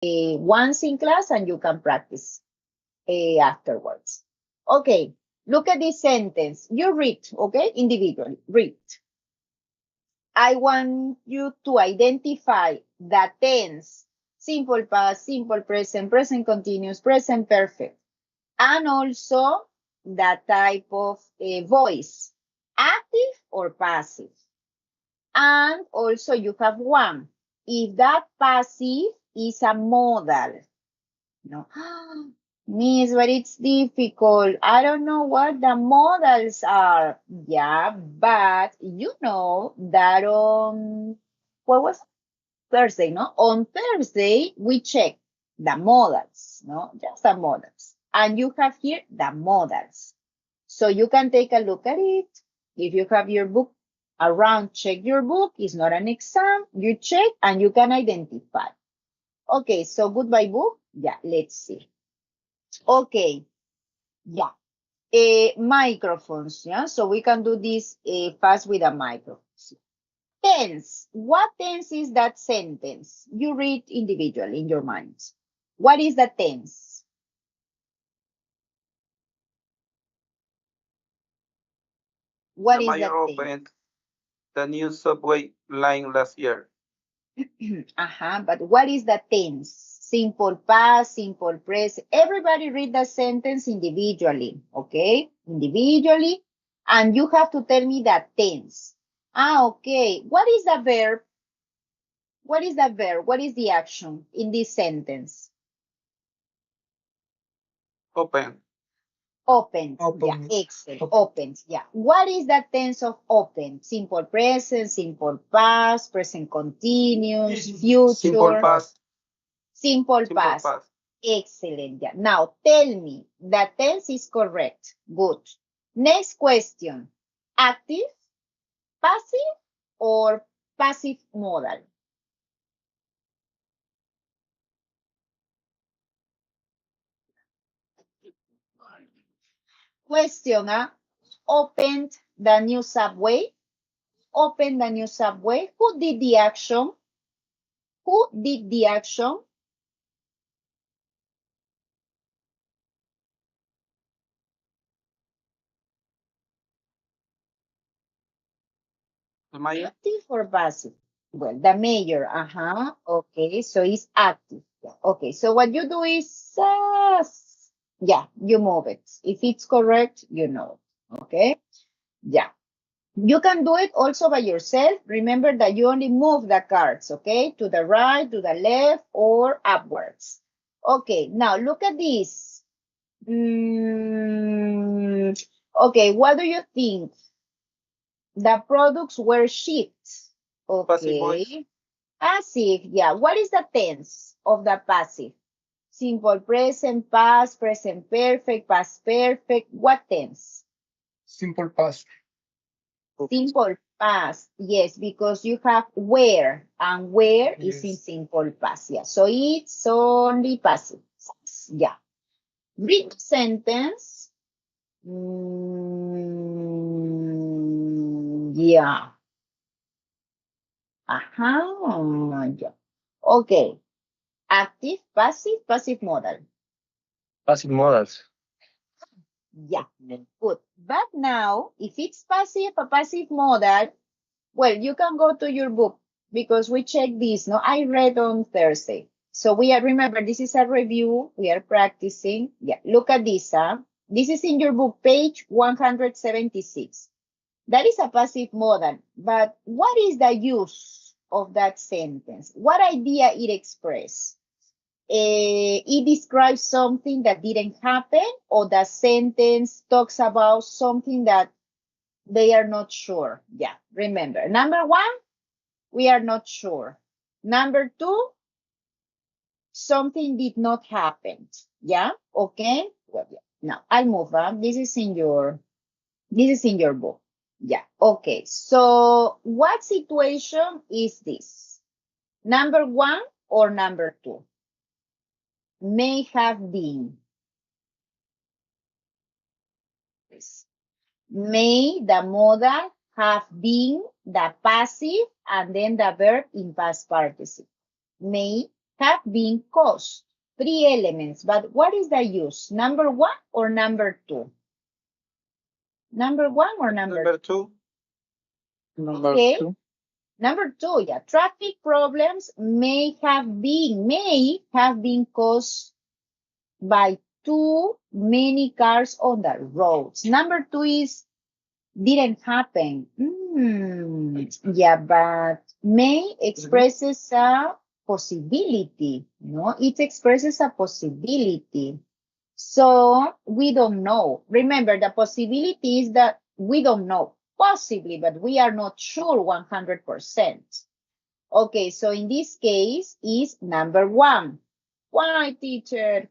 once in class and you can practice afterwards. Okay, look at this sentence. You read, okay, individually, read. I want you to identify the tense, simple past, simple present, present continuous, present perfect, and also the type of voice, active or passive. And also you have one. If that passive is a modal, no. Miss, but it's difficult. I don't know what the modals are. Yeah, but you know that on, what was Thursday, no? On Thursday, we check the modals, no? Just the modals. And you have here the modals. So you can take a look at it. If you have your book around, check your book. It's not an exam. You check and you can identify. Okay, so goodbye book. Yeah, let's see. Okay, yeah. Microphones, yeah. So we can do this fast with a microphone. Tense. What tense is that sentence? You read individually in your minds. What is the tense? What The is the mayor tense? opened the new subway line last year. But what is the tense? Simple past, simple present. Everybody read the sentence individually, okay? Individually. And you have to tell me the tense. Okay. What is the verb? What is the verb? What is the action in this sentence? Open. Opened. Yeah, Open. excellent. Opened. Yeah. What is the tense of open? Simple present, simple past, present continuous, Simple future, past. simple Simple past. past. Excellent. Yeah. Now tell me the tense is correct. Good. Next question. Active, passive, or passive modal? Question. Opened the new subway. Open the new subway. Who did the action? Who did the action? The mayor. Active or passive? Well, the mayor. Okay, so it's active. Yeah. Okay, so what you do is, yeah, you move it. If it's correct, you know. Okay, yeah. You can do it also by yourself. Remember that you only move the cards, okay? To the right, to the left, or upwards. Okay, now look at this. Okay, what do you think? The products were shipped. Passive voice. Okay. Passive, yeah. What is the tense of the passive? Simple present, past, present perfect, past perfect. What tense? Simple past. Simple past, yes, because you have where, and where is in Yes. simple past, yeah. So it's only passive, yeah. Read the sentence. Yeah. Yeah. Okay. Active, passive, passive modal. Passive modals. Yeah, good. But now, if it's passive, a passive modal, well, you can go to your book because we check this. No, I read on Thursday. So we are, remember, this is a review. We are practicing. Yeah, look at this. This is in your book, page 176. That is a passive modal. But what is the use of that sentence? What idea it expresses? It describes something that didn't happen, or the sentence talks about something that they are not sure. Yeah, remember. Number one, we are not sure. Number two, something did not happen. Yeah, okay. Well, yeah. Now I'll move on. This is in your book. Yeah, okay. So what situation is this? Number one or number two? May have been. May, the modal, have been, the passive, and then the verb in past participle. May have been caused. 3 elements, but what is the use? Number 1 or number 2? Number 1 or number 2? Number Okay. 2. Number 2, yeah. Traffic problems may have been caused by too many cars on the roads. Number 2 is didn't happen. Yeah, but may expresses a possibility, no? It expresses a possibility. So we don't know. Remember, the possibility is that we don't know. Possibly, but we are not sure 100%. Okay, so in this case is number 1. Why, teacher?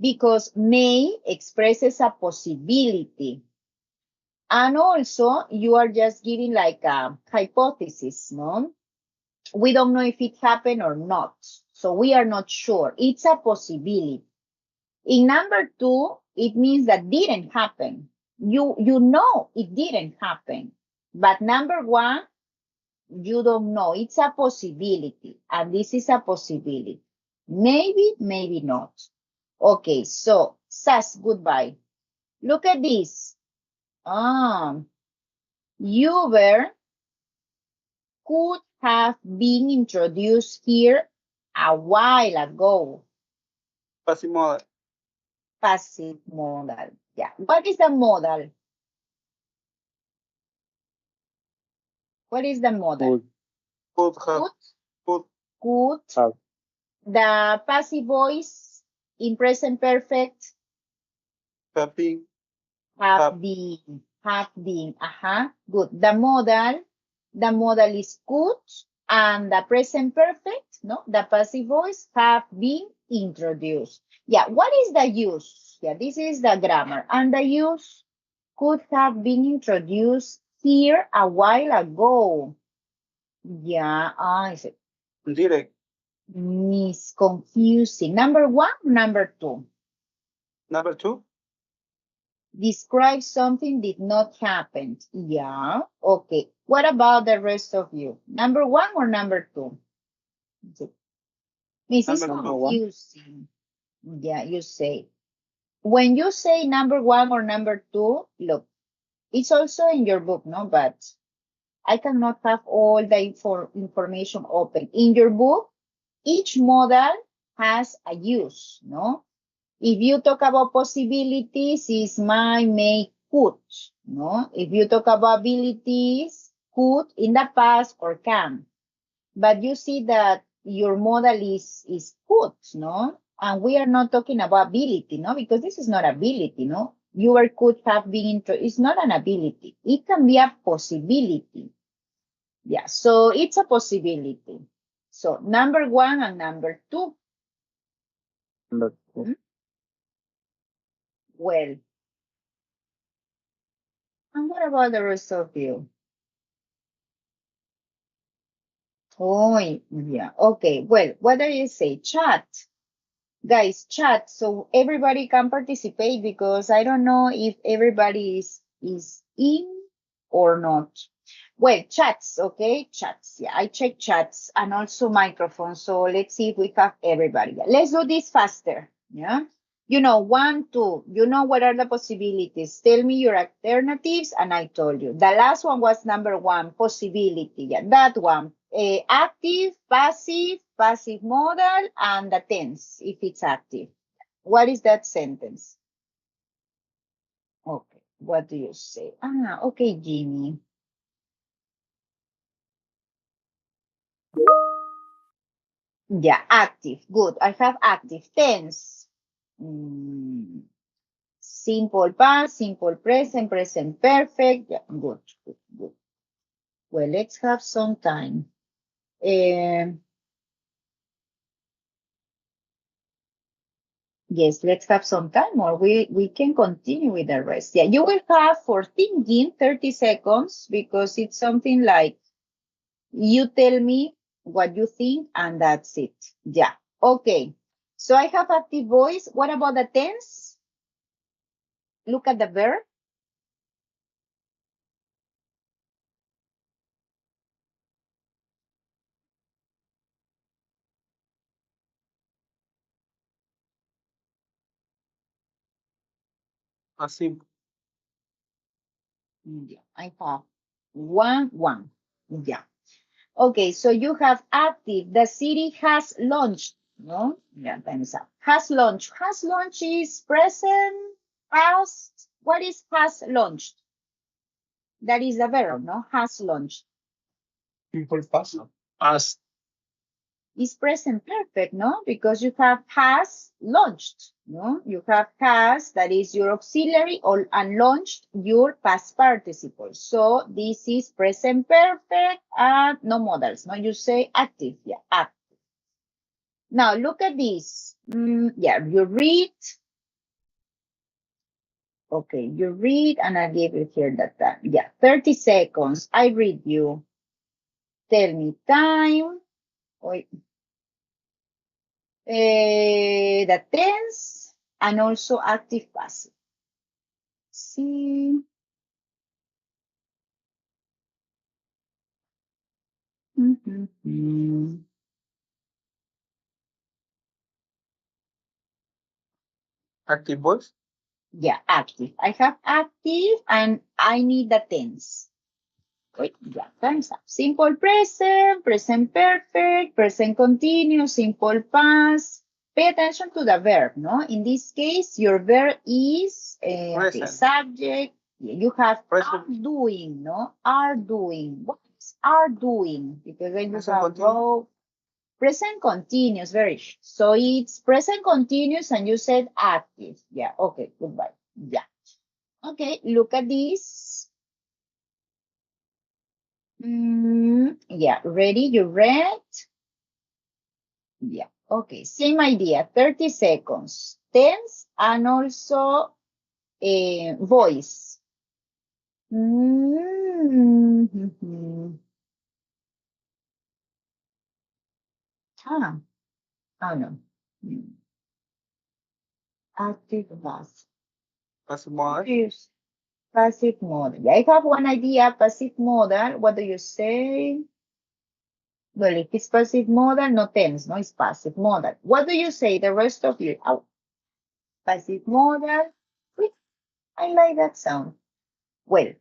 Because may expresses a possibility. And also, you are just giving like a hypothesis, no? We don't know if it happened or not. So we are not sure. It's a possibility. In number 2, it means that didn't happen. You know it didn't happen. But number 1, you don't know. It's a possibility. And this is a possibility. Maybe, maybe not. Okay, so Sas, goodbye. Look at this. Uber could have been introduced here a while ago. Passive modal. Passive modal. Yeah. What is the modal? What is the modal? Could have. Could. Have. The passive voice in present perfect. Have been. Have been. Have been. Good. The modal is could, and the present perfect, no, the passive voice have been introduced. Yeah, what is the use? Yeah, this is the grammar. And the use could have been introduced here a while ago. Yeah, is it Direct. confusing? Number 1, number 2? Number 2. Describe something did not happen. Yeah, okay. What about the rest of you? Number 1 or number 2? This is confusing. Yeah, you say. When you say number 1 or number 2, look, it's also in your book, no? But I cannot have all the information open. In your book, each modal has a use, no? If you talk about possibilities, it's might, may, could, no? If you talk about abilities, could in the past or can. But you see that your modal is could, no? And we are not talking about ability, no? Because this is not ability, no? Your could have been, it's not an ability. It can be a possibility. Yeah, so it's a possibility. So number 1 and number 2. Number 2. Well, and what about the rest of you? Oh, yeah. Okay. Well, what do you say? Chat. Guys, chat. So everybody can participate because I don't know if everybody is in or not. Well, chats, okay? Chats. Yeah, I check chats and also microphones. So let's see if we have everybody. Yeah, let's do this faster. Yeah. 1, 2, what are the possibilities? Tell me your alternatives, and I told you. The last one was number 1, possibility. Yeah, that one. Active, passive modal, and the tense, if it's active. What is that sentence? Okay, what do you say? Okay, Jimmy. Yeah, active. Good. I have active. Tense. Simple past, simple present, present perfect. Yeah, good. Well, let's have some time. Yes, let's have some time, or we can continue with the rest. Yeah, you will have for thinking 30 seconds because it's something like you tell me what you think and that's it. Yeah. Okay. So I have active voice. What about the tense? Look at the verb. A simple. Yeah, I have one. Yeah. Okay, so you have active. The city has launched. No? Yeah, time's up. Has launched. Has launched is present, past. What is has launched? That is the verb, no? Has launched. Simple past. As Is present perfect, no? Because you have has launched, no? You have has, that is your auxiliary, or and launched, your past participle. So this is present perfect and no modals, no? You say active, yeah, active. Now look at this. Yeah, you read. Okay, you read, and I give you here that time. Yeah, 30 seconds. I read you. Tell me time. Wait. The tense and also active passive. See. Active voice. Yeah, active. I have active and I need the tense. Wait, yeah, time's up. Simple present, present perfect, present continuous, simple past. Pay attention to the verb, no? In this case, your verb is okay, Present. subject. You have are Present. doing, no? Are doing. What is are doing? Because then you Present have continuous. verb. Present continuous, very. So it's present continuous and you said active. Yeah, okay, goodbye. Yeah. Okay, look at this. Yeah, ready? You read? Yeah, okay, same idea, 30 seconds. Tense and also voice. Ah, oh no. Active passive. Passive modal. Yes. Passive modal. Yeah, I have one idea, passive modal. What do you say? Well, if it's passive modal, no tense, no, it's passive modal. What do you say, the rest of you? Oh, passive modal. Wait, I like that sound. Well,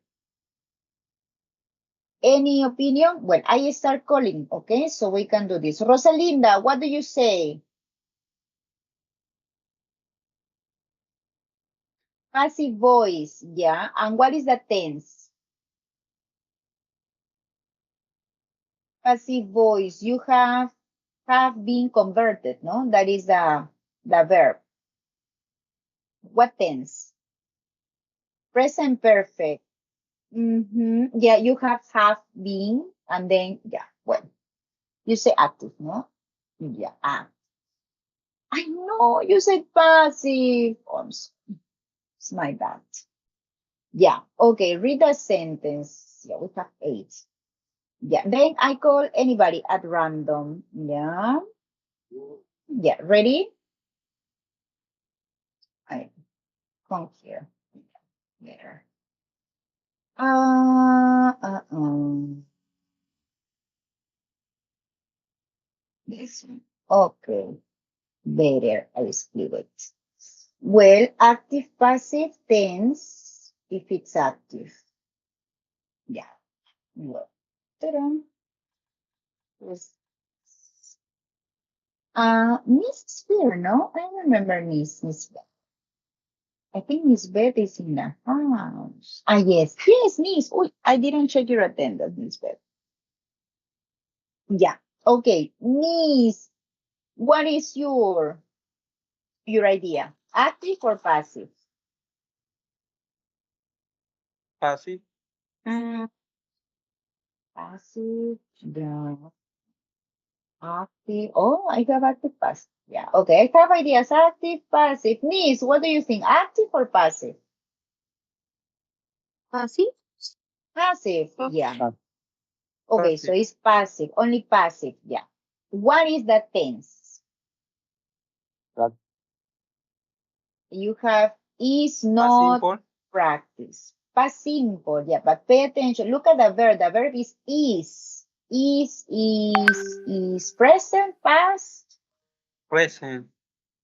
any opinion? Well, I start calling, okay? So we can do this. Rosalinda, what do you say? Passive voice, yeah. And what is the tense? Passive voice, you have been converted, no? That is the verb. What tense? Present perfect. Yeah, you have been, and then, yeah, well, you say active, no? Yeah, I know, you said passive. Oh, it's my bad. Yeah, okay, read the sentence. Yeah, we have 8. Yeah, then I call anybody at random. Yeah. Yeah, ready? I come here. Here. Uh, uh, um, this one. Okay, better. I split it. Well, active, passive, tense, if it's active. Yeah. Well, ta-da. Yes. Miss Spear, no? I remember Miss Beth. I think Miss Beth is in the house. Ah, yes. Yes, Miss. Oh, I didn't check your attendance, Miss Beth. Yeah. Okay. Miss, what is your idea? Active or passive? Passive. Mm, passive. Yeah. Active. Oh, I have active, passive. Yeah. Okay. I have ideas. Active, passive. Miss, what do you think? Active or passive? Passive? Passive. Yeah. Okay, so Passive. it's passive, only passive. Yeah. What is the tense? that You have is not Simple. practice. Past simple, yeah, but pay attention. Look at the verb. The verb is is. Is present, past, Present.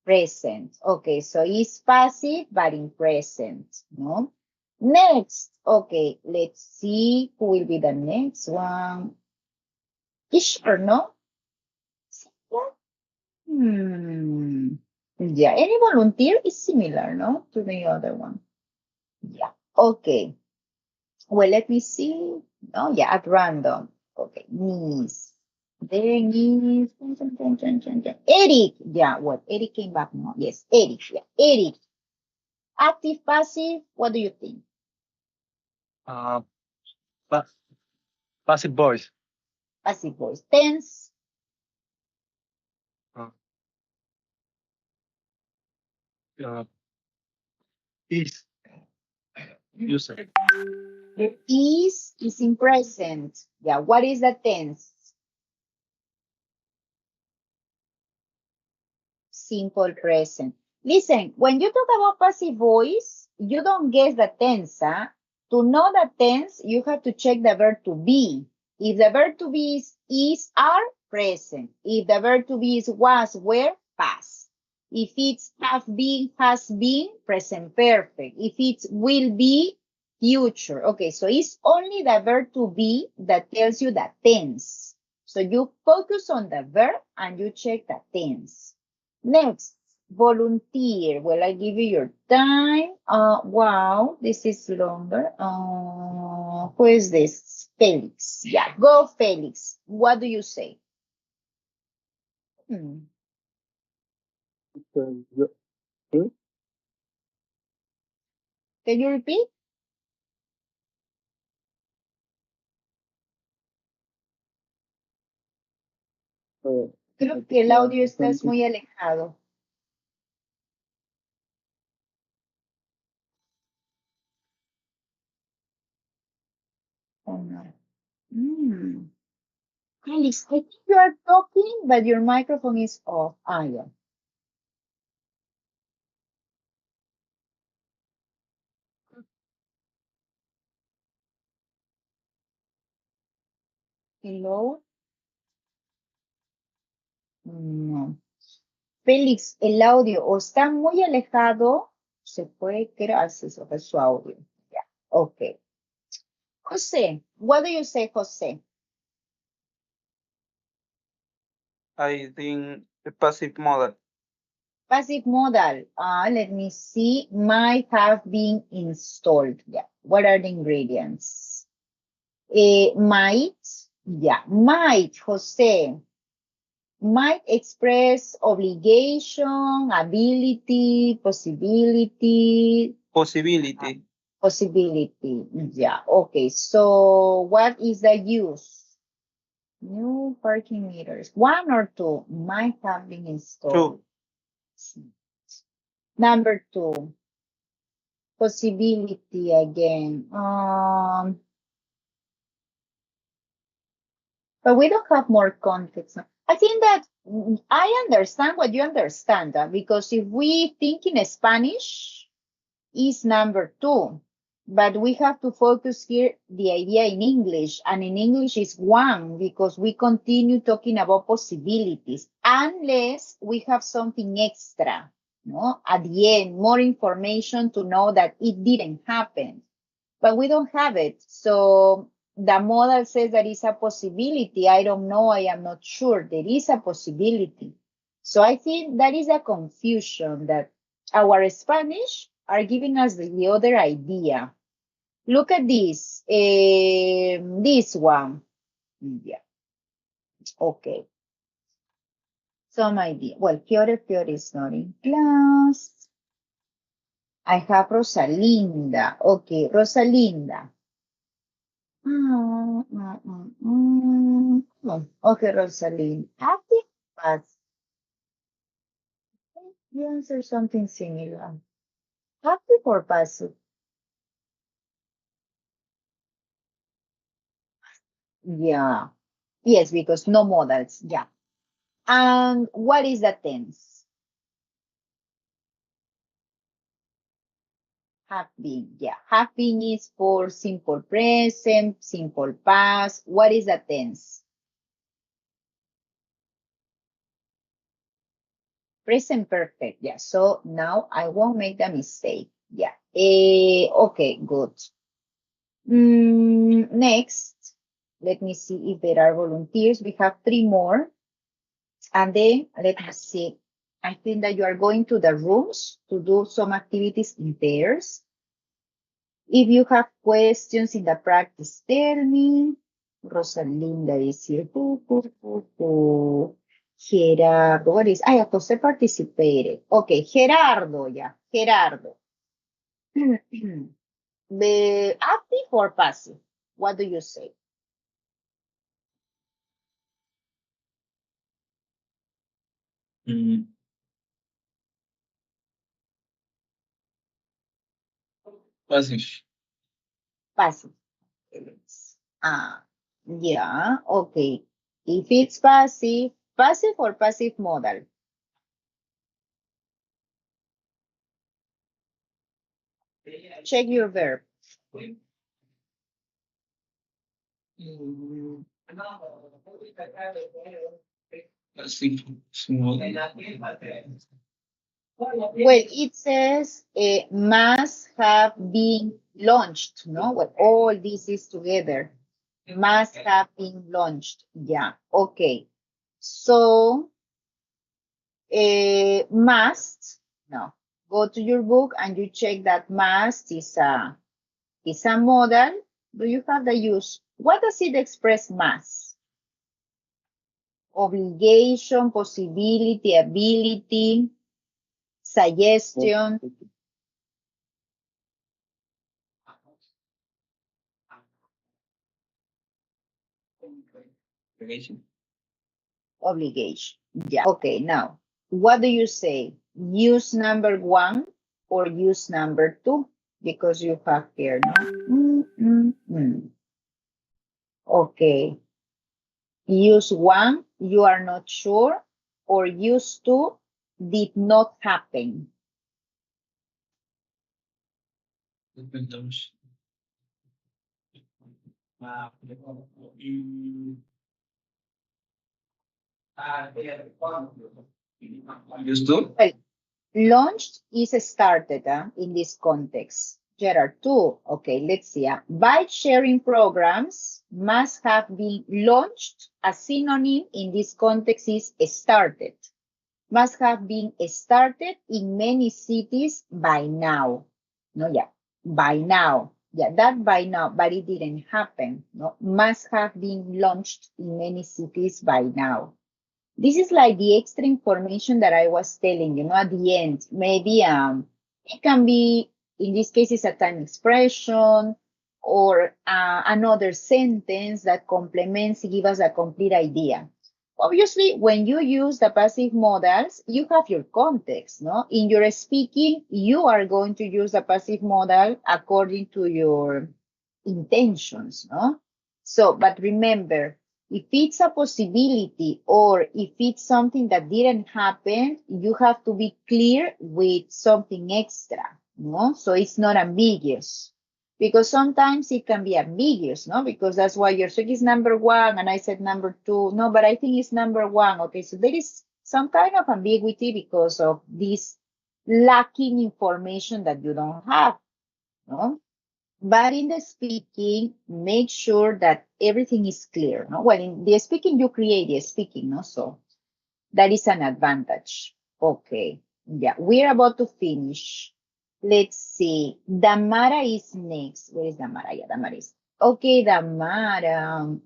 Present. Okay, so it's passive, but in present, no? Next, okay, let's see who will be the next one. Teacher, no? Yeah, any volunteer is similar, no? To the other one. Yeah, okay. Well, let me see. No, yeah, at random. Okay, niece. Then is Eric. Yeah, what? Eric came back now. Yes, Eric. Yeah, Eric. Active, passive. What do you think? Pa passive voice. Passive voice. Tense. Uh, uh, is user. The is in present. Yeah, what is the tense? Simple present. Listen, when you talk about passive voice, you don't guess the tense. Huh? To know the tense, you have to check the verb to be. If the verb to be is, are, present. If the verb to be is was, were, past. If it's have been, has been, present perfect. If it's will be, future. Okay, so it's only the verb to be that tells you the tense. So you focus on the verb and you check the tense. Next, volunteer. Well, I give you your time. Wow, this is longer. Who is this? Felix. Yeah, go Felix. What do you say? Hmm. Hmm? Can you repeat? Creo que el audio está muy alejado. Oh, no. Felix, I think you are talking, but your microphone is off. Ah, yeah. Hello? No. Félix, el audio o está muy alejado, se puede crear su audio. Yeah. Okay. José, what do you say, José? I think the passive model. Passive modal. Let me see. Might have been installed. Yeah. What are the ingredients? Might. Yeah. Might, José. Might express obligation, ability, possibility. Possibility. Possibility. Yeah. Okay. So what is the use? New parking meters. One or two might have been installed. True. Number two. Possibility again. But we don't have more context. I think that I understand what you understand, because if we think in Spanish, is number two. But we have to focus here the idea in English, and in English is one, because we continue talking about possibilities, unless we have something extra, no? At the end, more information to know that it didn't happen. But we don't have it. So the model says there is a possibility. I don't know. I am not sure. There is a possibility. So I think that is a confusion that our Spanish are giving us the other idea. Look at this. This one. Yeah. Okay. Some idea. Well, Fiore is not in class. I have Rosalinda. Okay, Rosalinda. Okay, Rosalinda. Active pass. You answer something similar. Active or passive? Yeah. Yes, because no modals. Yeah. And what is the tense? Have been. Yeah. Have been is for simple present, simple past. What is the tense? Present perfect. Yeah. So now I won't make the mistake. Yeah. Okay, good. Next, let me see if there are volunteers. We have 3 more. And then let me see. I think that you are going to the rooms to do some activities in pairs. If you have questions in the practice, tell me. Rosalinda is here. Gerardo, what is? Ah, Jose participated. Okay, Gerardo, yeah, Gerardo. The active or passive? What do you say? Passive. Passive. Yeah, okay. If it's passive, passive or passive modal? Check your verb. Passive. Small. Well, it says must have been launched, no? Well, all this is together. Must have been launched. Yeah, okay. So, must, no. Go to your book and you check that must is a modal. Do you have the use? What does it express must? Obligation, possibility, ability, suggestion. Obligation. Yeah. Okay, now, what do you say? Use number 1 or use number 2? Because you have here, no? Okay. Use 1, you are not sure, or use 2, did not happen. Used to? Well, launched is started in this context. There are 2. Okay, let's see. Bike sharing programs must have been launched. A synonym in this context is started. Must have been started in many cities by now. No, yeah, by now. Yeah, that by now, but it didn't happen. No, must have been launched in many cities by now. This is like the extra information that I was telling you, at the end. Maybe it can be, in this case, it's a time expression or another sentence that complements, give us a complete idea. Obviously, when you use the passive modals, you have your context, no? In your speaking, you are going to use the passive modal according to your intentions, no? So, but remember, if it's a possibility or if it's something that didn't happen, you have to be clear with something extra, no? So it's not ambiguous. Because sometimes it can be ambiguous, no? Because that's why your check is number 1 and I said number 2. No, but I think it's number 1. Okay, so there is some kind of ambiguity because of this lacking information that you don't have, no? But in the speaking, make sure that everything is clear, no? Well, in the speaking, you create the speaking, no? So that is an advantage. Okay, yeah, we're about to finish. Let's see. Damara is next. Where is Damara? Yeah, Damara is. Okay, Damara.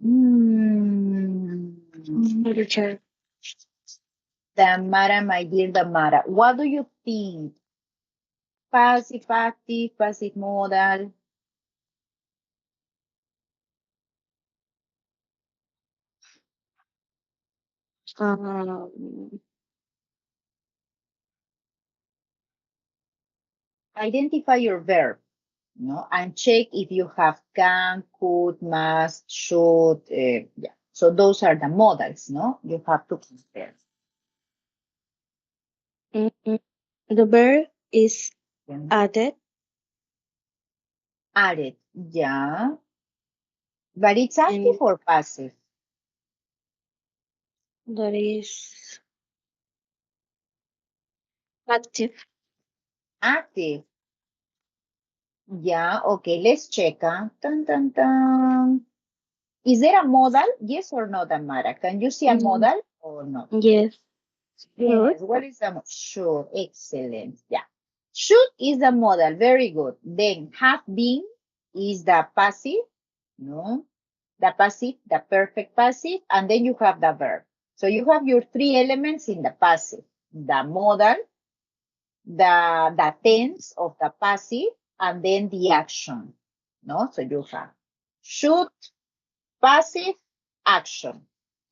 Teacher. Damara, my dear Damara. What do you think? Passive, active, passive modal? Identify your verb, no, and check if you have can, could, must, should. Yeah. So those are the modals, no? You have to compare. The verb is added. Added, yeah. But it's active or passive? That is Active. Active. Yeah, okay, let's check. Dun, dun, dun. Is there a modal? Yes or no, Tamara? Can you see a Mm. modal or not? Yes. Sure. Yes, what is the modal? Sure, excellent. Yeah. Should is the modal, very good. Then have been is the passive, no? The passive, the perfect passive, and then you have the verb. So you have your three elements in the passive. The modal, the tense of the passive, and then the action, no? So you have should, passive, action,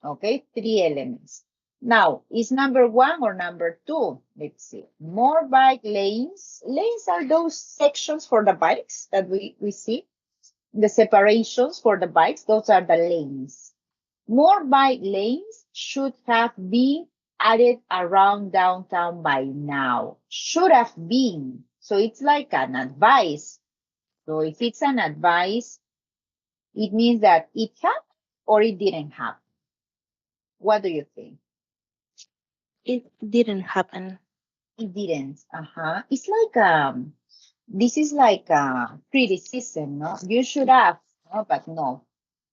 okay? Three elements. Now, is number one or number two? Let's see. More bike lanes. Lanes are those sections for the bikes that we see. The separations for the bikes, those are the lanes. More bike lanes should have been added around downtown by now. Should have been. So it's like an advice. So if it's an advice, it means that it happened or it didn't happen. What do you think? It didn't happen. It didn't. It's like this is like a criticism, no? You should have, no, but no,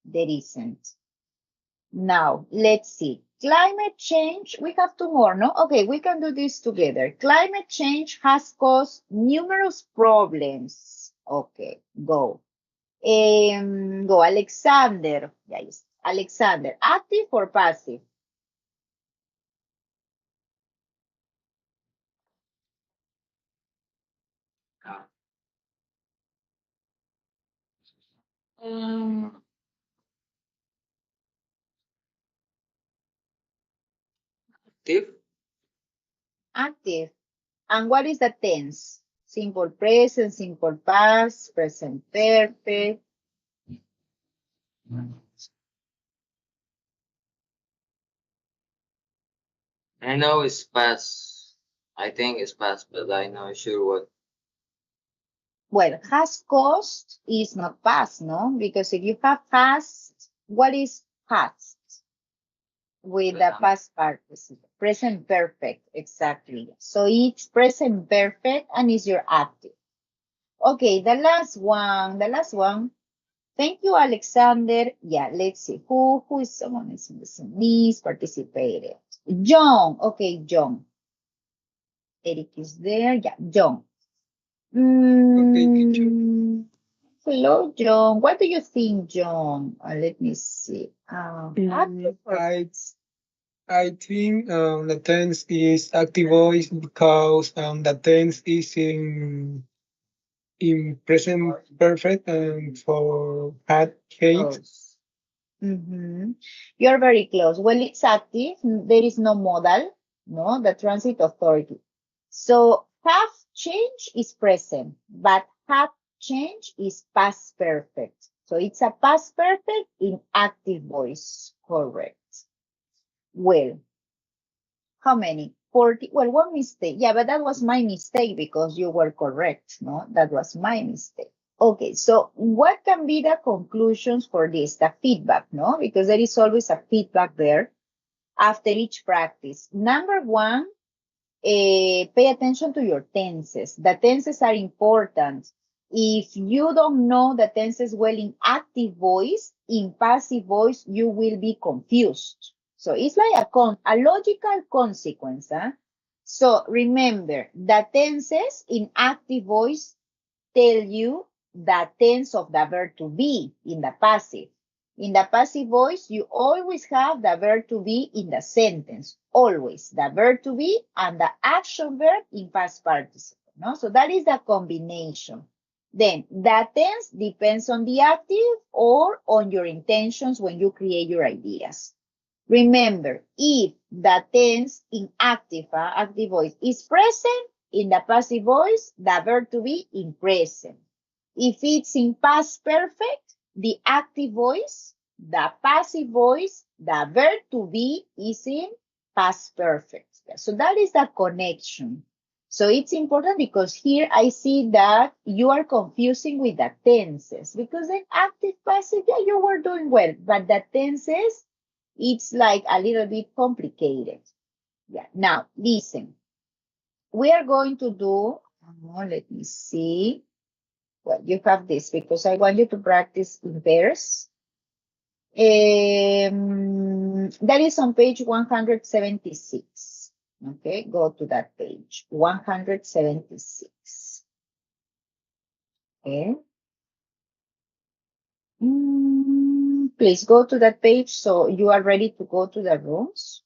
there isn't. Now, let's see. Climate change, we have two more, no? Okay, we can do this together. Climate change has caused numerous problems. Okay, go. Go, Alexander. Yes, Alexander. Active or passive? Active. Active. And what is the tense? Simple present, simple past, present perfect. I know it's past. I think it's past, but I'm not sure what. Well, has caused is not past, no? Because if you have past, what is past? With the past participle. Present perfect, exactly. So it's present perfect and is your active. Okay, the last one. Thank you, Alexander. Yeah, let's see. Who is someone is missing? These participated. John. Okay, John. Eric is there. Yeah, John. Okay, teacher. Hello, John. What do you think, John? Let me see. Active or I think the tense is active voice because the tense is in present perfect and for had hate. close? You're very close. Well, it's active. There is no modal, no, the transit authority. So have change is present, but have change is past perfect. So it's a past perfect in active voice. Correct. Well, how many? 40. Well, one mistake. Yeah, but that was my mistake because you were correct. No, that was my mistake. Okay, so what can be the conclusions for this? The feedback, no? Because there is always a feedback there after each practice. Number one, pay attention to your tenses. The tenses are important. If you don't know the tenses well in active voice, in passive voice, you will be confused. So it's like a logical consequence. Huh? So remember, the tenses in active voice tell you the tense of the verb to be in the passive. In the passive voice, you always have the verb to be in the sentence. Always the verb to be and the action verb in past participle. No? So that is the combination. Then the tense depends on the active or on your intentions when you create your ideas. Remember, if the tense in active voice is present, in the passive voice, the verb to be in present. If it's in past perfect, the active voice, the passive voice, the verb to be is in past perfect. So that is the connection. So it's important because here I see that you are confusing with the tenses because in active passive, yeah, you were doing well, but the tenses, it's like a little bit complicated. Yeah. Now, listen. we are going to do, let me see. Well, you have this because I want you to practice in pairs. That is on page 176. Okay, go to that page, 176. Okay. Please go to that page so you are ready to go to the rooms.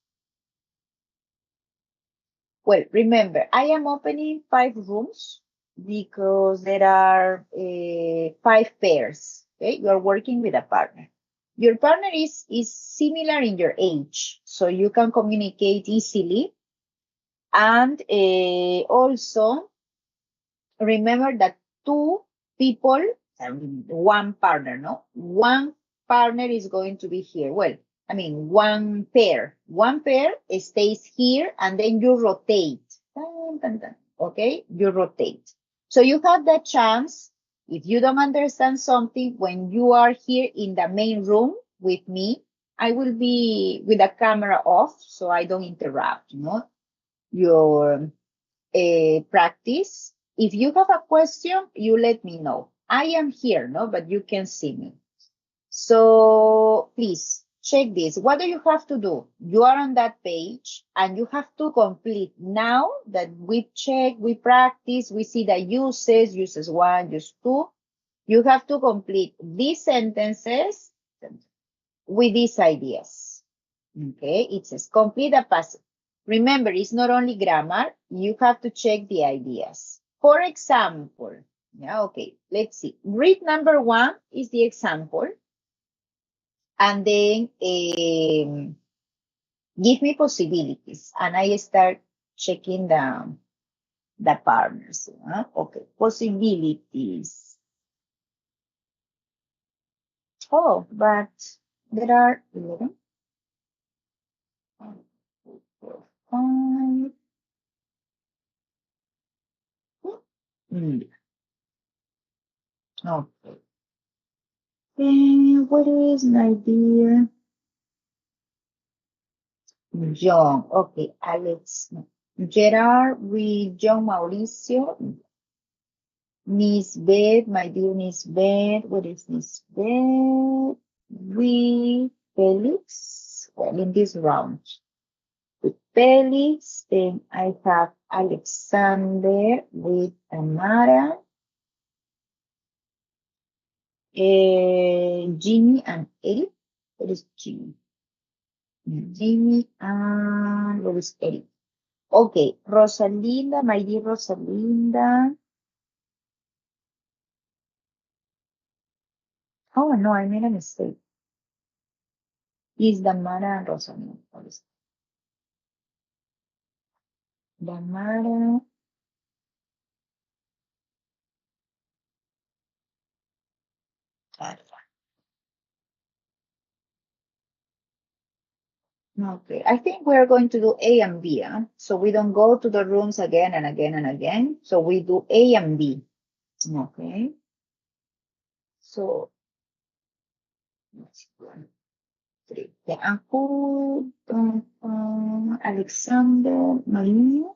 Well, remember, I am opening 5 rooms because there are 5 pairs. Okay, you are working with a partner. Your partner is similar in your age, so you can communicate easily. And also, remember that 2 people, one partner, no? One partner is going to be here. Well, I mean, one pair stays here and then you rotate. Okay, you rotate. So you have the chance, if you don't understand something, when you are here in the main room with me, I will be with the camera off so I don't interrupt, your practice. If you have a question, you let me know. I am here, but you can see me. So please check this. What do you have to do? You are on that page and you have to complete. Now that we check, we practice, we see the uses 1, use 2, you have to complete these sentences with these ideas. Okay, it says complete a passage. Remember, it's not only grammar, you have to check the ideas. For example, okay, let's see. Read number 1 is the example. And then give me possibilities. And I start checking the partners. Okay, possibilities. Oh, but there are 11. 1, 2, 4, 5. Okay. What is my dear? John. Okay, Alex. Gerard with John Mauricio. Miss Beth, my dear Miss Beth. What is Miss Beth? With Felix. Well, in this round. With Felix. Then I have Alexander with Tamara. Jimmy and Eric. What is Jimmy? Jimmy and what is Eric? Okay, Rosalinda, my dear Rosalinda. Oh, no, I made a mistake. It's Damara and Rosalinda. Damara. Okay, I think we're going to do A and B. So we don't go to the rooms again and again and again. So we do A and B. Okay. So, let's see, 1, 3. Yeah, and who, Alexander, Maria.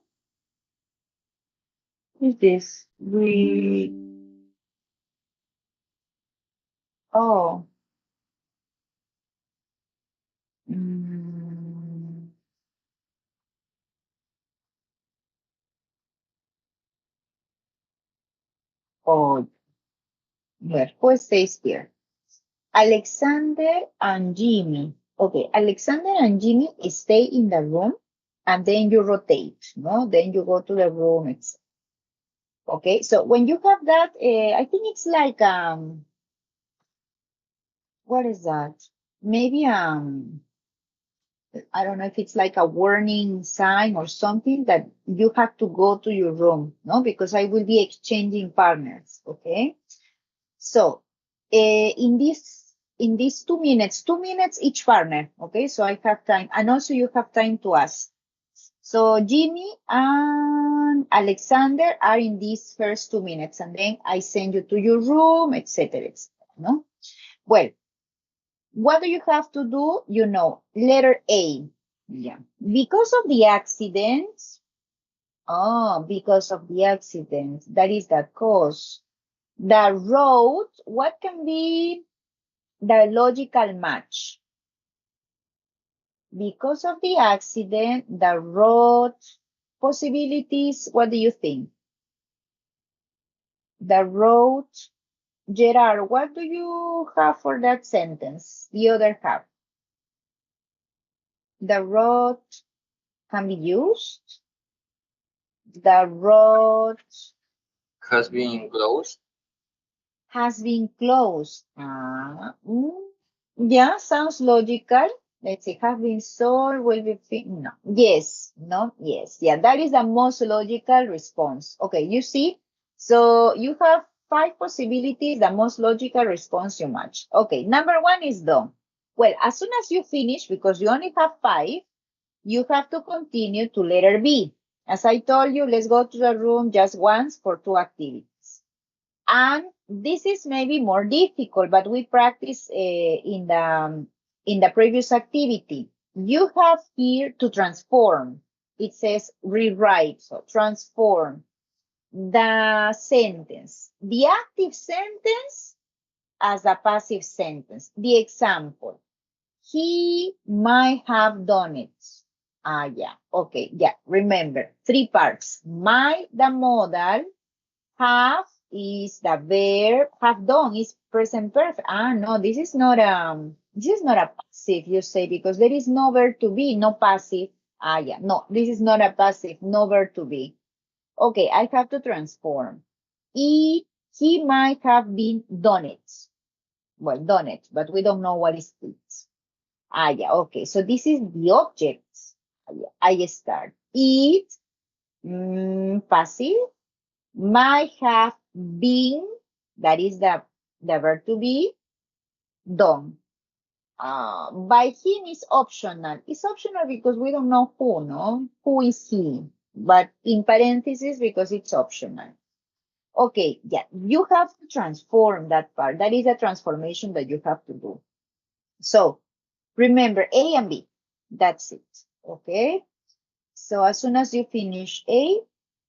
Who's this? Oh. Oh, well, who stays here? Alexander and Jimmy. Okay, Alexander and Jimmy stay in the room and then you rotate, Then you go to the room. Okay, so when you have that, I think it's like, what is that? Maybe, I don't know if it's like a warning sign or something that you have to go to your room, Because I will be exchanging partners, okay? So, in these 2 minutes, 2 minutes each partner, okay? So I have time, and also you have time to ask. So Jimmy and Alexander are in these first 2 minutes, and then I send you to your room, etc., no? Well, what do you have to do? Letter A. Yeah. Because of the accidents, Oh, because of the accident. That is the cause. The road, what can be the logical match? Because of the accident, the road possibilities, what do you think? The road, Gerard, what do you have for that sentence? The other half. The road can be used. The road Has been closed. has been closed. Yeah, sounds logical. Let's see, have been sold, will be no. Yes, no, yes. Yeah, that is the most logical response. Okay, you see? So you have 5 possibilities, the most logical response you match. Okay, number 1 is done. Well, as soon as you finish, because you only have 5, you have to continue to letter B. As I told you, let's go to the room just once for 2 activities. And this is maybe more difficult, but we practice in the previous activity. You have here to transform. It says rewrite, so transform the sentence, the active sentence as a passive sentence. The example, he might have done it. Yeah, okay, yeah, remember, 3 parts. Might, the modal, have is the verb, have done is present perfect. No, this is not a passive, you say, because there is no verb to be, no passive. Yeah, no, this is not a passive, no verb to be. Okay, I have to transform. He might have been done it. Well, done it, but we don't know what is it. Yeah, okay, so this is the object. I start. It, passive, might have been, that is the verb to be, done. By him is optional. It's optional because we don't know who, no? Who is he? But in parentheses because it's optional. Okay, yeah, you have to transform that part. That is a transformation that you have to do. So remember A and B. That's it. Okay. So as soon as you finish A,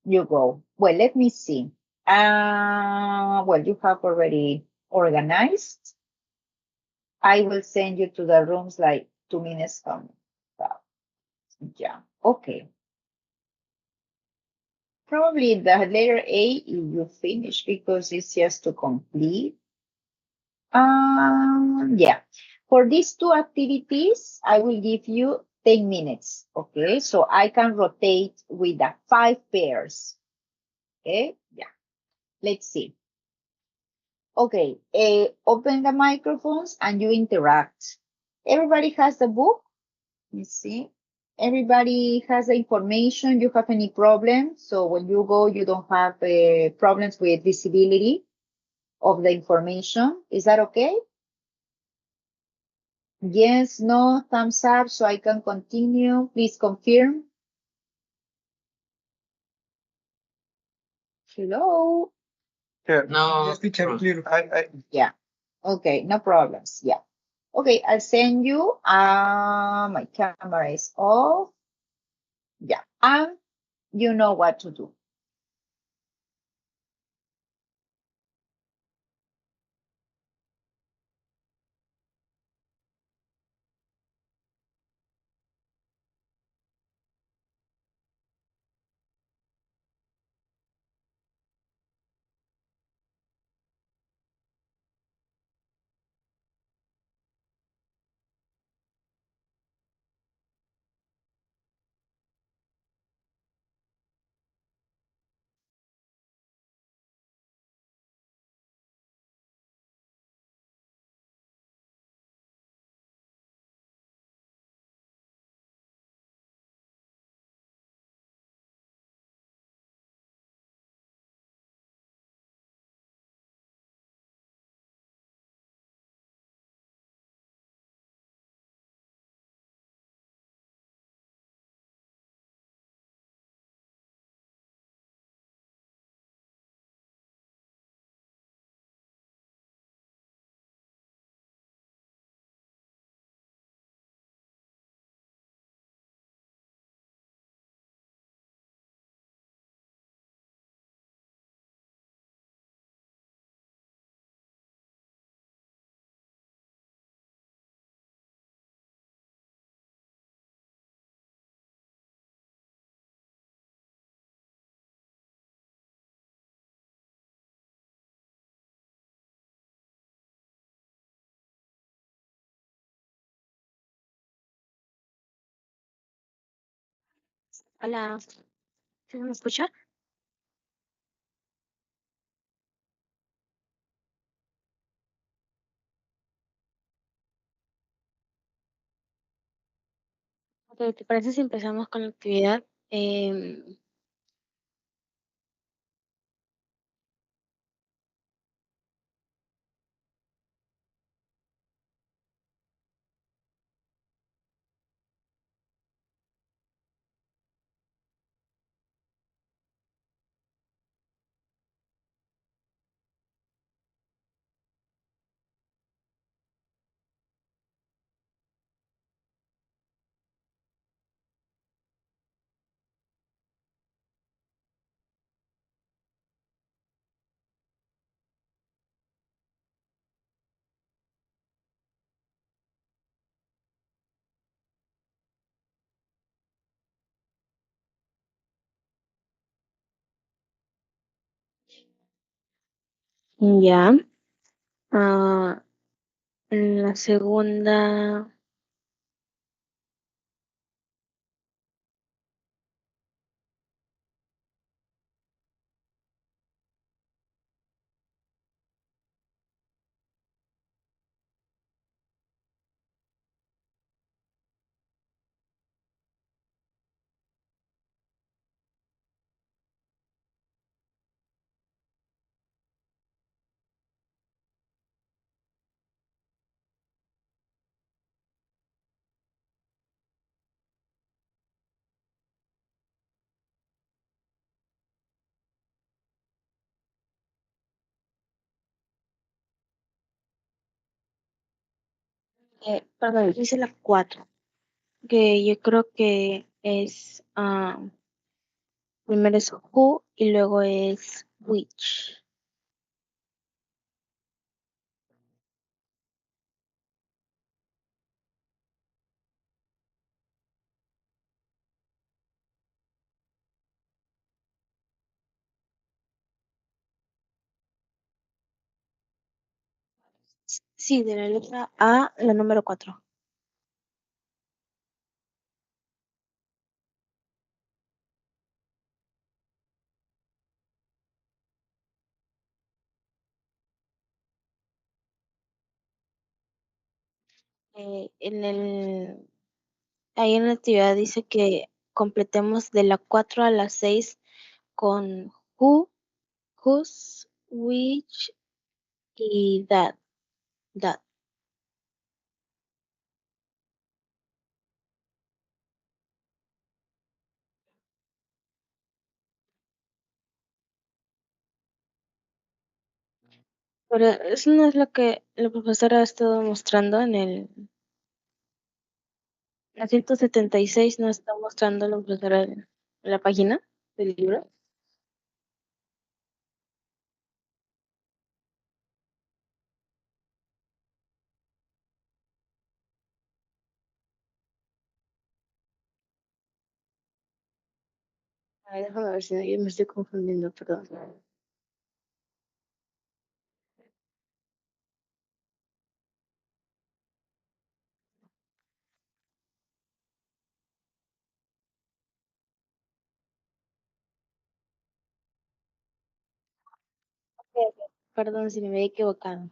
you go. Well, let me see. Well, you have already organized. I will send you to the rooms like 2 minutes from now. Yeah, okay. Probably the letter A you finish because it's just to complete. Yeah. For these 2 activities, I will give you 10 minutes. Okay, so I can rotate with the 5 pairs. Okay, yeah. Let's see. Okay, open the microphones and you interact. Everybody has the book? Let's see. Everybody has the information. You have any problem? So when you go, you don't have problems with visibility of the information. Is that okay? Yes, no, thumbs up so I can continue. Please confirm. Hello? Here. No. Yes, teacher, clear. Yeah. Okay, no problems. Yeah. Okay, I'll send you. My camera is off. Yeah. And you know what to do. Hola, ¿sí me escucha? Ok, ¿te parece si empezamos con la actividad? Ya. Ah, la segunda, perdón, dice la 4, que yo creo que es, primero es who y luego es which. Sí, de la letra A, la número 4. Ahí en la actividad dice que completemos de la 4 a la 6 con who, whose, which y that. Pero eso no es lo que la profesora ha estado mostrando la 176 no está mostrando la profesora en la página del libro. A ver, déjame ver si no, yo me estoy confundiendo, perdón. Perdón si me había equivocado.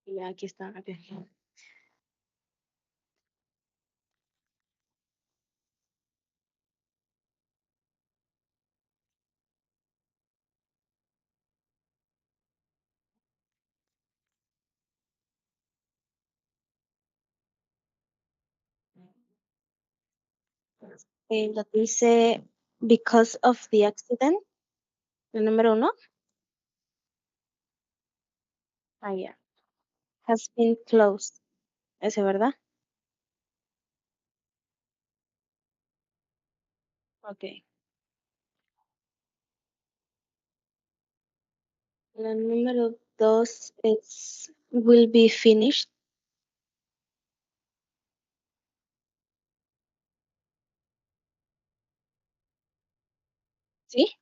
Ya, aquí está. Ok. Lo que dice because of the accident, el número 1. Ah, ya. Has been closed. Ese, ¿verdad? Ok. La número 2 es will be finished. ¿Sí?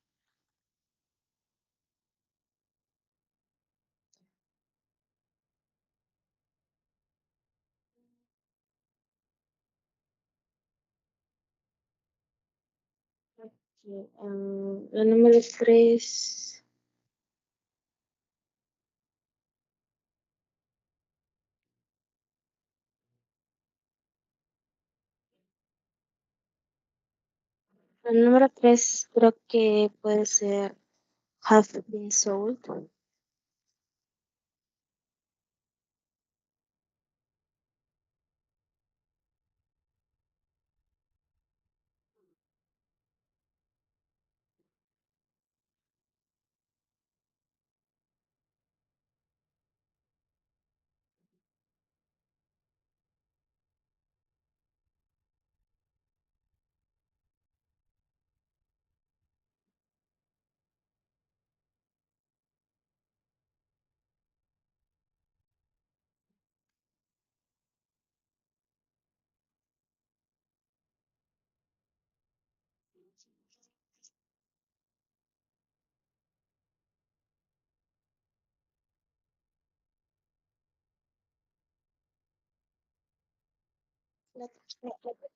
La número 3. La número 3 creo que puede ser have been sold.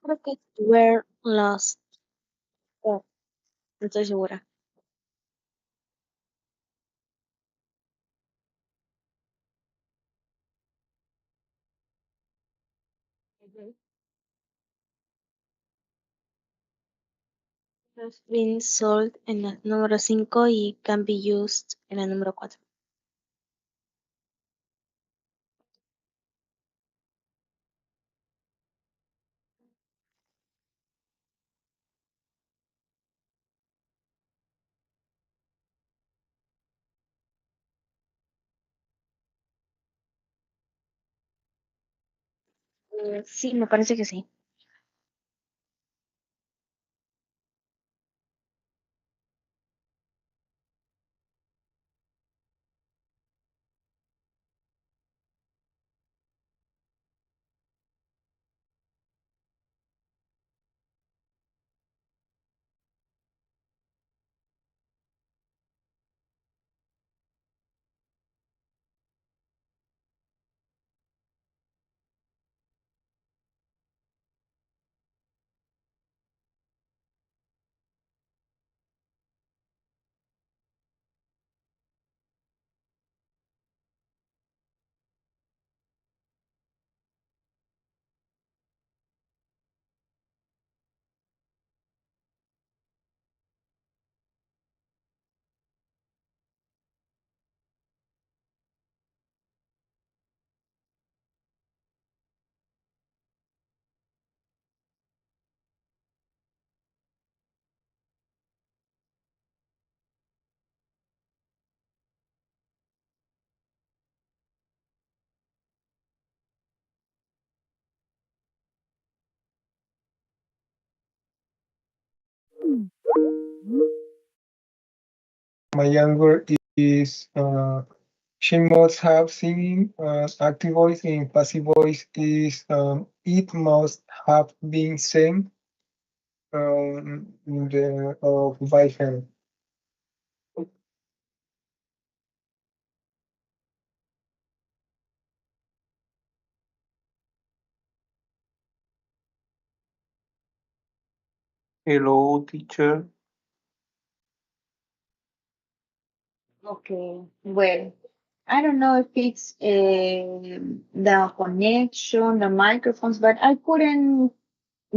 Creo que were lost. Oh, no estoy segura. Have been sold en la número 5 y can be used en la número 4. Sí, me parece que sí. My younger is she must have singing. Active voice in passive voice is it must have been sent by her. Hello, teacher. Okay, well, I don't know if it's the connection, the microphones, but I couldn't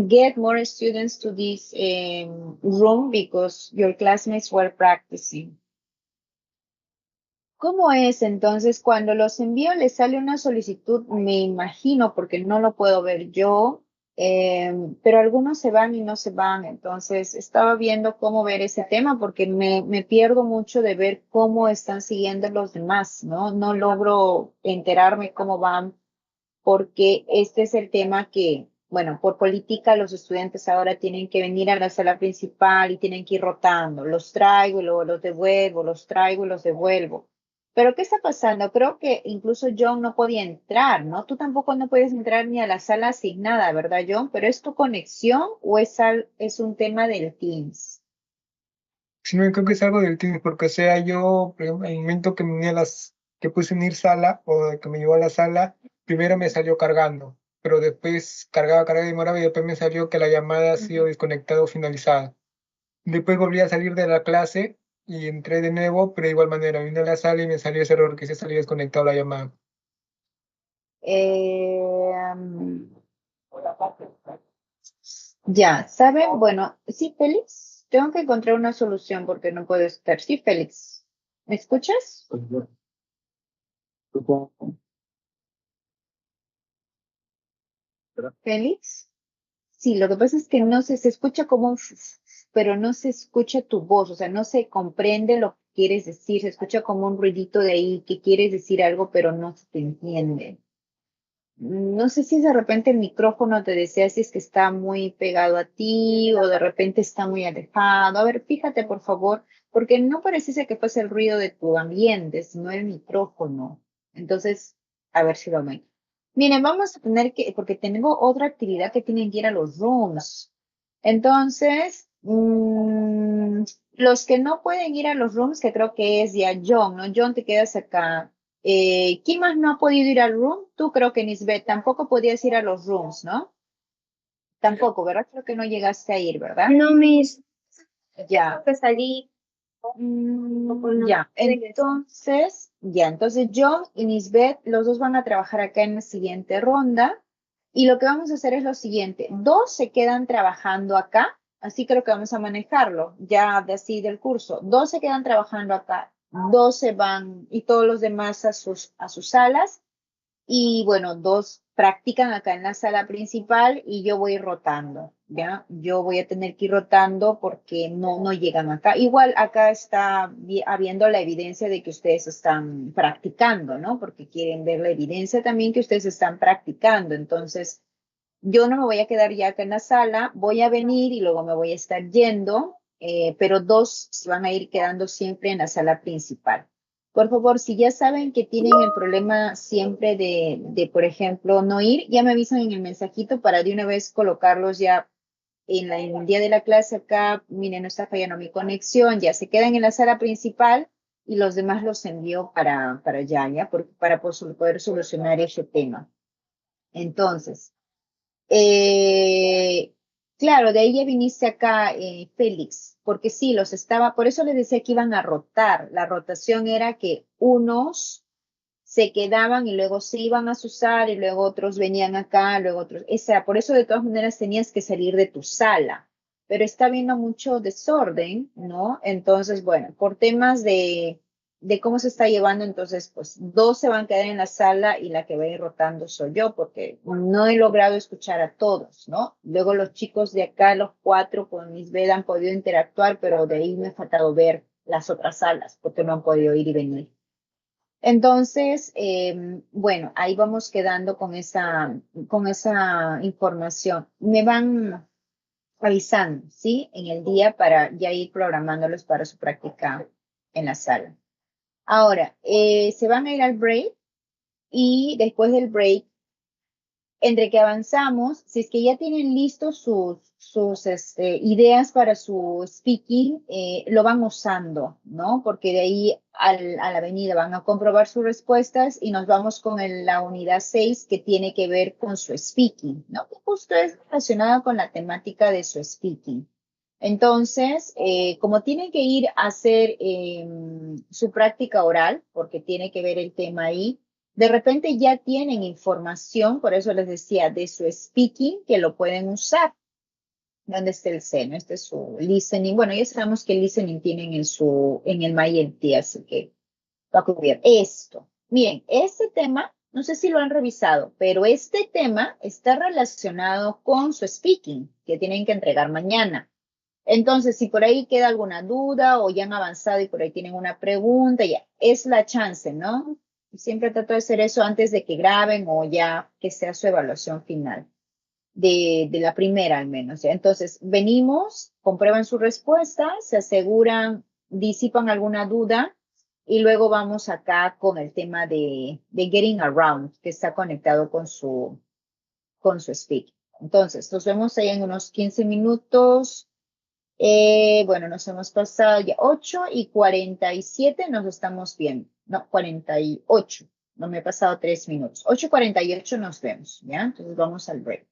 get more students to this room because your classmates were practicing. ¿Cómo es entonces cuando los envío les sale una solicitud? Me imagino, porque no lo puedo ver yo, pero algunos se van y no se van. Entonces estaba viendo cómo ver ese tema porque me pierdo mucho de ver cómo están siguiendo los demás, ¿no? No logro enterarme cómo van porque este es el tema que, bueno, por política los estudiantes ahora tienen que venir a la sala principal y tienen que ir rotando. Los traigo y luego los devuelvo, los traigo y los devuelvo. Pero ¿qué está pasando? Creo que incluso John no podía entrar, ¿no? Tú tampoco no puedes entrar ni a la sala asignada, ¿verdad, John? ¿Pero es tu conexión o es un tema del Teams? Si no, creo que es algo del Teams, porque o sea, yo, por ejemplo, en el momento que me uní a que puse unir sala o que me llevó a la sala, primero me salió cargando, pero después cargaba, demoraba y después me salió que la llamada ha sido desconectada o finalizada. Después volví a salir de la clase y entré de nuevo, pero de igual manera vine a la sala y me salió ese error que se salió desconectado la llamada. Ya, ¿saben? Bueno, sí, Félix, tengo que encontrar una solución porque no puedo estar. Sí, Félix, ¿me escuchas? Félix, sí, lo que pasa es que no se escucha como un pero no se escucha tu voz, o sea, no se comprende lo que quieres decir, se escucha como un ruidito de ahí que quieres decir algo, pero no se te entiende. No sé si de repente el micrófono te desea si es que está muy pegado a ti o de repente está muy alejado. A ver, fíjate por favor, porque no pareciese que fuese el ruido de tu ambiente, sino el micrófono. Entonces, a ver si lo ven. Miren, vamos a tener que, porque tengo otra actividad que tienen que ir a los rooms. Entonces, los que no pueden ir a los rooms, que creo que es ya John, ¿no? John, te quedas acá. ¿Quién más no ha podido ir al room? Tú creo que Nisbet tampoco podías ir a los rooms, ¿no? Tampoco, ¿verdad? Creo que no llegaste a ir, ¿verdad? No, Miss, Ya. que salí. Ya, entonces John y Nisbet, los dos van a trabajar acá en la siguiente ronda. Y lo que vamos a hacer es lo siguiente: dos se quedan trabajando acá, así creo que vamos a manejarlo, ya de así del curso. Dos se quedan trabajando acá, dos se van y todos los demás a sus salas. Y bueno, dos practican acá en la sala principal y yo voy rotando, ¿ya? Yo voy a tener que ir rotando porque no llegan acá. Igual acá está habiendo la evidencia de que ustedes están practicando, ¿no? Porque quieren ver la evidencia también que ustedes están practicando. Entonces, yo no me voy a quedar ya acá en la sala, voy a venir y luego me voy a estar yendo, pero dos se van a ir quedando siempre en la sala principal. Por favor, si ya saben que tienen el problema siempre por ejemplo, no ir, ya me avisan en el mensajito para de una vez colocarlos ya en el día de la clase acá. Miren, no está fallando mi conexión, ya se quedan en la sala principal y los demás los envío para allá, ¿ya? Para poder solucionar ese tema. Entonces, eh, claro, de ahí ya viniste acá, Félix, porque sí, los estaba, por eso les decía que iban a rotar. La rotación era que unos se quedaban y luego se iban a su sala y luego otros venían acá, luego otros. Por eso de todas maneras tenías que salir de tu sala, pero está habiendo mucho desorden, ¿no? Entonces, bueno, por temas de cómo se está llevando, entonces, pues dos se van a quedar en la sala y la que va a ir rotando soy yo, porque no he logrado escuchar a todos, ¿no? Luego los chicos de acá, los cuatro con mis vedas han podido interactuar, pero de ahí me ha faltado ver las otras salas, porque no han podido ir y venir. Entonces, bueno, ahí vamos quedando con esa información. Me van avisando, ¿sí? En el día para ya ir programándolos para su práctica en la sala. Ahora, se van a ir al break y después del break, entre que avanzamos, si es que ya tienen listos sus ideas para su speaking, lo van usando, ¿no? Porque de ahí a la avenida van a comprobar sus respuestas y nos vamos con la unidad 6 que tiene que ver con su speaking, ¿no? Que justo es relacionada con la temática de su speaking. Entonces, como tienen que ir a hacer su práctica oral, porque tiene que ver el tema ahí, de repente ya tienen información, por eso les decía, de su speaking, que lo pueden usar. ¿Dónde está el seno? Este es su listening. Bueno, ya sabemos que el listening tienen en el MyLT, así que va a cubrir esto. Miren, este tema, no sé si lo han revisado, pero este tema está relacionado con su speaking, que tienen que entregar mañana. Entonces, si por ahí queda alguna duda o ya han avanzado y por ahí tienen una pregunta, ya es la chance, ¿no? Siempre trato de hacer eso antes de que graben o ya que sea su evaluación final, de la primera al menos, ¿ya? Entonces, venimos, comprueban su respuesta, se aseguran, disipan alguna duda y luego vamos acá con el tema de Getting Around, que está conectado con su speak. Entonces, nos vemos ahí en unos 15 minutos. Bueno, nos hemos pasado ya 8:47, nos estamos viendo. No, 48. No me he pasado 3 minutos. 8:48 nos vemos, ¿ya? Entonces vamos al break.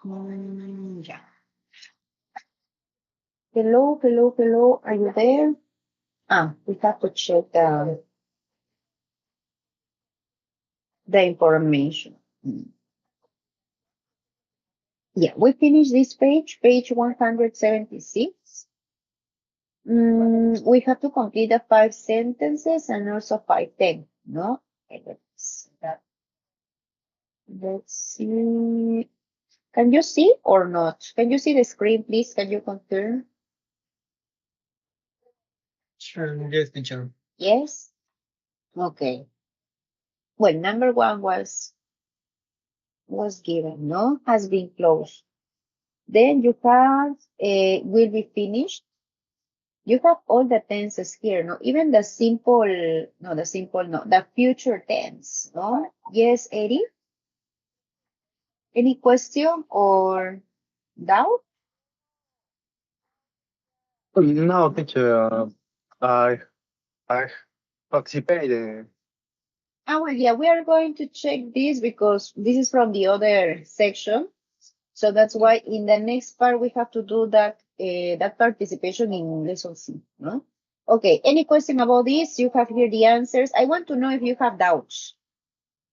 Yeah. Hello, hello, hello. Are you there? We have to check the information. Yeah, we finished this page, page 176. We have to complete the 5 sentences and also 5 10, no? Okay, let's see. Can you see or not? Can you see the screen, please? Can you confirm? Sure, yes, teacher. Yes? Okay. Well, number 1 was given, no? Has been closed. Then you have will be finished. You have all the tenses here, no? Even the simple, no, the future tense, no? Yes, Eddie? Any question or doubt? No, teacher. I participated. Well, yeah, we are going to check this because this is from the other section. So that's why in the next part we have to do that that participation in lesson C, no? Okay, any question about this? You have here the answers. I want to know if you have doubts.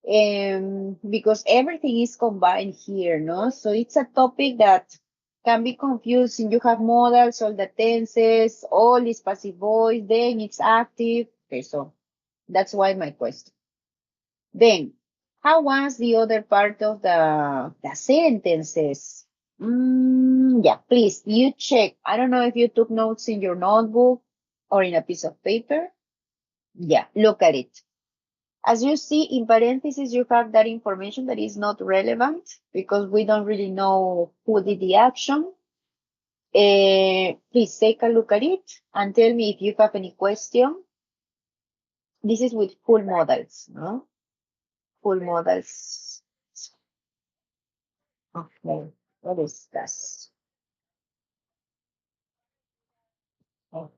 Because everything is combined here, no? So it's a topic that can be confusing. You have modals, all the tenses, all is passive voice, then it's active. Okay, so that's why my question. Then, how was the other part of the sentences? Yeah, please, you check. I don't know if you took notes in your notebook or in a piece of paper. Yeah, look at it. As you see in parentheses, you have that information that is not relevant because we don't really know who did the action. Please take a look at it and tell me if you have any question. This is with full modals, no? Full modals. Okay, what is this? Oh.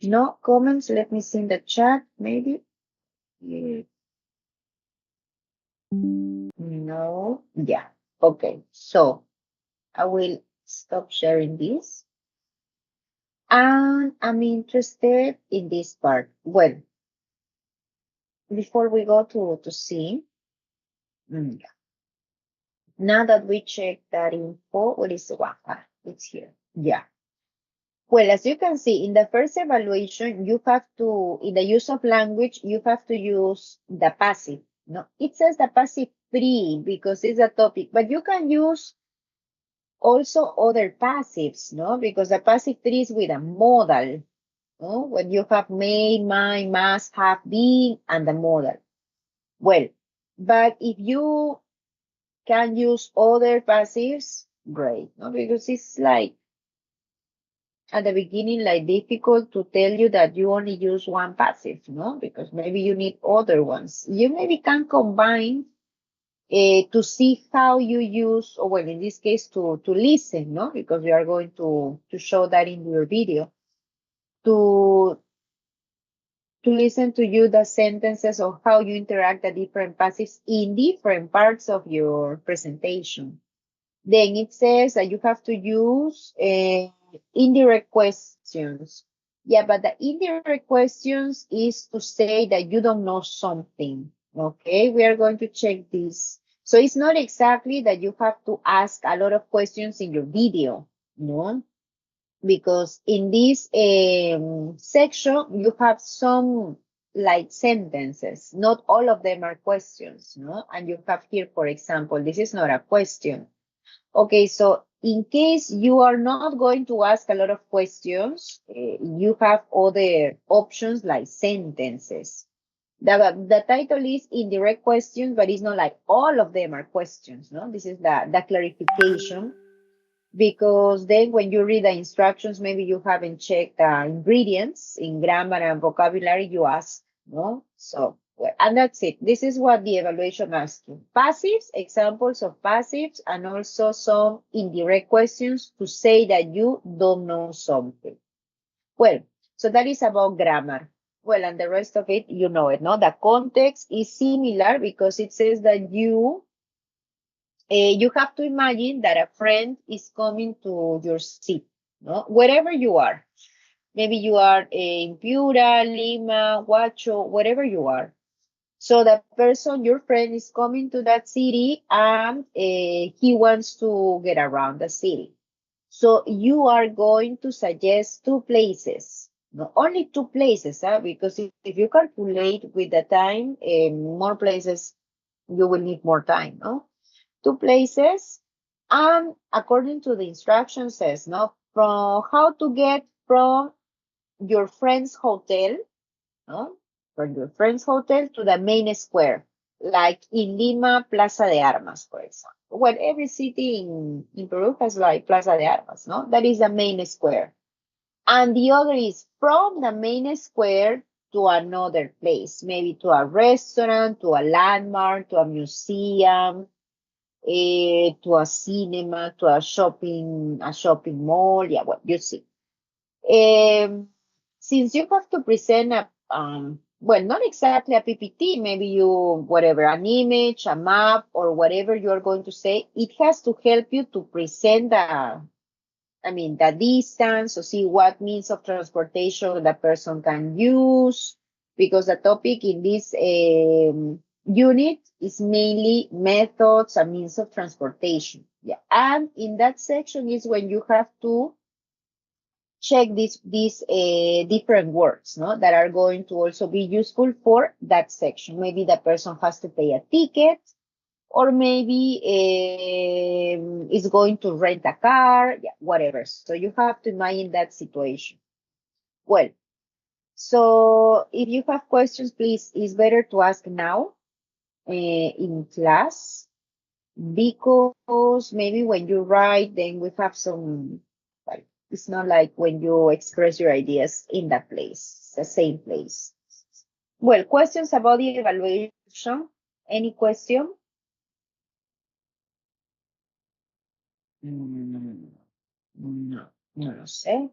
No comments? Let me see in the chat, maybe. No. Yeah. Okay. So I will stop sharing this. And I'm interested in this part. Well, before we go to see, yeah. Now that we check that info, what is the one? It's here. Yeah. Well, as you can see, in the first evaluation, you have to, in the use of language, you have to use the passive. No, it says the passive free because it's a topic, but you can use also other passives, no? Because the passive three is with a modal, no? When you have may, might, must, have, been, and the modal. Well, but if you can use other passives, great, no? Because it's like at the beginning, like difficult to tell you that you only use one passive, no? Because maybe you need other ones. You maybe can combine to see how you use, or well, in this case, to listen, no? Because we are going to show that in your video. To listen to you the sentences of how you interact the different passives in different parts of your presentation. Then it says that you have to use indirect questions. Yeah, but the indirect questions is to say that you don't know something. Okay, we are going to check this. So it's not exactly that you have to ask a lot of questions in your video, no? Because in this section, you have some like sentences. Not all of them are questions, no? And you have here, for example, this is not a question. Okay, so in case you are not going to ask a lot of questions, you have other options like sentences. The title is indirect questions, but it's not like all of them are questions, no? This is the clarification, because then when you read the instructions, maybe you haven't checked the ingredients in grammar and vocabulary, you ask, no? So, well, and that's it. This is what the evaluation asks you. Passives, examples of passives, and also some indirect questions to say that you don't know something. Well, so that is about grammar. Well, and the rest of it, you know it, no? The context is similar because it says that you You have to imagine that a friend is coming to your city, no? Wherever you are. Maybe you are in Piura, Lima, Huacho, wherever you are. So the person, your friend, is coming to that city and he wants to get around the city. So you are going to suggest two places, not only two places, because if you calculate with the time, more places, you will need more time, no? Two places, and according to the instructions says, no, from how to get from your friend's hotel, no? From your friend's hotel to the main square, like in Lima, Plaza de Armas, for example. Well, every city in Peru has like Plaza de Armas, no? That is the main square. And the other is from the main square to another place, maybe to a restaurant, to a landmark, to a museum, to a cinema, to a shopping mall. Yeah, well, you see. Since you have to present a, well, not exactly a PPT, maybe you, whatever, an image, a map, or whatever you're going to say, it has to help you to present the distance, or see what means of transportation the person can use, because the topic in this unit is mainly methods and means of transportation. Yeah, and in that section is when you have to check these different words, no, that are going to also be useful for that section. Maybe the person has to pay a ticket, or maybe is going to rent a car, yeah, whatever. So you have to imagine that situation. Well, so if you have questions, please, it's better to ask now in class, because maybe when you write, then we have some, like, it's not like when you express your ideas in that place, the same place. Well, questions about the evaluation? Any question? No, no lo sé.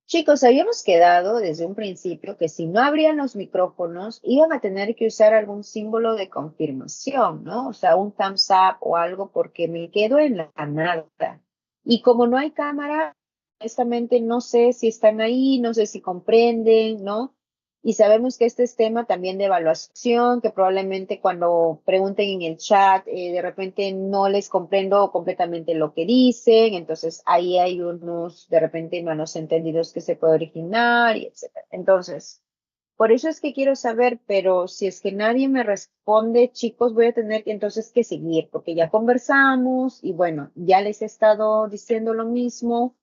Chicos, habíamos quedado desde un principio que si no abrían los micrófonos, iban a tener que usar algún símbolo de confirmación, ¿no? O sea, un thumbs up o algo, porque me quedo en la nada. Y como no hay cámara, honestamente no sé si están ahí, no sé si comprenden, ¿no? Y sabemos que este es tema también de evaluación, que probablemente cuando pregunten en el chat, de repente no les comprendo completamente lo que dicen, entonces ahí hay unos, de repente, malos entendidos que se puede originar, y etcétera. Entonces, por eso es que quiero saber, pero si es que nadie me responde, chicos, voy a tener entonces que seguir, porque ya conversamos y bueno, ya les he estado diciendo lo mismo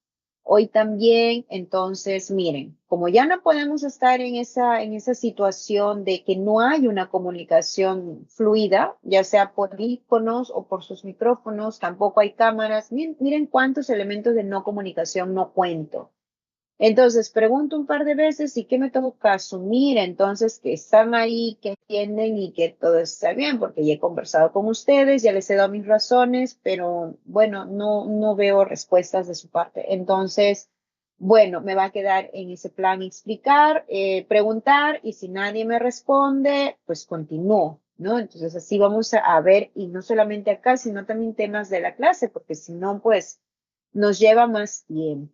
hoy también. Entonces, miren, como ya no podemos estar en esa situación de que no hay una comunicación fluida, ya sea por iconos o por sus micrófonos, tampoco hay cámaras. Miren cuántos elementos de no comunicación no cuento. Entonces, pregunto un par de veces y ¿qué me toca asumir? Entonces, que están ahí, que entienden y que todo está bien, porque ya he conversado con ustedes, ya les he dado mis razones, pero bueno, no veo respuestas de su parte. Entonces, bueno, me va a quedar en ese plan explicar, preguntar, y si nadie me responde, pues continúo, ¿no? Entonces, así vamos a ver, y no solamente acá, sino también temas de la clase, porque si no, pues nos lleva más tiempo.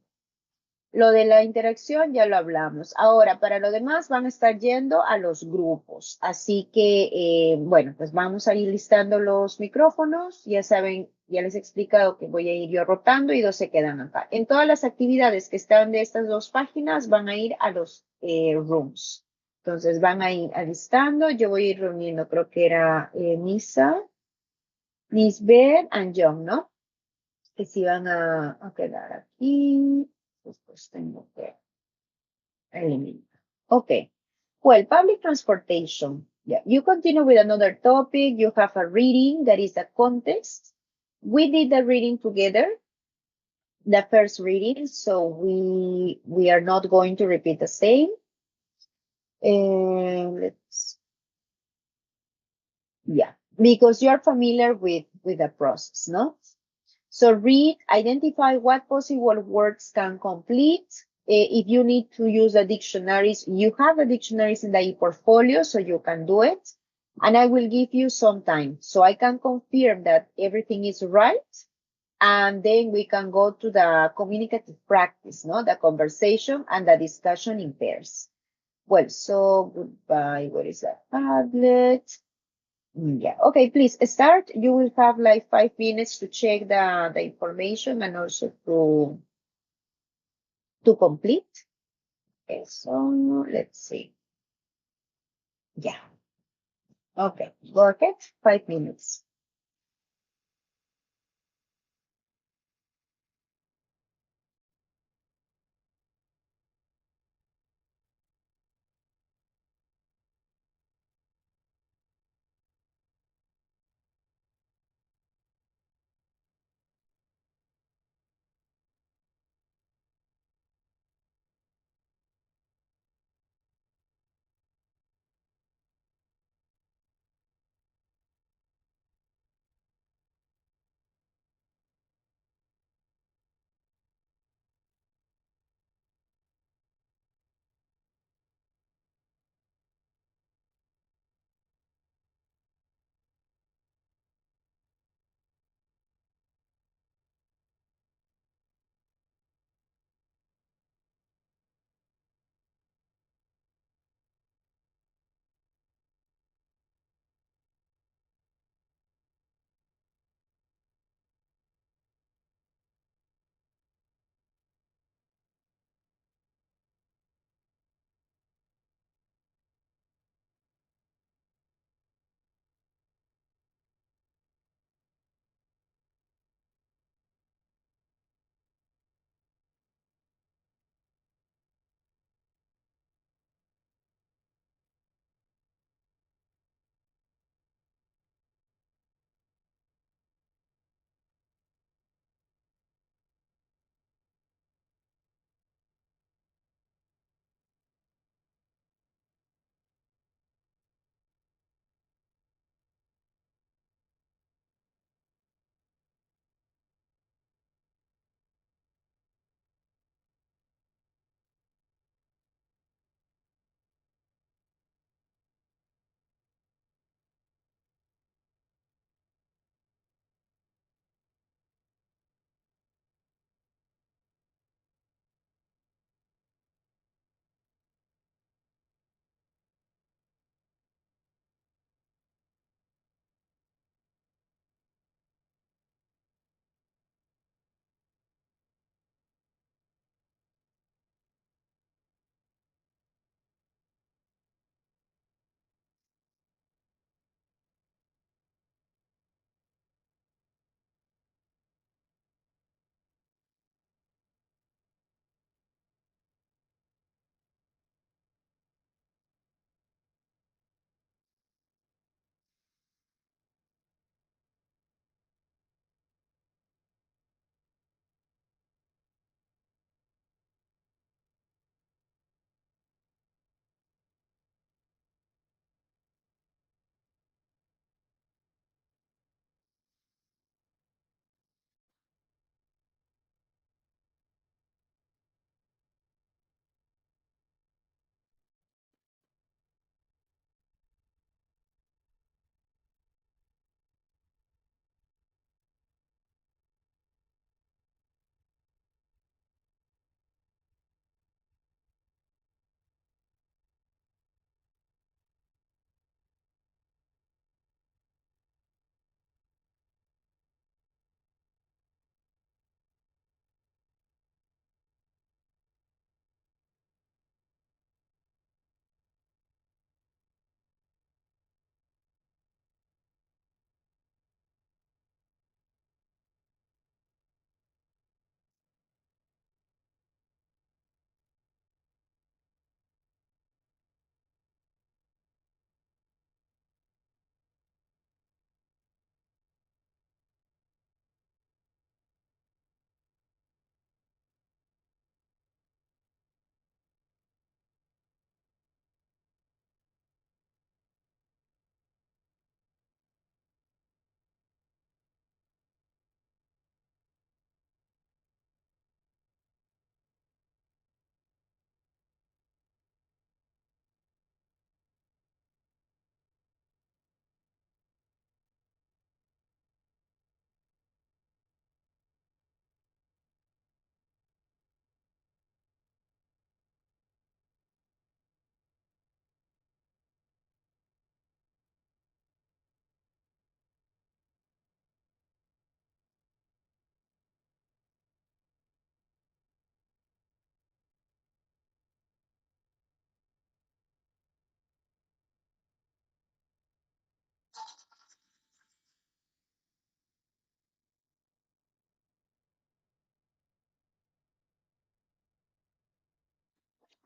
Lo de la interacción ya lo hablamos. Ahora, para lo demás van a estar yendo a los grupos. Así que, bueno, pues vamos a ir listando los micrófonos. Ya saben, ya les he explicado que voy a ir yo rotando y dos se quedan acá. En todas las actividades que están de estas dos páginas van a ir a los rooms. Entonces van a ir alistando. Yo voy a ir reuniendo, creo que era Nisa, Nisbeth and John, ¿no? Que se van a quedar aquí. Después tengo que eliminar. Okay. Well, public transportation. Yeah, you continue with another topic. You have a reading that is a context. We did the reading together, the first reading, so we are not going to repeat the same. Because you are familiar with the process, no? So read, identify what possible words can complete. If you need to use the dictionaries, you have the dictionaries in the e-portfolio, so you can do it. And I will give you some time so I can confirm that everything is right. And then we can go to the communicative practice, no? The conversation and the discussion in pairs. Well, so goodbye. What is that? Padlet. Yeah. Okay, please start. You will have like 5 minutes to check the information and also to complete. Okay, so let's see. Yeah. Okay, work it. 5 minutes.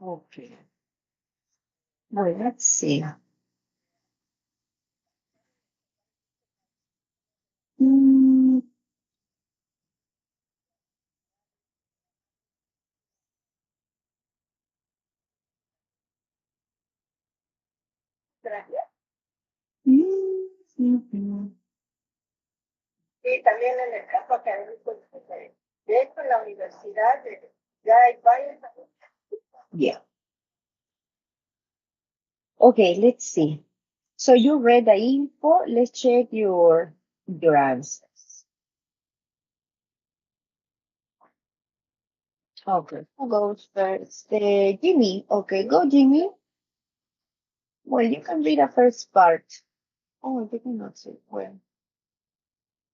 Okay. Well, let's see. Mm, ujú. Sí, también en el campo académico, de hecho, en la universidad ya hay varios. Yeah. Okay, let's see. So you read the info. Let's check your answers. Okay, who goes first? Jimmy. Okay, go, Jimmy. Well, you can read the first part. Oh, you cannot see. Well,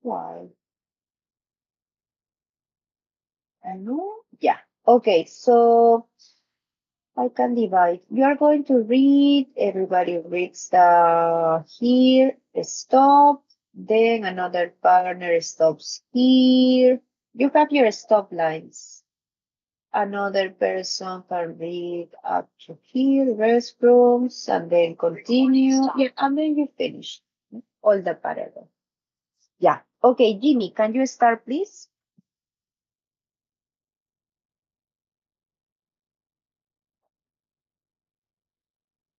why? I know. Yeah. Okay, so I can divide. You are going to read. Everybody reads the here. Stop. Then another partner stops here. You have your stop lines. Another person can read up to here, restrooms, and then continue. Yeah, and then you finish all the paragraph. Yeah. Okay, Jimmy, can you start, please?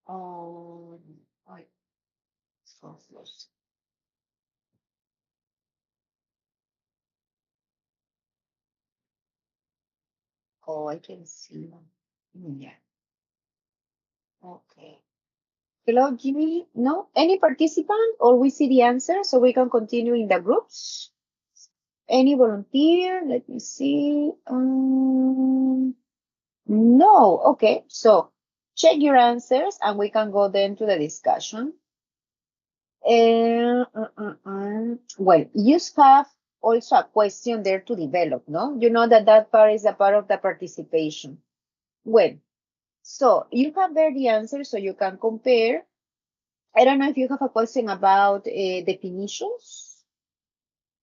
Ay, so close. Oh, I can see. Yeah. Okay. Hello, Jimmy. No? Any participant or we see the answer so we can continue in the groups? Any volunteer? Let me see. No. Okay. So check your answers and we can go then to the discussion. Well, you have also a question there to develop, no? You know that part is a part of the participation. Well, so you have there the answer so you can compare. I don't know if you have a question about definitions.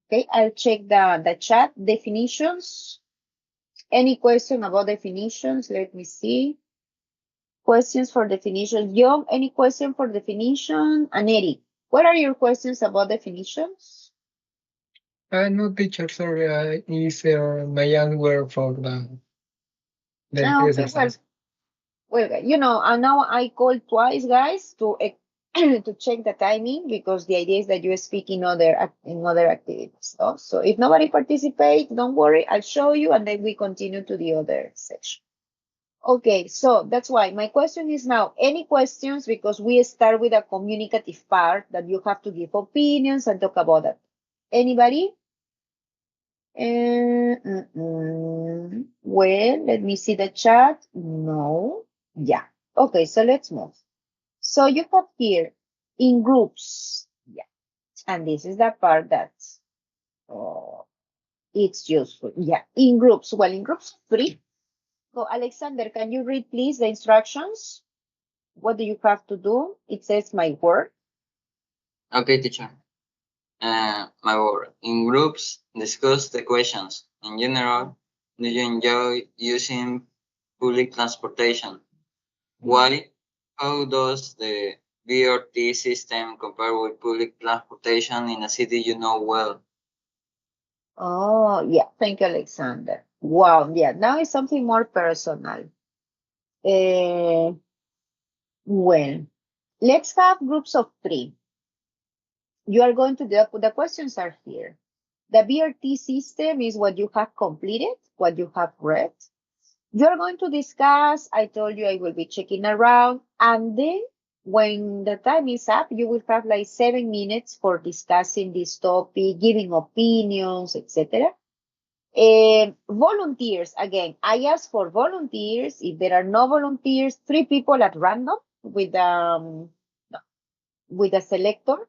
Okay, I'll check the chat. Definitions. Any question about definitions? Let me see. Questions for definitions. Young, any question for definition? And Eric, what are your questions about definitions? No, teacher, sorry, is my answer for the Okay, exercise. well, and now I called twice, guys, to to check the timing because the idea is that you speak in other activities. So if nobody participates, don't worry, I'll show you and then we continue to the other section. Okay, so that's why my question is now, any questions? Because we start with a communicative part that you have to give opinions and talk about that. Anybody? Well, let me see the chat. No. Yeah. Okay, so let's move. So you have here in groups. Yeah. And this is the part that's it's useful. Yeah. In groups. Well, in groups of 3. So Alexander, can you read please the instructions? What do you have to do? It says my word. Okay, teacher. My word. In groups, discuss the questions. In general, do you enjoy using public transportation? Why? How does the BRT system compare with public transportation in a city you know well? Oh, yeah. Thank you, Alexander. Wow. Yeah. Now it's something more personal. Well, let's have groups of 3. You are going to do the questions are here. The BRT system is what you have completed, what you have read. You're going to discuss. I told you I will be checking around. And then when the time is up, you will have like 7 minutes for discussing this topic, giving opinions, etc. Volunteers, again, I ask for volunteers. If there are no volunteers, 3 people at random with a selector.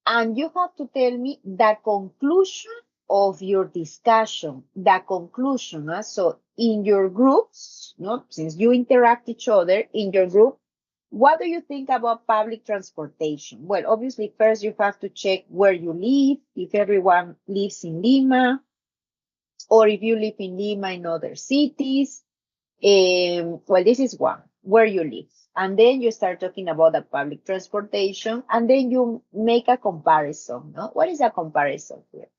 And you have to tell me the conclusion of your discussion, the conclusion. So in your groups, since you interact each other in your group, what do you think about public transportation? Well, obviously, first you have to check where you live, if everyone lives in Lima, or if you live in Lima in other cities. Well, this is one, where you live. And then you start talking about the public transportation, and then you make a comparison. No? What is a comparison here?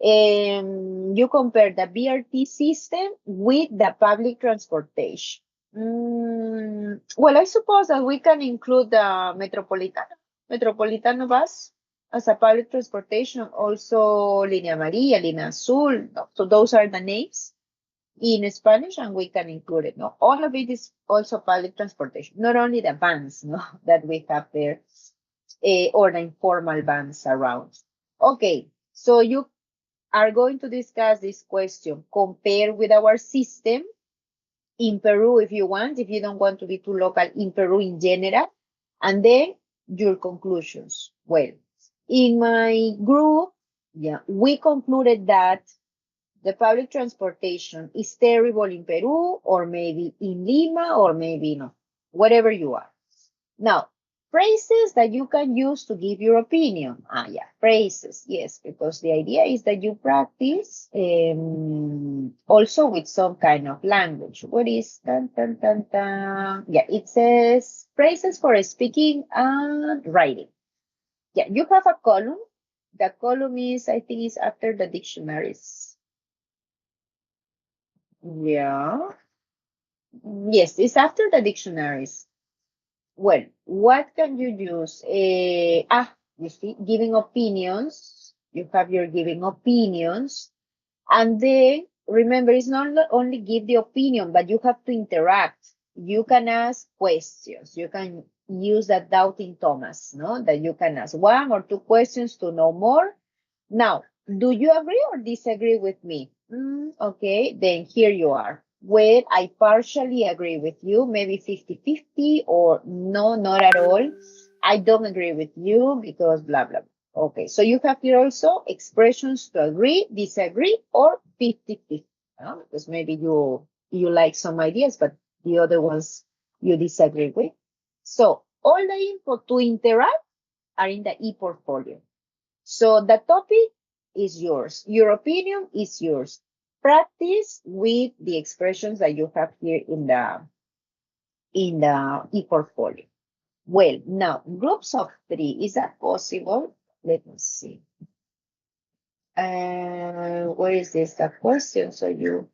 You compare the BRT system with the public transportation. Well, I suppose that we can include the Metropolitano bus as a public transportation, also Línea Amarilla, Línea Azul. So those are the names in Spanish, and we can include it. No, all of it is also public transportation, not only the vans, no, that we have there, or the informal vans around. Okay, so you are going to discuss this question, compare with our system in Peru if you want, if you don't want to be too local, in Peru in general, and then your conclusions. Well, in my group, yeah, we concluded that the public transportation is terrible in Peru, or maybe in Lima, or maybe no, wherever you are. Now, phrases that you can use to give your opinion. Yeah, phrases, yes, because the idea is that you practice also with some kind of language. What is dun, dun, dun, dun? Yeah, it says phrases for speaking and writing. Yeah, you have a column. The column is, I think, is after the dictionaries. Yeah. Yes, it's after the dictionaries. Well, what can you use? You see, giving opinions. You have your giving opinions. And then remember, it's not only give the opinion, but you have to interact. You can ask questions. You can use that doubting Thomas, no? That you can ask 1 or 2 questions to know more. Now, do you agree or disagree with me? Okay, then here you are. Well, I partially agree with you, maybe 50-50, or no, not at all. I don't agree with you because blah, blah, blah. Okay, so you have here also expressions to agree, disagree, or 50-50. Because maybe you like some ideas, but the other ones you disagree with. So all the info to interact are in the e-portfolio. So the topic is yours. Your opinion is yours. Practice with the expressions that you have here in the e-portfolio. Well, now, groups of 3, is that possible? Let me see. Where is this? The question, so you...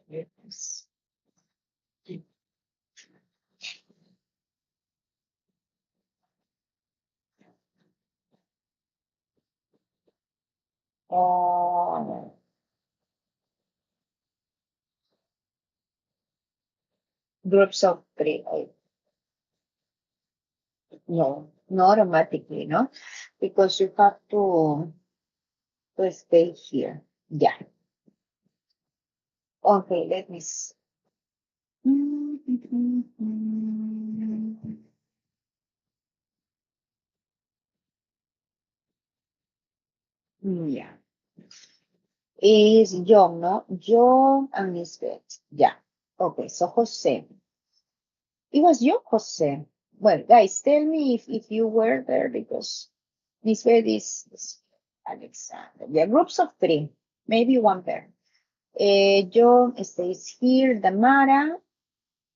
Yes. Groups of 3. No, not automatically, no? Because you have to stay here. Yeah. Okay, let me see. Yeah. Is John, no? John and Lisbeth. Yeah. Okay, so Jose. It was you, Jose. Well, guys, tell me if you were there, because Lisbeth is Alexander. Yeah, groups of 3. Maybe 1 there. John stays here. Damara,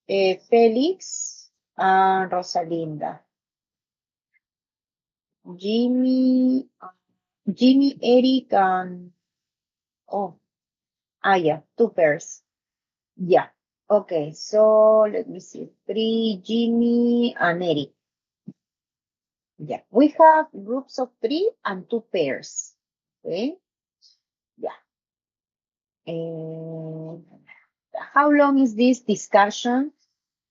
Felix, and Rosalinda. Jimmy, Eric, and yeah, 2 pairs. Yeah. Okay, so let me see. 3, Jimmy and Eric. Yeah, we have groups of 3 and 2 pairs. Okay. Yeah. And how long is this discussion?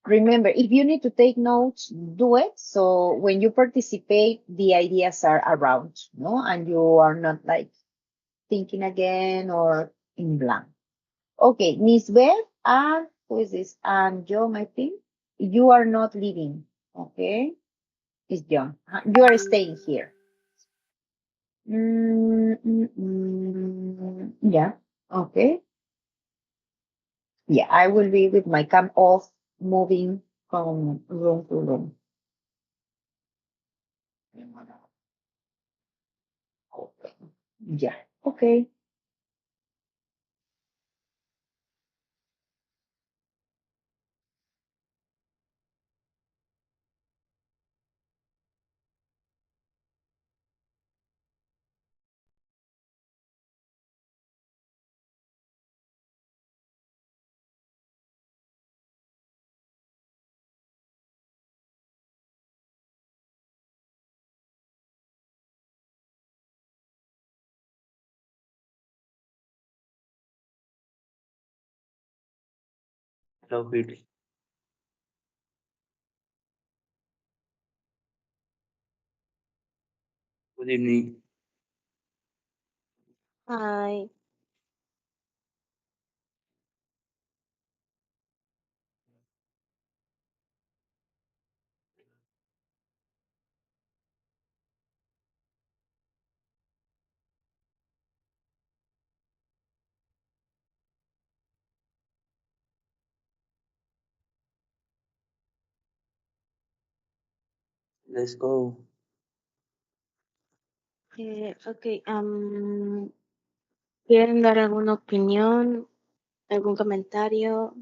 Remember, if you need to take notes, do it. So when you participate, the ideas are around, no? And you are not like thinking again or in blank. Okay, Miss Beth, and who is this? And John, I think. You are not leaving, okay? It's John. You are staying here. Yeah, okay. Yeah, I will be with my cam off, moving from room to room. Okay. Yeah, okay. Hello, Billy. Good evening. Hi. Let's go. Ok, ¿quieren dar alguna opinión, algún comentario?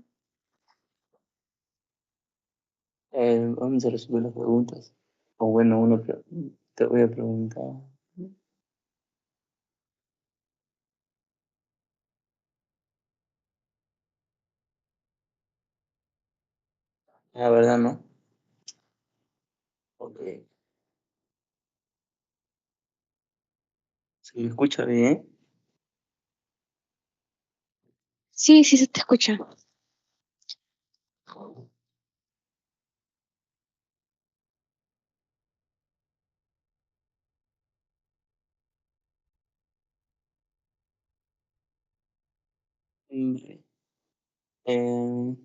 Vamos a resolver las preguntas. O bueno, te voy a preguntar. La verdad, ¿no? Ok. ¿Se me escucha bien? Sí, sí se te escucha. Mm, eh,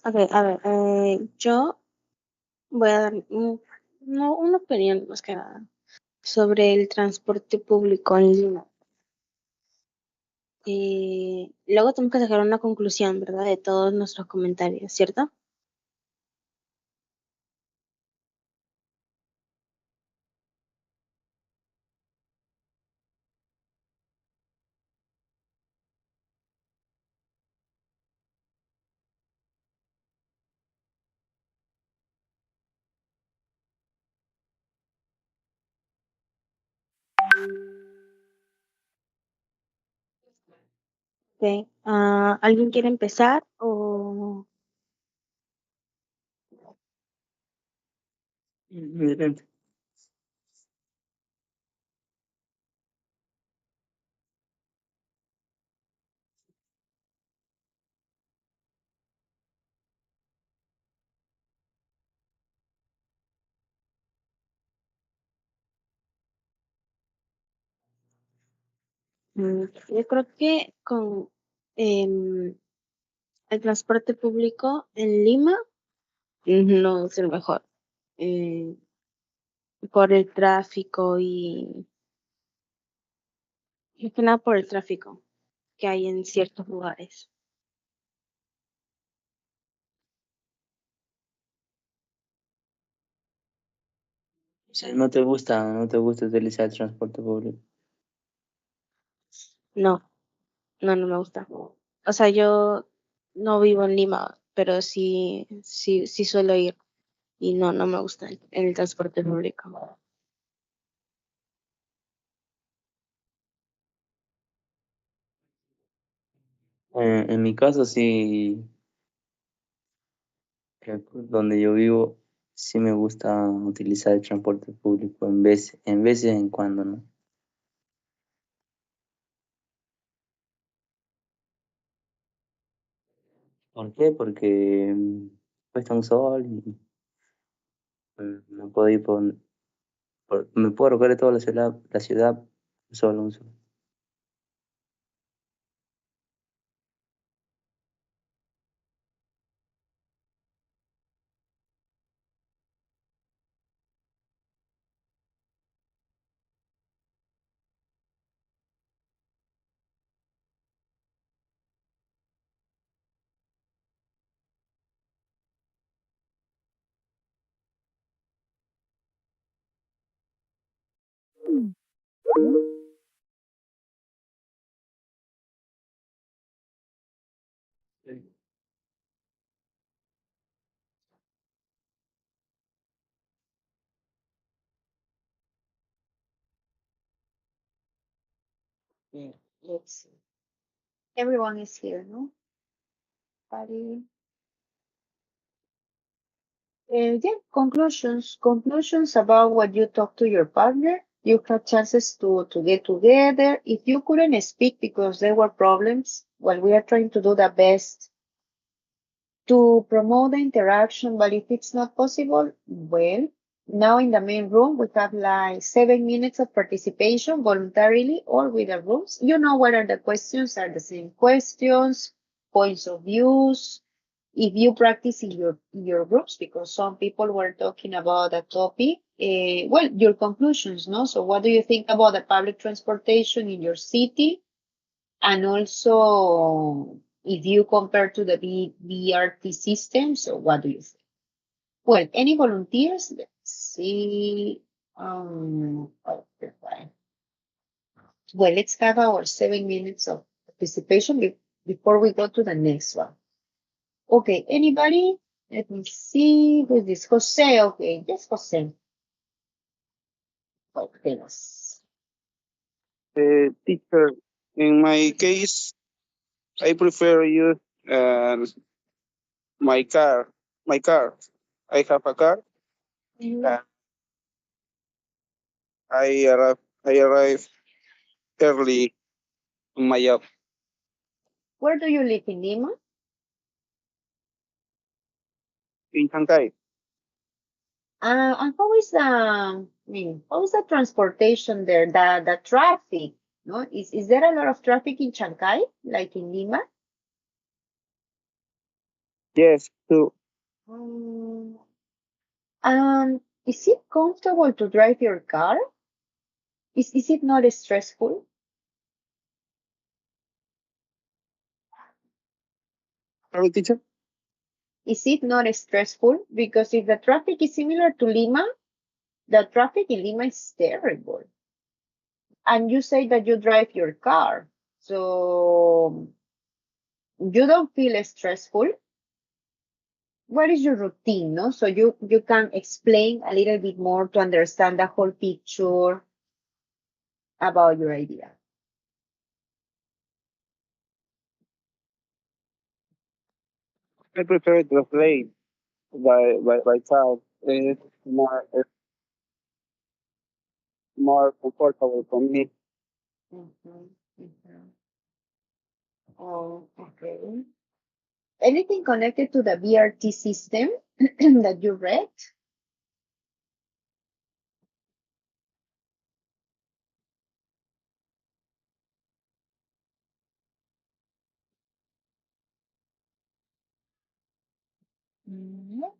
Ok, a ver, yo voy a dar no, una opinión más que nada sobre el transporte público en Lima. Luego tenemos que sacar una conclusión, ¿verdad? De todos nuestros comentarios, ¿cierto? Ok, ¿alguien quiere empezar o...? adelante. Yo creo que con em, el transporte público en Lima no es el mejor. eh, por el tráfico y más que nada por el tráfico que hay en ciertos lugares. O sea, no te gusta utilizar el transporte público. No, no me gusta. O sea, yo no vivo en Lima, pero sí suelo ir y no me gusta el transporte público. En mi caso, sí, donde yo vivo, sí me gusta utilizar el transporte público en veces en cuando, ¿no? ¿Por qué? Porque cuesta un sol y me puedo ir me puedo recorrer toda la ciudad solo un sol. Yeah, let's see. Everyone is here, no? Buddy. Yeah, conclusions. Conclusions about what you talk to your partner. You had chances to get together. If you couldn't speak because there were problems, well, we are trying to do the best to promote the interaction, but if it's not possible, well, now in the main room, we have like 7 minutes of participation voluntarily or with the rooms. You know what are the questions, are the same questions, points of views. If you practice in your groups, because some people were talking about a topic, well, your conclusions, no? So what do you think about the public transportation in your city? And also, if you compare to the BRT system, so what do you think? Well, any volunteers? Let's see. Okay, fine. Well, let's have our 7 minutes of participation before we go to the next one. Okay, anybody? Let me see. Who is this? Jose. Okay, yes, Jose. Oh, tell us. Teacher, in my case, I prefer use my car. My car. I have a car. And I arrive early in my job Where do you live in Lima? in Shanghai. And how is how is the transportation there? The traffic, no? Is there a lot of traffic in Chancay, like in Lima? Yes, too. Um, is it comfortable to drive your car? Is it not stressful? Sorry, teacher. Is it not stressful? Because if the traffic is similar to Lima, the traffic in Lima is terrible. And you say that you drive your car, so you don't feel stressful. What is your routine, no? So you can explain a little bit more to understand the whole picture about your idea. I prefer to play by car. It's more comfortable for me. Mhm, mhm. Oh, okay. Anything connected to the BRT system that you read?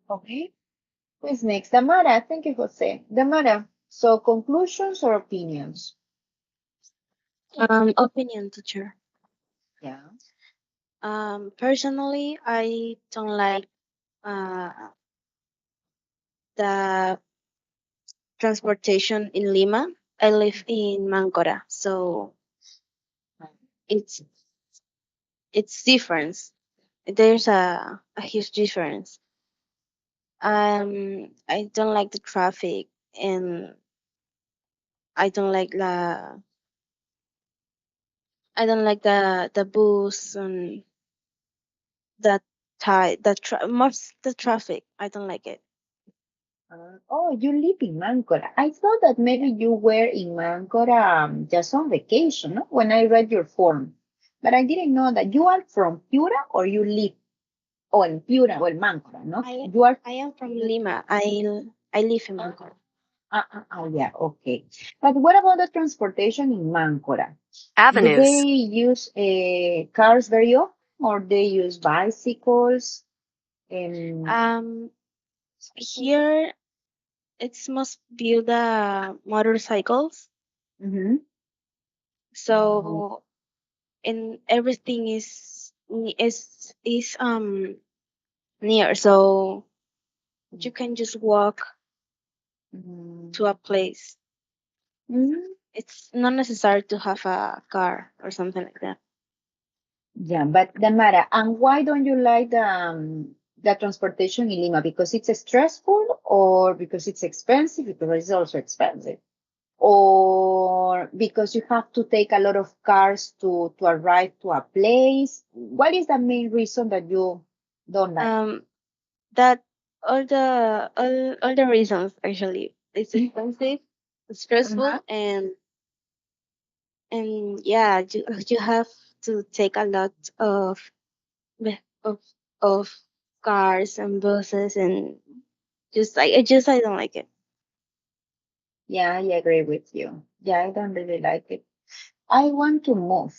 Okay. Who's next? Damara. Thank you, Jose. Damara. So conclusions or opinions? Opinion, teacher. Yeah. Personally, I don't like the transportation in Lima. I live in Mancora, so it's different. There's a huge difference. I don't like the traffic, and I don't like the bus and the most the traffic. I don't like it. Oh, you live in Mancora. I thought that maybe you were in Mancora just on vacation, no? When I read your form. But I didn't know that you are from Piura or you live, oh, in Piura, well, Mancora, no? You are, I am from Lima. I live in Mancora. yeah, okay. But what about the transportation in Mancora? Do Avenues. they use cars very often or they use bicycles? Here it's must build motorcycles. Mhm. So and everything is near, so you can just walk Mm. to a place. Mm, it's not necessary to have a car or something like that. Yeah, but Damara, and why don't you like the transportation in Lima? Because it's stressful, or because it's expensive? Because it's also expensive, or because you have to take a lot of cars to arrive to a place? What is the main reason that you don't like? That all the reasons actually. It's expensive, it's stressful, Uh-huh. and yeah, you have to take a lot of ve- of of cars and buses, and I don't like it. Yeah, I agree with you. Yeah, I don't really like it. I want to move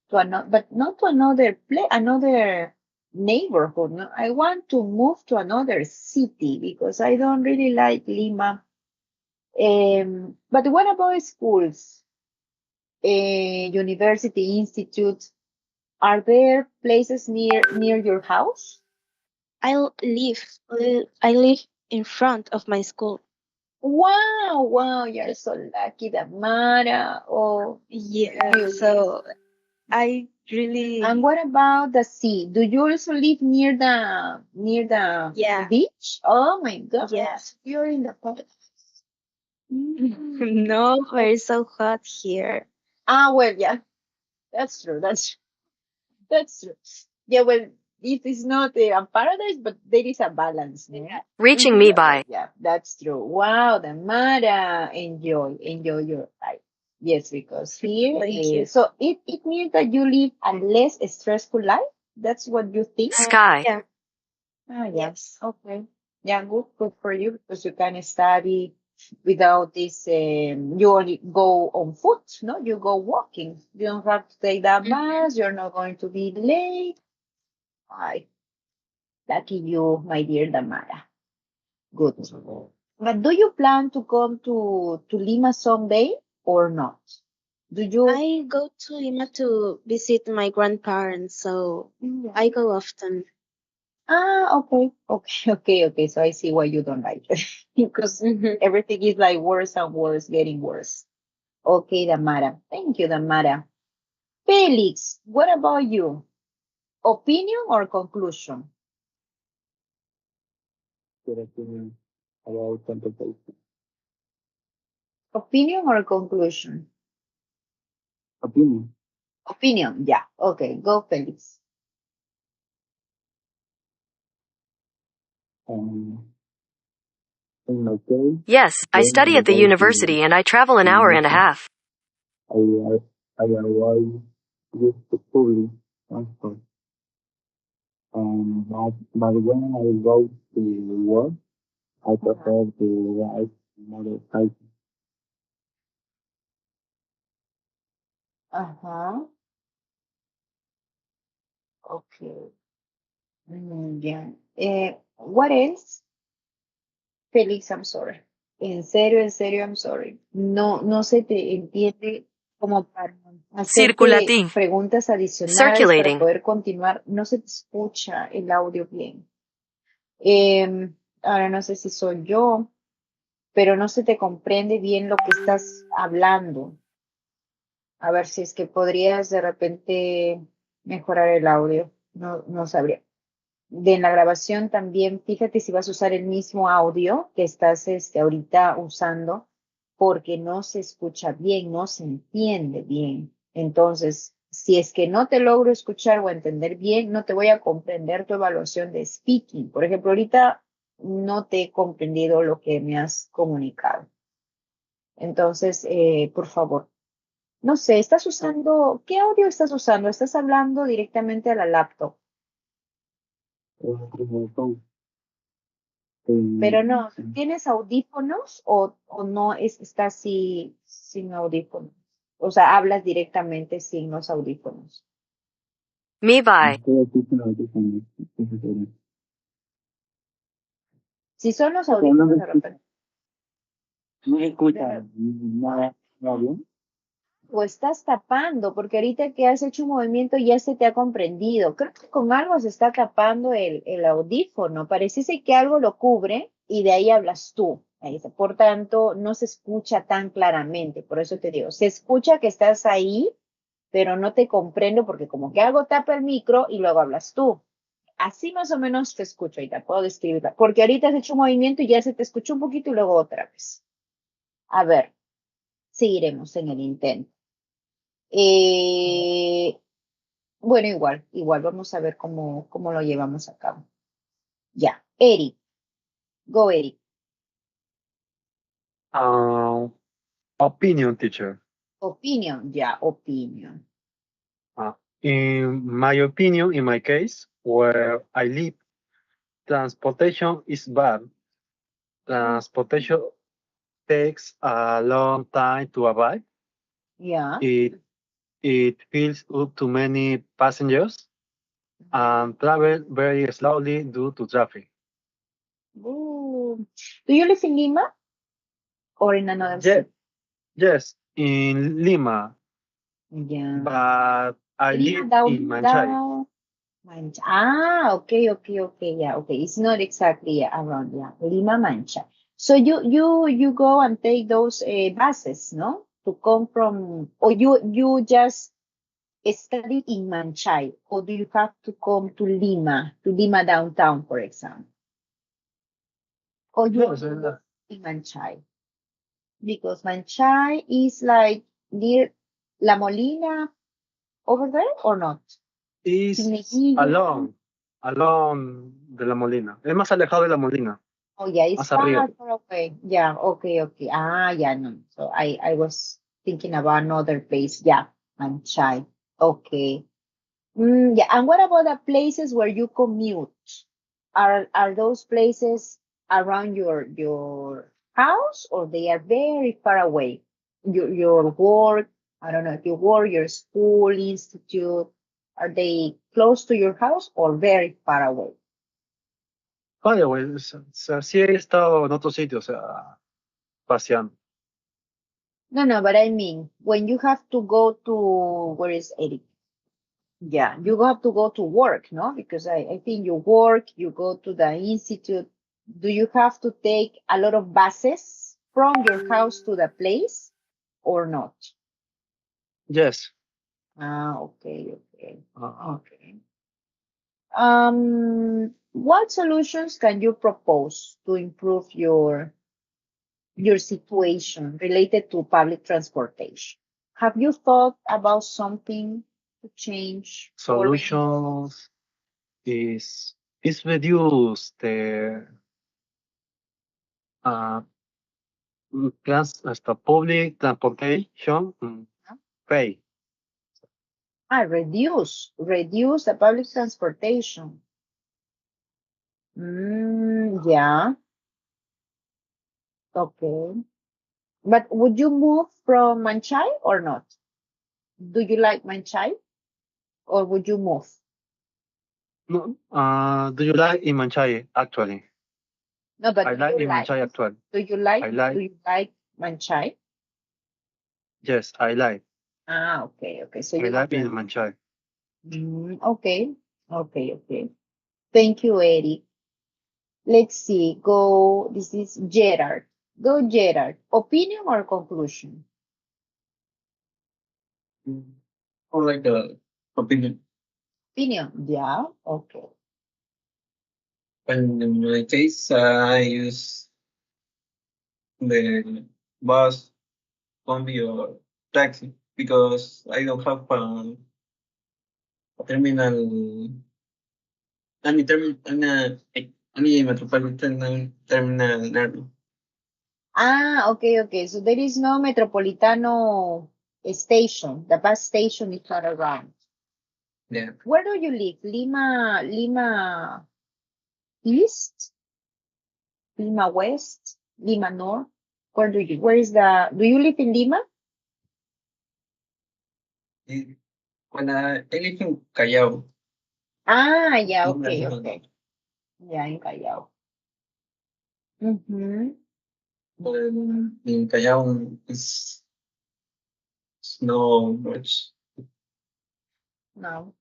to another, but not to another place, another neighborhood. No, I want to move to another city because I don't really like Lima. But what about schools, university institutes? Are there places near your house? I live in front of my school. Wow, wow, you're so lucky, Damara. Oh, Yeah, really? so I really And what about the sea? Do you also live near the yeah beach? Oh my yeah. gosh, you're in the part. Mm. No, but it's so hot here. Ah, well, yeah, that's true. That's true. Yeah, well, it is not a paradise, but there is a balance, no? Reaching me Yeah, yeah, by. yeah, that's true. Wow, Damara, enjoy your life. Yes, because here, Thank you. so it means that you live a less stressful life. That's what you think? Sky. Yeah. Ah, yeah. Yes. Okay. Yeah, good for you because you can study without this. You only go on foot, no? You go walking. You don't have to take that bus. You're not going to be late. Ay, lucky you, my dear Damara. Good. But do you plan to come to Lima someday or not? Do you? I go to Lima to visit my grandparents, so I go often. Ah, okay. So I see why you don't like it because Mhm. everything is like worse and worse, getting worse. Okay, Damara. Thank you, Damara. Felix, what about you? Opinion or conclusion? Your opinion about transportation. Opinion or conclusion? Opinion. Opinion, yeah. Okay, go, Felix. Um, in my case, Yes, I when study I at the go to university and I travel an hour and a Lima, half. I avoid use the public transport. But when I go to work, I prefer to ride motorcycle. Uh-huh. Okay. Yeah. What else? Felix, I'm sorry. En serio, I'm sorry. No se te entiende como para hacerte Circulating. preguntas adicionales para Circulating. poder continuar. No se te escucha el audio bien. Ahora no sé si soy yo, pero no se te comprende bien lo que estás hablando. A ver si es que podrías de repente mejorar el audio. No sabría. De la grabación también, fíjate si vas a usar el mismo audio que estás ahorita usando, porque no se escucha bien, no se entiende bien. Entonces, si es que no te logro escuchar o entender bien, no te voy a comprender tu evaluación de speaking. Por ejemplo, ahorita no te he comprendido lo que me has comunicado. Entonces, por favor, no sé, ¿estás usando, qué audio estás usando? ¿Estás hablando directamente a la laptop? Pero no, ¿tienes audífonos o no está así sin audífonos? O sea, hablas directamente sin los audífonos. Me by. Si son los O sea, audífonos de repente, no se escucha nada, nada bien. o estás tapando, porque ahorita que has hecho un movimiento ya se te ha comprendido. Creo que con algo se está tapando el audífono. Pareciese que algo lo cubre y de ahí hablas tú. Ahí está. Por tanto, no se escucha tan claramente. Por eso te digo, se escucha que estás ahí, pero no te comprendo porque como que algo tapa el micro y luego hablas tú. Así más o menos te escucho ahorita, puedo describirla. Porque ahorita has hecho un movimiento y ya se te escuchó un poquito y luego otra vez. A ver, seguiremos en el intento. Bueno, igual vamos a ver cómo lo llevamos a cabo. Ya, Eric. Go, Eric. Opinion, teacher. Opinion, ya, opinion. In my opinion, in my case, where I live, transportation is bad. Transportation takes a long time to arrive. Yeah. It fills up to many passengers and travel very slowly due to traffic. Ooh. Do you live in Lima or in another city? Yes, in Lima, Yeah. but I Lima live in Manchay. Okay. Yeah, okay. It's not exactly around, yeah. Lima, Mancha. So you go and take those buses, no? To come from, or you just study in Manchay, or do you have to come to Lima downtown, for example? Or you Yes, live in Manchay? Because Manchay is like near La Molina over there or not? is along de la Molina. Es más alejado de la Molina, Oh, yeah, it's más arriba. far away. Yeah, okay. Yeah, no. So I was thinking about another place. Yeah, Manchay. Okay. Yeah, and what about the places where you commute? Are those places around your house or they are very far away? Your work, I don't know if you work, your school, institute, are they close to your house or very far away? Vaya, güey, sí he estado en otros sitios, paseando. No, but I mean, when you have to go to, where is Eric? Yeah, you have to go to work, no? Because I think you work, you go to the institute. Do you have to take a lot of buses from your house to the place or not? Yes. Okay. Okay. What solutions can you propose to improve your situation related to public transportation? Have you thought about something to change? Solutions is reduce the public transportation pay. Reduce the public transportation. Yeah. Okay. But would you move from Manchay or not? Do you like Manchay or would you move? No, do you like in Manchay actually? No, but I like in Manchay actually. do you like I like Manchay? Yes, I like. Okay. So I you like in Manchay. Okay. Thank you, Eddie. Let's see. Go. This is Gerard. Go, Gerard. Opinion or conclusion? Or like the opinion. Opinion. Yeah. Okay. And in my case, I use the bus, combi, or taxi because I don't have a terminal, any metropolitan terminal near. Okay. So there is no Metropolitano station. The bus station is not around. Yeah. Where do you live? Lima East? Lima West? Lima North? Where do you live in Lima? When I live in Callao. Yeah, okay. Yeah, in Callao. In Callao is no much. No.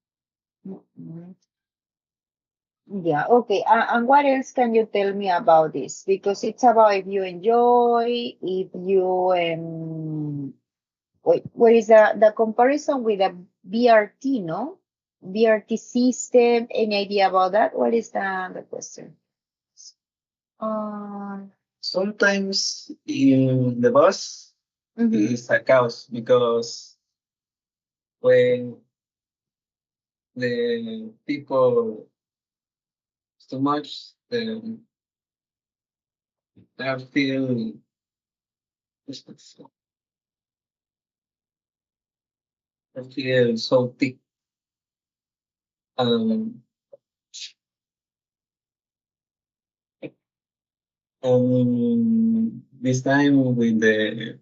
Yeah, okay. And what else can you tell me about this? Because it's about if you enjoy, if you wait, what is the comparison with a BRT, no? BRT system, any idea about that? What is the question? Sometimes in the bus Mhm. it's a chaos because when the people too much, I feel so thick. Um, this time with the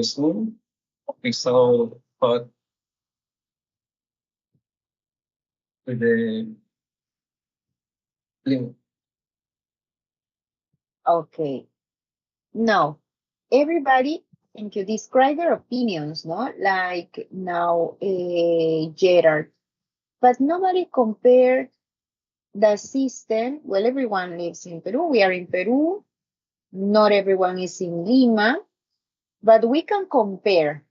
school, it's so hot with the limit. Okay. Now, everybody can you describe their opinions, no? Like now, Gerard, but nobody compared the system. Well, everyone lives in Peru. We are in Peru. Not everyone is in Lima, but we can compare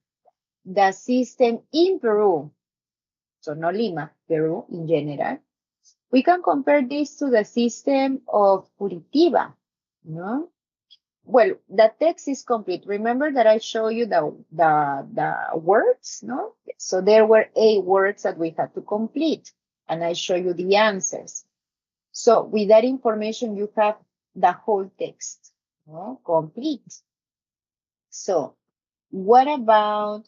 the system in Peru. So not Lima, Peru in general. We can compare this to the system of Curitiba, no? Well, the text is complete. Remember that I show you the words, no? So there were 8 words that we had to complete, and I show you the answers. So with that information, you have the whole text, no? Complete. So what about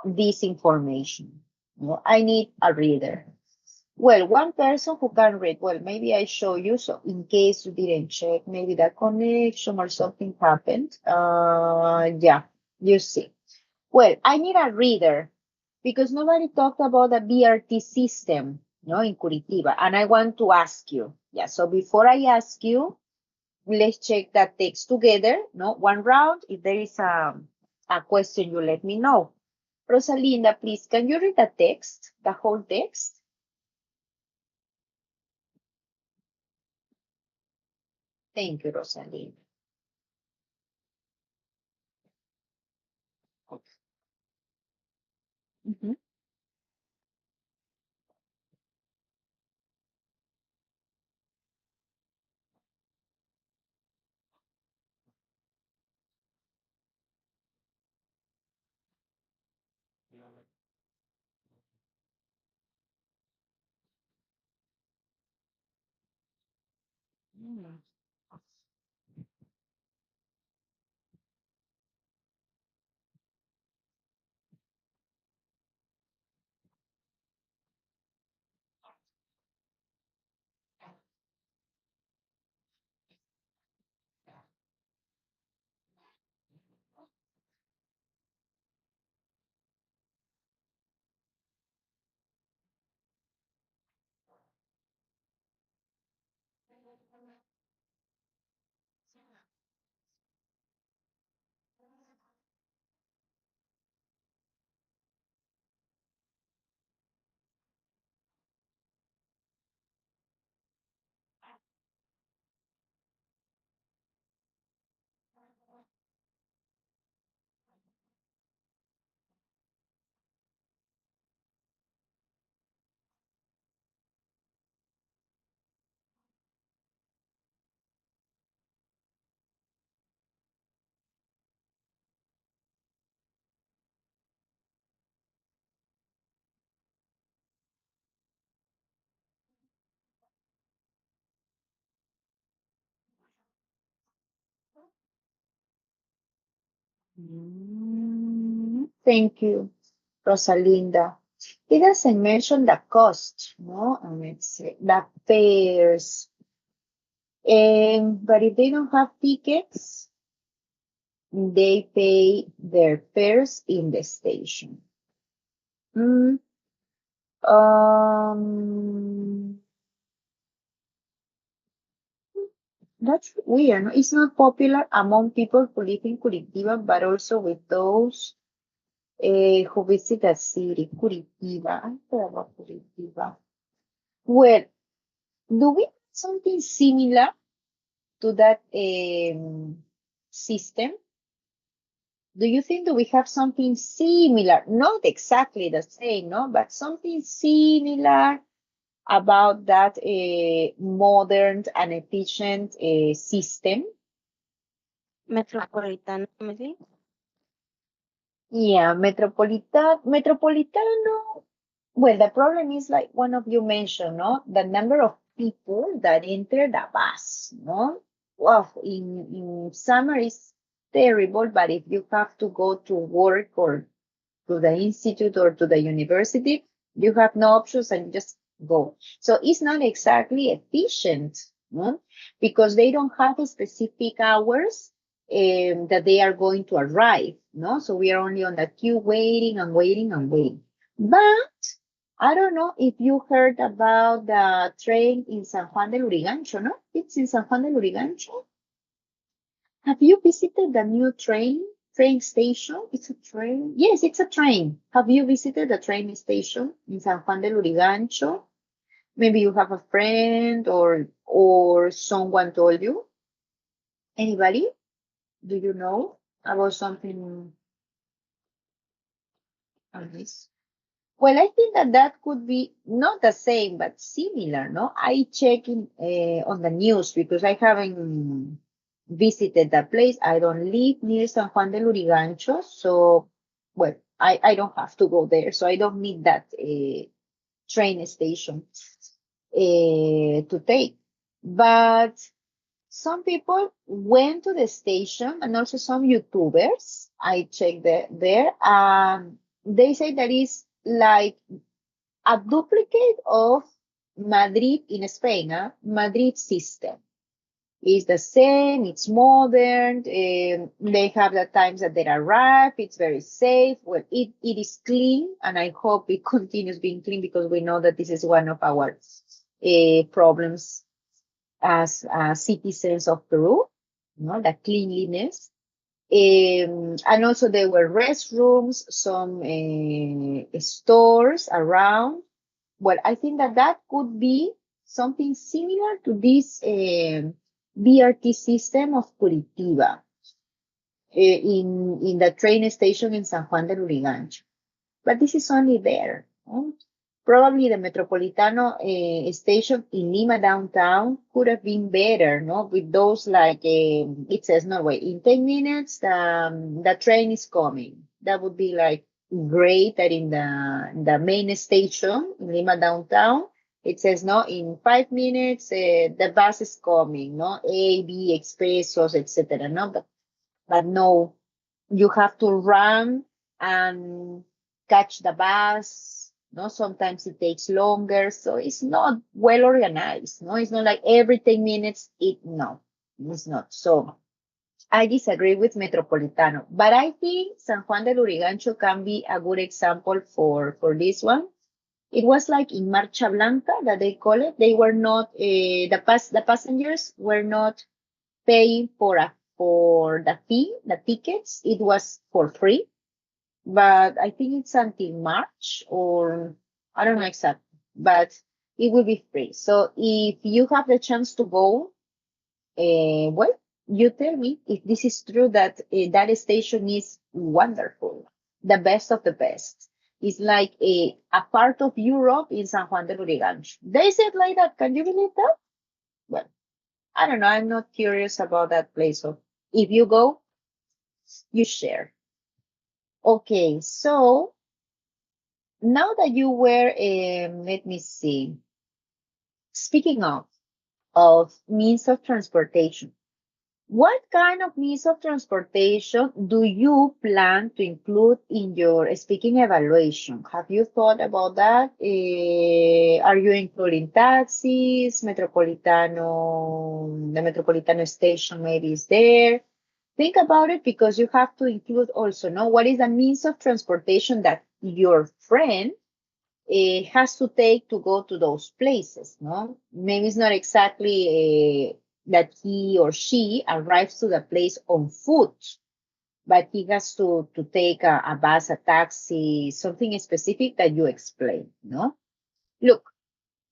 this information? No, I need a reader. Well, one person who can read. Well, maybe I show you, so in case you didn't check, maybe the connection or something happened. Yeah, you see. Well, I need a reader because nobody talked about the BRT system, no, in Curitiba, and I want to ask you. Yeah, so before I ask you, let's check that text together, no, one round. If there is a question, you let me know. Rosalinda, please, can you read the text, the whole text? Thank you, Rosalinda. Mhm. Mm. Thank you, Rosalinda. It doesn't mention the cost, no? And let's say the fares. But if they don't have tickets, they pay their fares in the station. Mm, um, that's weird. No? It's not popular among people who live in Curitiba, but also with those who visit the city, Curitiba. I thought about Curitiba. Well, do we have something similar to that system? Do you think that we have something similar? Not exactly the same, no, but something similar about that modern and efficient system? Metropolitano, maybe? Yeah, Metropolitano. Well, the problem is like one of you mentioned, no? The number of people that enter the bus, no? Well, in summer is terrible, but if you have to go to work or to the institute or to the university, you have no options and you just go. So it's not exactly efficient, no? Because they don't have specific hours that they are going to arrive, no? So we are only on the queue waiting and waiting and waiting. But I don't know if you heard about the train in San Juan del Urigancho, no? It's in San Juan del Urigancho. Have you visited the new train station? It's a train. Yes, it's a train. Have you visited the train station in San Juan del Urigancho? Maybe you have a friend or someone told you. Anybody? Do you know about something on this? Well, I think that could be not the same, but similar, no? I check on the news because I haven't visited that place. I don't live near San Juan del Urigancho, so, well, I don't have to go there, so I don't need that train station to take. But some people went to the station and also some YouTubers, I checked there, they say that is like a duplicate of Madrid in Spain, Madrid system. It's the same, it's modern, they have the times that they arrive, it's very safe. Well, it is clean, and I hope it continues being clean because we know that this is one of our problems as citizens of Peru, you know, the cleanliness. And also there were restrooms, some stores around. Well, I think that could be something similar to this BRT system of Curitiba in the train station in San Juan del Urigancho. But this is only there. Probably the Metropolitano station in Lima downtown could have been better, no? With those like, it says, no, wait, in 10 minutes, the train is coming. That would be like great that in the main station in Lima downtown, it says, no, in 5 minutes, the bus is coming, no? A, B, Expressos, etc. No, but no, you have to run and catch the bus. No, sometimes it takes longer, so it's not well organized. No, it's not like every 10 minutes. No, it's not. So I disagree with Metropolitano, but I think San Juan del Urigancho can be a good example for this one. It was like in Marcha Blanca that they call it. They were not the passengers were not paying for the fee, the tickets. It was for free, but I think it's until March, or I don't know exactly, but it will be free. So if you have the chance to go, well, you tell me if this is true that that station is wonderful, the best of the best. It's like a part of Europe in San Juan del Urigancho. They said like that. Can you believe that? Well, I don't know. I'm not curious about that place. So if you go, you share. Okay, so now that you were, let me see, speaking of means of transportation, what kind of means of transportation do you plan to include in your speaking evaluation? Have you thought about that? Are you including taxis, Metropolitano, the Metropolitano station maybe is there? Think about it because you have to include also, no, what is the means of transportation that your friend has to take to go to those places, no? Maybe it's not exactly that he or she arrives to the place on foot, but he has to take a bus, a taxi, something specific that you explain, no? Look,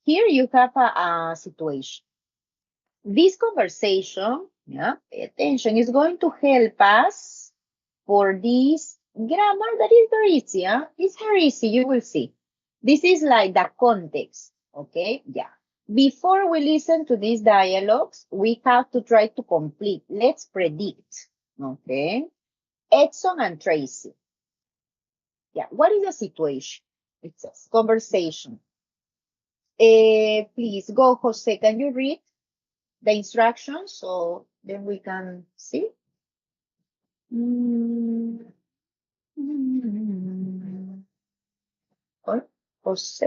here you have a situation. This conversation, yeah, pay attention, is going to help us for this grammar that is very easy. Yeah? It's very easy, you will see. This is like the context, okay? Yeah. Before we listen to these dialogues, we have to try to complete. Let's predict, okay? Edson and Tracy. Yeah, what is the situation? It says conversation. Please go, Jose. Can you read the instructions so then we can see? Jose,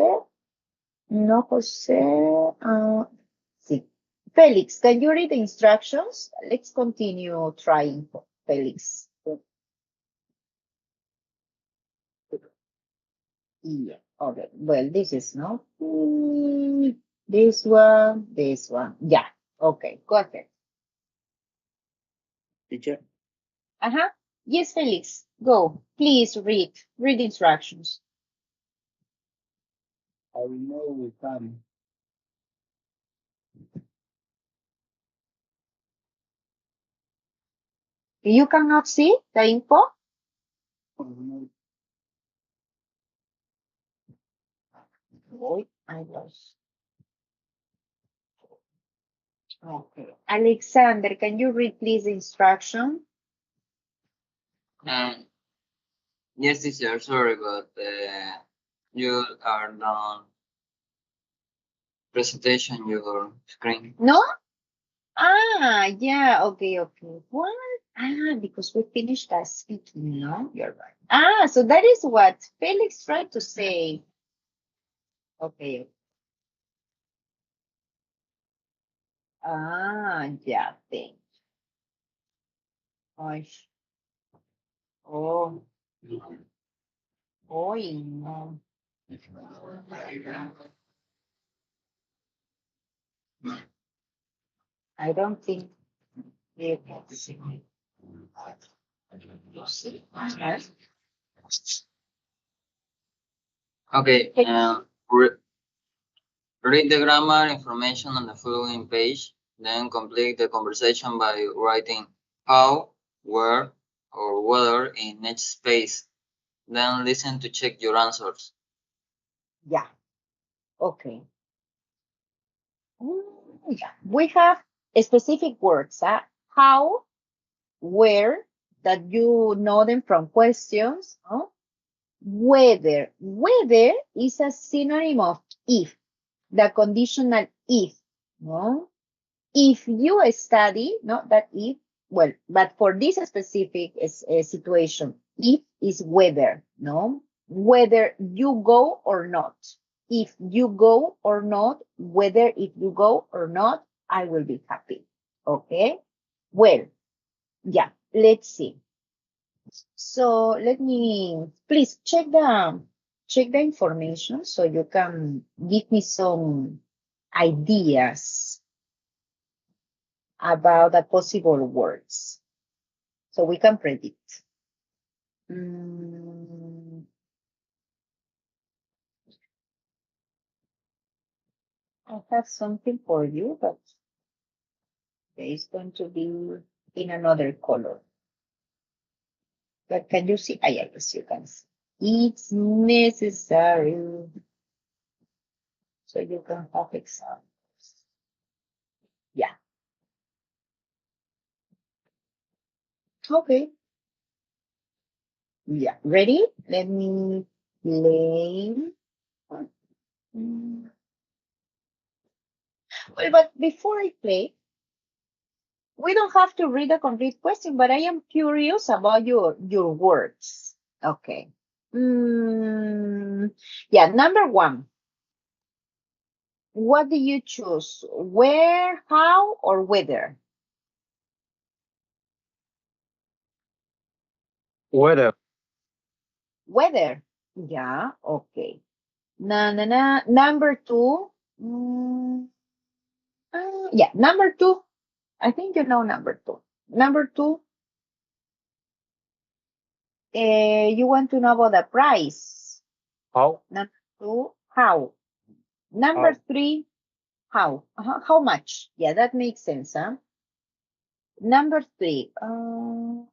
no, Jose. Sí. Felix, can you read the instructions? Let's continue trying, Felix. Yeah. Okay. Well, this is no. This one, this one. Yeah. Okay. Go ahead. Teacher, Uh-huh. Yes, Felix. Go. Please read. Read instructions. I know we can. You cannot see the info? Wait, I lost. Okay. Alexander, can you read please the instruction? Yes, teacher, sorry, but you are done presentation your screen. No? Ah, yeah. Okay, okay. What? Ah, because we finished that speaking, no? You're right. Ah, so that is what Felix tried to say. Okay. Ah, yeah, thank you. Oh, oh, no. I don't think you can see. Okay, read the grammar information on the following page, then complete the conversation by writing how, where, or whether in each space. Then listen to check your answers. Yeah. Okay. Yeah. We have specific words, how, where, that you know them from questions, no? Whether. Whether is a synonym of if, the conditional if, no? If you study, no, that if, well, but for this specific situation, if is whether, no? Whether you go or not. If you go or not, whether if you go or not, I will be happy. Okay? Well, yeah, let's see. So let me, please check the information so you can give me some ideas about the possible words so we can predict. I have something for you, but it's going to be in another color. But can you see? Yes, you can see. It's necessary. So you can have examples. Yeah. Okay. Yeah. Ready? Let me play. Well, but before I play, we don't have to read a complete question, but I am curious about your words. Okay. Yeah, number one. What do you choose? Where, how, or whether? Whether. Whether. Yeah, okay. Number two. Yeah, number two. I think you know number two. Number two, you want to know about the price. How? Number two, how? Number How. 3, how? How much? Yeah, that makes sense, huh? Number 3, huh?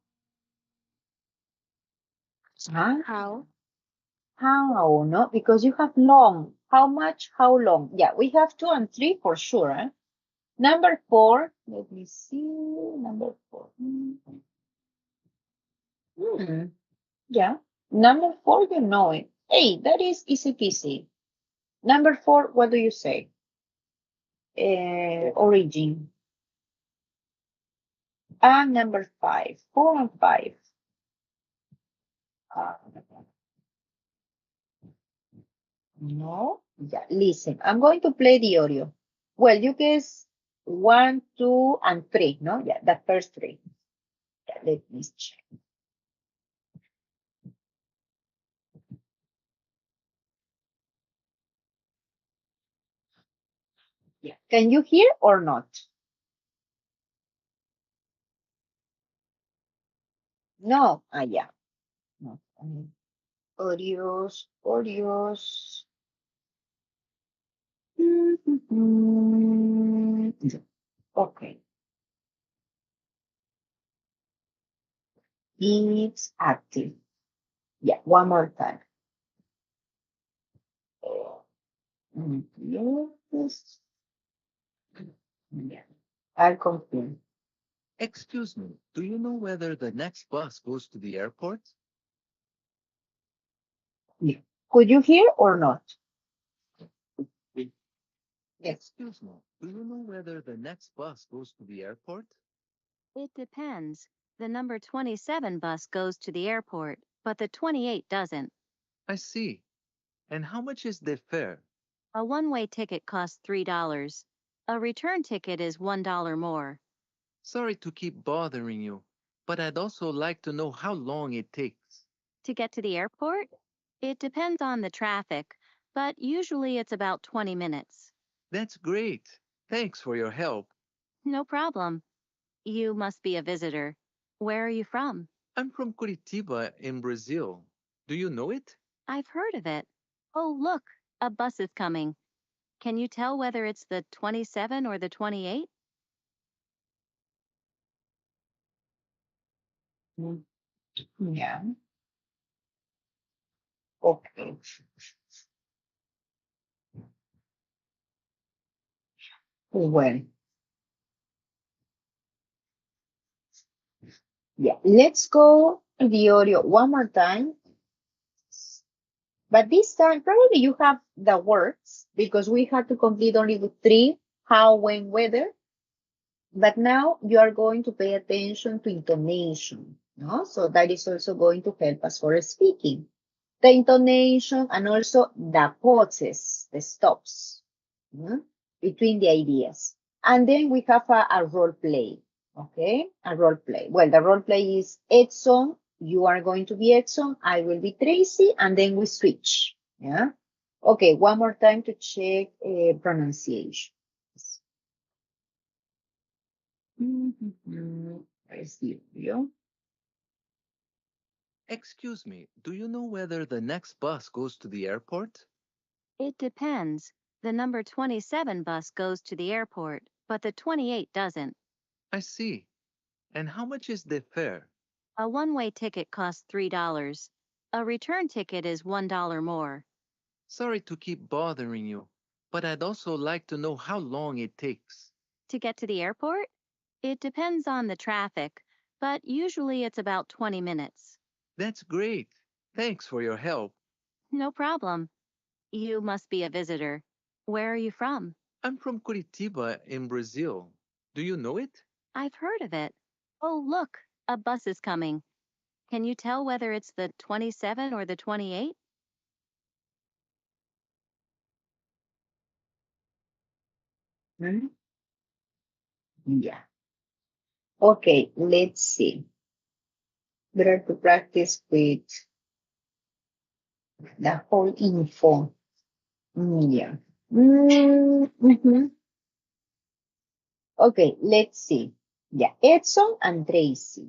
How, no? Because you have long. How much, how long? Yeah, we have 2 and 3 for sure, huh? Number 4, let me see, number 4. Yeah, number 4, you know it. Hey, that is easy peasy. Number 4, what do you say? Origin. And number 5, 4 and 5. No, yeah, listen, I'm going to play the audio. Well, you guess 1, 2, and 3, no? Yeah, the first 3. Yeah, let me check. Yeah, can you hear or not? No, yeah. No. Audios. Okay. It's active. Yeah, one more time. Yes. Yeah, I'll confirm. Excuse me, do you know whether the next bus goes to the airport? Yeah. Could you hear or not? Yes. Excuse me, do you know whether the next bus goes to the airport? It depends. The number 27 bus goes to the airport, but the 28 doesn't. I see. And how much is the fare? A one-way ticket costs $3. A return ticket is $1 more. Sorry to keep bothering you, but I'd also like to know how long it takes. To get to the airport? It depends on the traffic, but usually it's about 20 minutes. That's great. Thanks for your help. No problem. You must be a visitor. Where are you from? I'm from Curitiba in Brazil. Do you know it? I've heard of it. Oh, look, a bus is coming. Can you tell whether it's the 27 or the 28? Yeah. Okay. Well, yeah, let's go to the audio one more time. But this time, probably you have the words because we had to complete only with 3, how, when, whether. But now you are going to pay attention to intonation, no? So that is also going to help us for speaking. The intonation and also the pauses, the stops, between the ideas. And then we have a role play, okay? A role play. Well, the role play is Edson. You are going to be Edson. I will be Tracy. And then we switch, yeah? Okay, one more time to check pronunciation. Where's the audio? Excuse me, do you know whether the next bus goes to the airport? It depends. The number 27 bus goes to the airport, but the 28 doesn't. I see. And how much is the fare? A one-way ticket costs $3. A return ticket is $1 more. Sorry to keep bothering you, but I'd also like to know how long it takes. To get to the airport? It depends on the traffic, but usually it's about 20 minutes. That's great. Thanks for your help. No problem. You must be a visitor. Where are you from? I'm from Curitiba in Brazil. Do you know it? I've heard of it. Oh, look, a bus is coming. Can you tell whether it's the 27 or the 28? Yeah. Okay, let's see. Better to practice with the whole info. Yeah. Okay, let's see. Yeah, Edson and Tracy.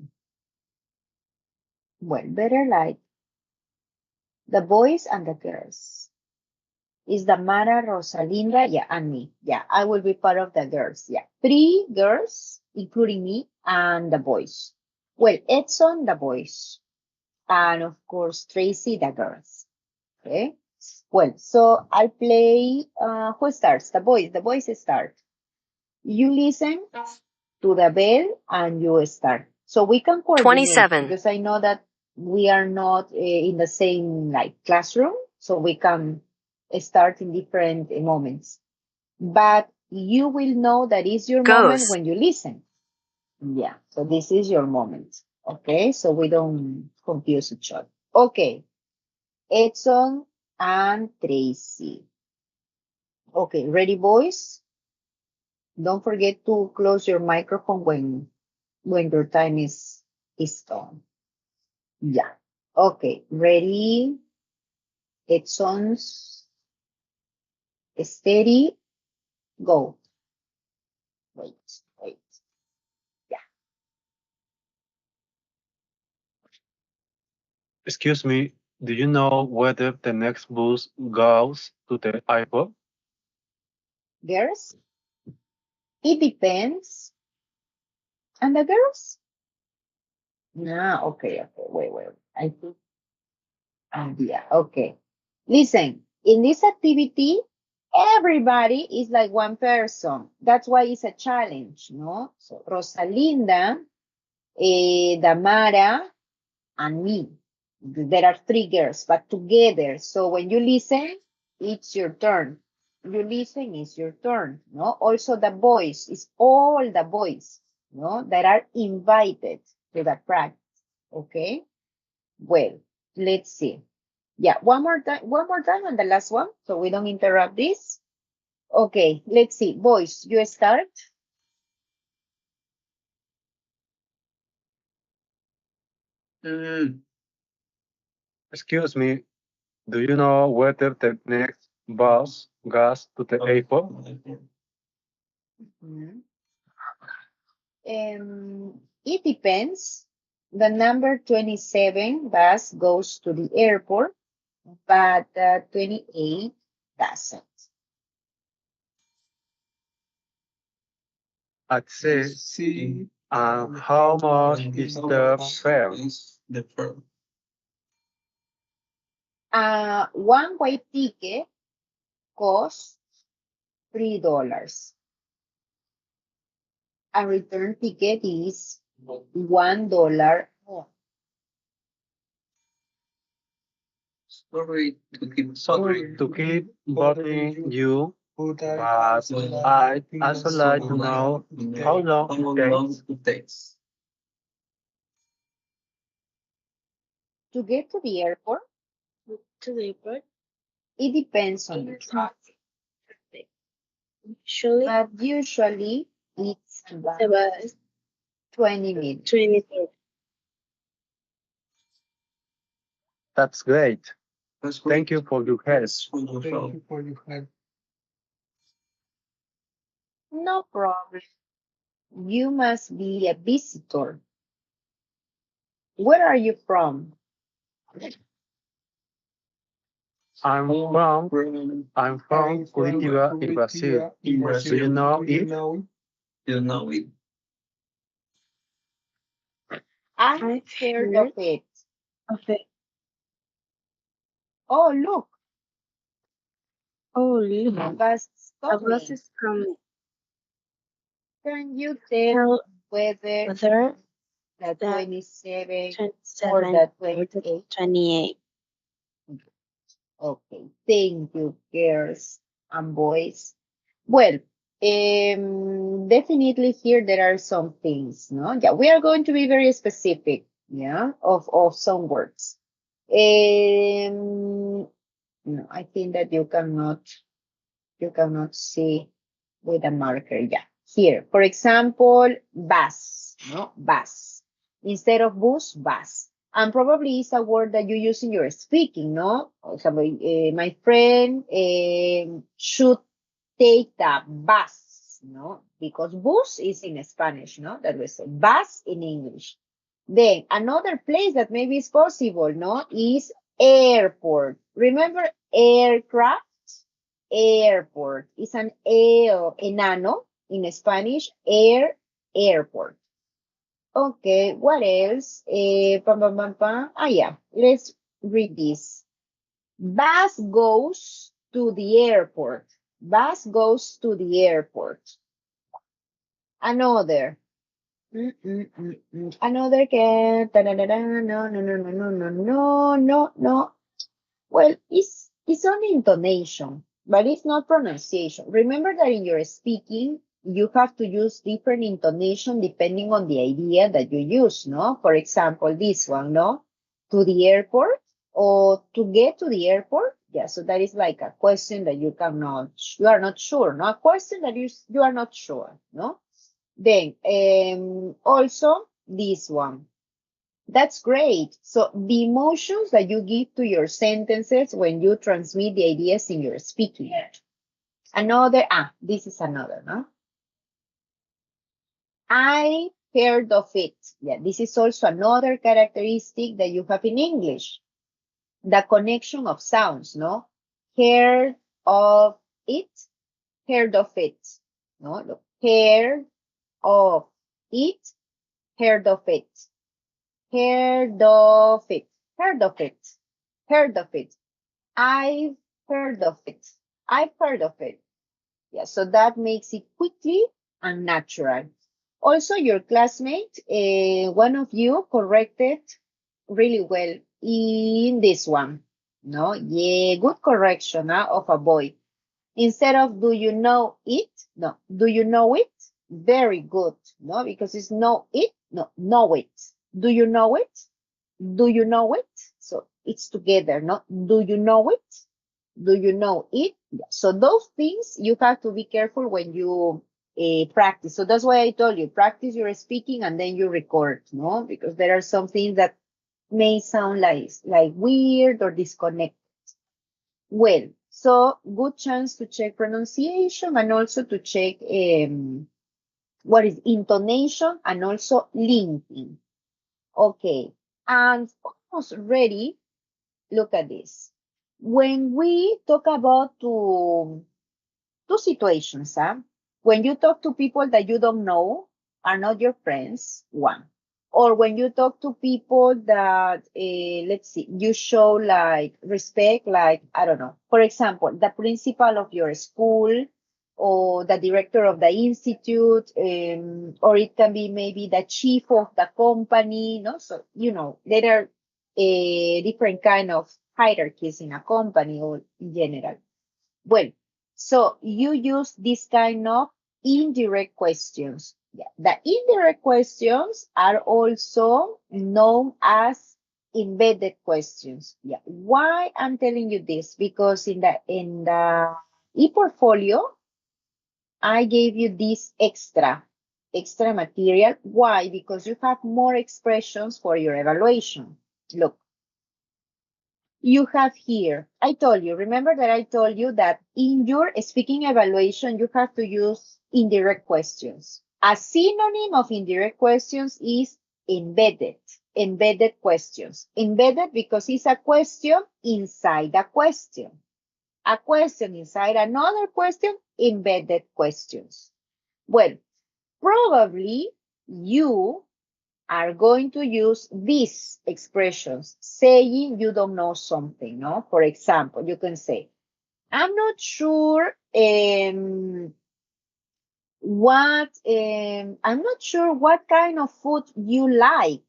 Well, better like the boys and the girls. Is Damara, Rosalinda, yeah, and me. Yeah, I will be part of the girls. Yeah, 3 girls, including me, and the boys. Well, Edson, the boys, and of course, Tracy, the girls. Okay. Well, so I play, who starts? The boys. The boys start. You listen to the bell and you start. So we can coordinate 27. because I know that we are not in the same like classroom, so we can start in different moments. But you will know that is your moment Goes. when you listen. Yeah, so this is your moment. Okay, so we don't confuse each other. Okay, Edson and Tracy. Okay, ready, boys? Don't forget to close your microphone when your time is done. Yeah. Okay, ready? Edson's steady. Go. Wait. Yeah. Excuse me, do you know whether the next bus goes to the airport? Girls? It depends. And the girls? No, okay. Wait. I think, yeah, okay. Listen, in this activity, everybody is like one person. That's why it's a challenge, no? So Rosalinda, Damara, and me. There are 3 girls, but together. So when you listen, it's your turn. You listen, it's your turn. No. Also, the boys is all the boys. No, that are invited to the practice. Okay. Well, let's see. Yeah, one more time, and the last one, so we don't interrupt this. Okay, let's see. Boys, you start. Excuse me, do you know whether the next bus goes to the airport? It depends. The number 27 bus goes to the airport, but 28 doesn't. I'd say, See, how much is the fare? One way ticket costs $3. A return ticket is $1 more. Sorry To keep bothering you, but but I'd also like to know how long it takes. To get to the airport, it depends on the traffic. Usually, But usually it's about about 20 minutes. 20. That's great. Thank you for your help. thank you for your help. No problem. You must be a visitor. Where are you from? I'm from Curitiba in Brazil. Do you know Do you it? know it? You know it. I've heard of it. Oh, look, Oh, look, a bus is a bus coming. is coming. Can you tell Tell whether whether the the 27 or 27 the or the 28? 28. Okay, thank you, girls and boys. Well, definitely here there are some things, no? Yeah, we are going to be very specific, yeah, of some words. No, I think that you cannot see with a marker. Yeah, here, for example, bus, no, bus. Instead of bus, bus. And probably it's a word that you use in your speaking, no? For example, my friend should take the bus, no? Because bus is in Spanish, no? That we say bus in English. Then another place that maybe is possible, no, is airport. Remember aircraft? airport. It's an enano in Spanish, airport. Okay, what else? Yeah, let's read this. Bus goes to the airport. Bus goes to the airport. Another. Another can. No. Well, it's only intonation, but it's not pronunciation. Remember that in your speaking, you have to use different intonation depending on the idea that you use, no? For example, this one, no? To the airport or to get to the airport. Yeah, so that is like a question that you are not sure, no? A question that you are not sure, no? Then also this one. That's great. So the emotions that you give to your sentences when you transmit the ideas in your speaking. Another, this is another, no? I heard of it. Yeah, this is also another characteristic that you have in English. The connection of sounds, no? Heard of it, heard of it. No, look, heard of it, heard of it. Heard of it, heard of it, heard of it. I've heard of it. I've heard of it. Yeah, so that makes it quickly and natural. Also, your classmate, one of you corrected really well in this one. No, yeah, good correction of a boy. Instead of do you know it? No, do you know it? Very good. No, because it's know it. No, know it. Do you know it? Do you know it? So it's together, no? Do you know it? Do you know it? Yeah. So those things you have to be careful when you practice. So that's why I told you, practice your speaking and then you record, no? Because there are some things that may sound like weird or disconnected. Well, so good chance to check pronunciation and also to check what is intonation and also linking. Okay, and almost ready. Look at this. When we talk about two situations, when you talk to people that you don't know, are not your friends, one. Or when you talk to people that, let's see, you show like respect, like, I don't know, for example, the principal of your school or the director of the institute, or it can be maybe the chief of the company, no? So, there are different kind of hierarchies in a company or in general. Well, so you use this kind of indirect questions. Yeah. The indirect questions are also known as embedded questions. Yeah. Why I'm telling you this? Because in the e-portfolio, I gave you this extra material. Why? Because you have more expressions for your evaluation. Look. You have here, I told you, remember that I told you that in your speaking evaluation, you have to use indirect questions. A synonym of indirect questions is embedded questions. Embedded because it's a question inside a question. A question inside another question, embedded questions. Well, probably you are going to use these expressions saying you don't know something, no? For example, you can say, I'm not sure what kind of food you like,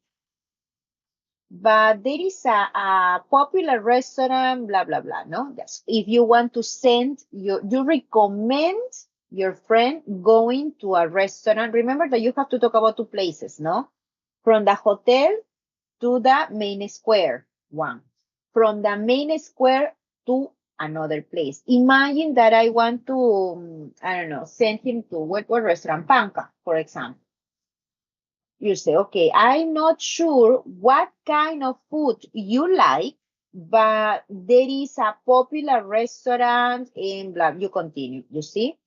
but there is a popular restaurant, blah, blah, blah, no? Yes. If you want to send, you recommend your friend going to a restaurant. Remember that you have to talk about two places, no? From the hotel to the main square, one. From the main square to another place. Imagine that I want to, I don't know, send him to what restaurant? Panca, for example. You say, okay, I'm not sure what kind of food you like, but there is a popular restaurant in blah, you continue, you see?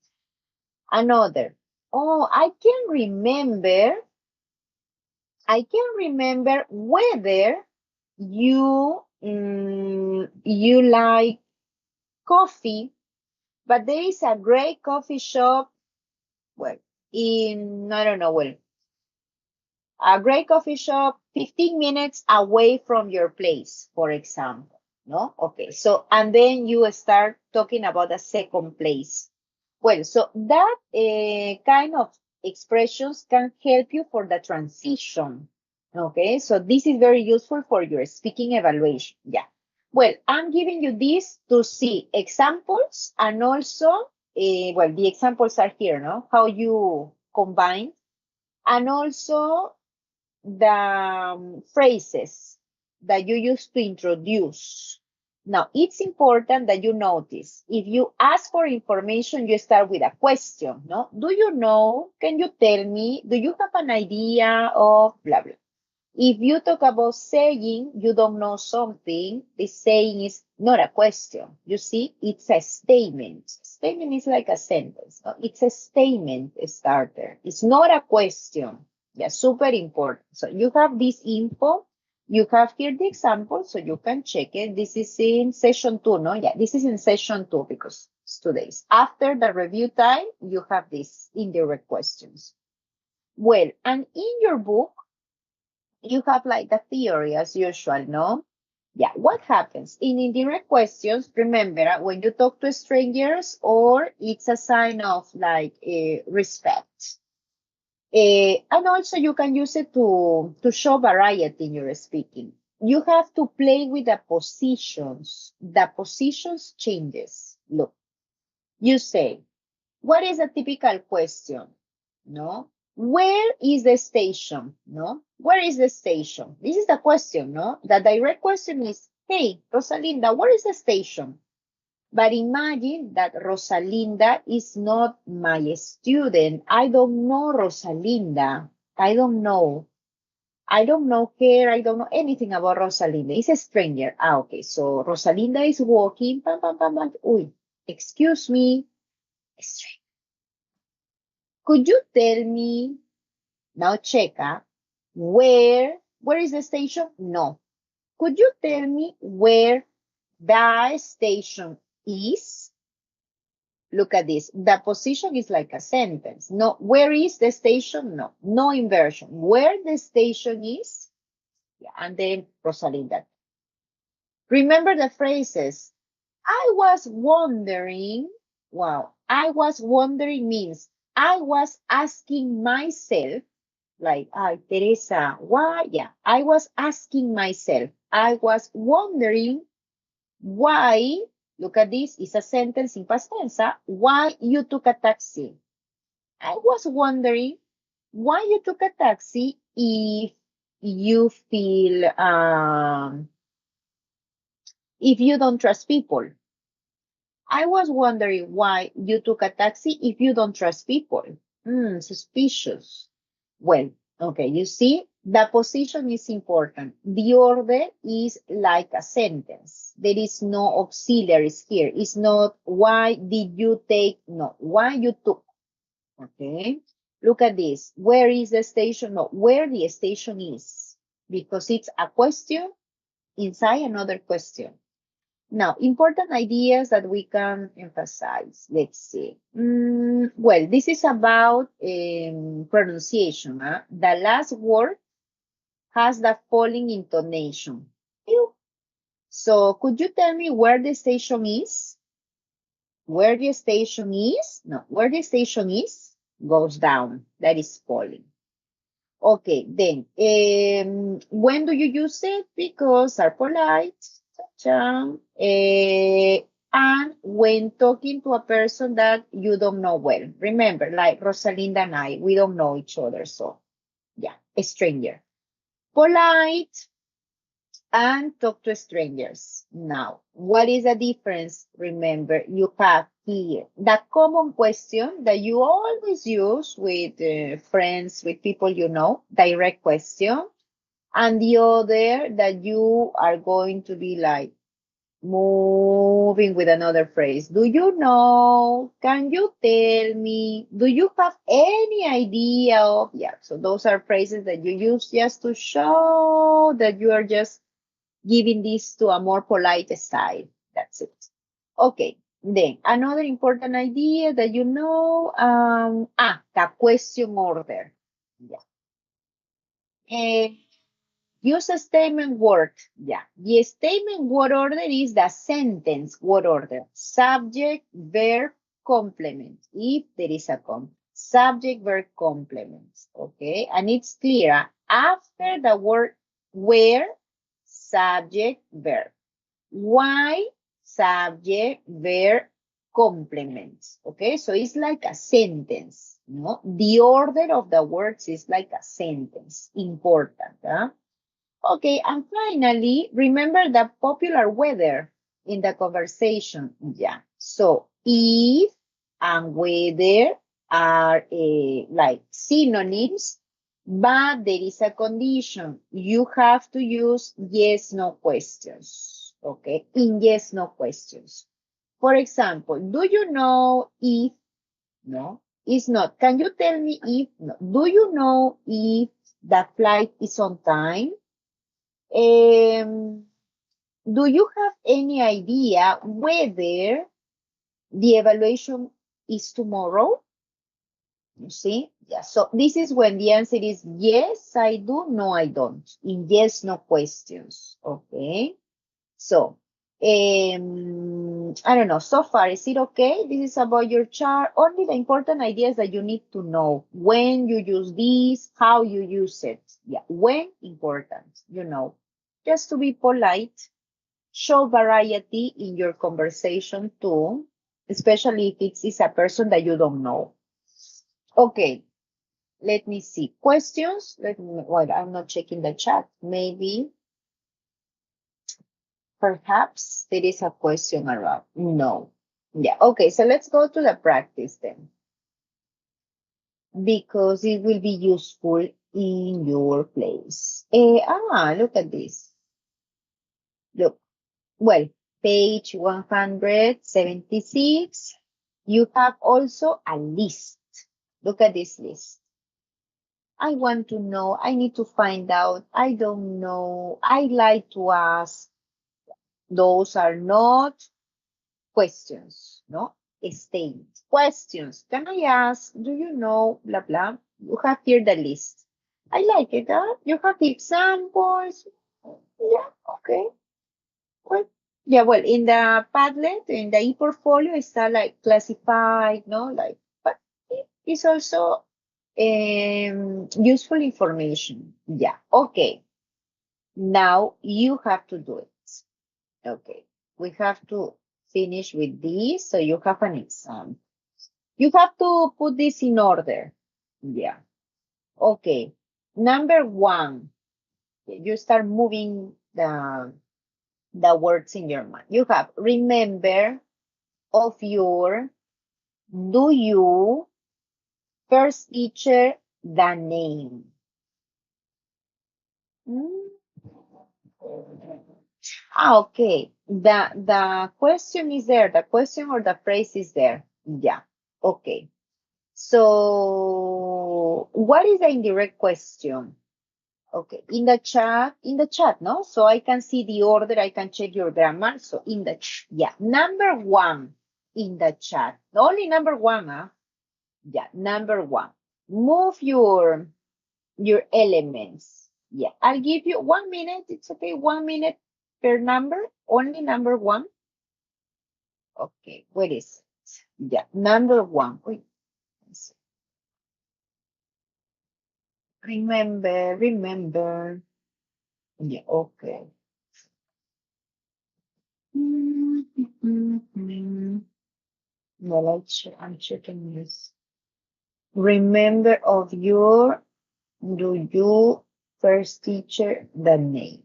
Another, oh, I can remember whether you like coffee but there is a great coffee shop, well, I don't know, well, a great coffee shop 15 minutes away from your place, for example. No? Okay, so, and then you start talking about a second place. Well, so that kind of expressions can help you for the transition. Okay, so this is very useful for your speaking evaluation. Yeah. Well, I'm giving you this to see examples and also, well, the examples are here, no? How you combine, and also the phrases that you use to introduce. Now, it's important that you notice, if you ask for information, you start with a question, no? Do you know? Can you tell me? Do you have an idea of blah, blah? If you talk about saying you don't know something, the saying is not a question. You see, it's a statement. Statement is like a sentence. No? It's a statement starter. It's not a question. Yeah, super important. So you have this info. You have here the example, so you can check it. This is in session 2, no? Yeah, this is in session 2 because it's 2 days. After the review time, you have these indirect questions. Well, and in your book, you have like the theory as usual, no? Yeah, what happens? In indirect questions, remember, when you talk to strangers, or it's a sign of like respect. And also you can use it to show variety in your speaking. You have to play with the positions. The positions changes. Look, you say, what is a typical question? No? Where is the station? No? Where is the station? This is the question, no? The direct question is, hey, Rosalinda, where is the station? But imagine that Rosalinda is not my student. I don't know Rosalinda. I don't know. I don't know her. I don't know anything about Rosalinda. It's a stranger. Ah, okay. So Rosalinda is walking. Pam, pam, pam, pam. Uy, excuse me. Stranger. Could you tell me, now check, where is the station? No. Could you tell me where the station is? Look at this. The position is like a sentence. No, where is the station? No, no inversion. Where the station is? Yeah, and then Rosalinda. Remember the phrases. I was wondering. Wow. I was wondering means I was asking myself, like, Teresa, why? Yeah, I was asking myself. I was wondering why, look at this, it's a sentence in past tense, why you took a taxi. I was wondering why you took a taxi if you feel, if you don't trust people. I was wondering why you took a taxi if you don't trust people. Suspicious. Well, okay, you see, the position is important. The order is like a sentence. There is no auxiliaries here. It's not why did you take, no, why you took. Okay, look at this. Where is the station? No, where the station is. Because it's a question inside another question. Now, important ideas that we can emphasize. Let's see. Well, this is about pronunciation. The last word has the following intonation. So, could you tell me where the station is? Where the station is? No, where the station is goes down. That is falling. Okay, then, when do you use it? Because are polite. And when talking to a person that you don't know well. Remember, like Rosalinda and I, we don't know each other. So, yeah, a stranger. Polite and talk to strangers. Now, what is the difference? Remember, you have here the common question that you always use with friends, with people you know, direct question. And the other that you are going to be like moving with another phrase. Do you know? Can you tell me? Do you have any idea of? Yeah, so those are phrases that you use just to show that you are just giving this to a more polite style. That's it. Okay, Then another important idea that you know, the question order. Yeah. Use a statement word. Yeah. The statement word order is the sentence word order. Subject, verb, complement. If there is a subject, verb, complement. Okay. And it's clear. After the word where, subject, verb. Why, subject, verb, complements. Okay. So it's like a sentence. No? The order of the words is like a sentence. Important. Huh? Okay, and finally, remember the popular weather in the conversation. Yeah. So if and whether are like synonyms, but there is a condition. You have to use yes, no questions. Okay, in yes, no questions. For example, do you know if? No, it's not. Can you tell me if? No. Do you know if the flight is on time? Do you have any idea whether the evaluation is tomorrow? You see? Yeah. So this is when the answer is yes, I do, no, I don't. In yes, no questions. Okay. So, I don't know. So far, is it okay? This is about your chart. Only the important ideas that you need to know. When you use this, how you use it. Yeah. When important, you know. Just to be polite, show variety in your conversation too, especially if it's a person that you don't know. Okay, let me see. Questions? Well, I'm not checking the chat. Maybe, perhaps there is a question around. No. Yeah, okay, so let's go to the practice then, because it will be useful in your place. Look at this. Look. Well, page 176, you have also a list. Look at this list. I want to know, I need to find out, I don't know, I like to ask. Those are not questions, no? Statements. Questions. Can I ask, do you know, blah, blah? You have here the list. I like it, huh? You have the examples. Yeah, okay. Well, yeah, well, in the Padlet, in the e-portfolio, it's like classified, no? Like, but it's also useful information. Yeah, okay. Now you have to do it. Okay, we have to finish with this, so you have an exam. You have to put this in order. Yeah. Okay. Number one, you start moving the words in your mind. You have remember of your, do you, first teacher, the name. Okay. The question is there. The question or the phrase is there. Yeah. Okay. So what is the indirect question? Okay, in the chat, no? So I can see the order, I can check your grammar. So in the, yeah, number one in the chat, only number one, huh? Yeah, number one. Move your elements. Yeah, I'll give you 1 minute. It's okay, 1 minute per number, only number one. Okay, where is it? Yeah, number one. Wait. Remember. Yeah, okay. Well, I'm checking this. Remember of your, do you, first teacher, the name.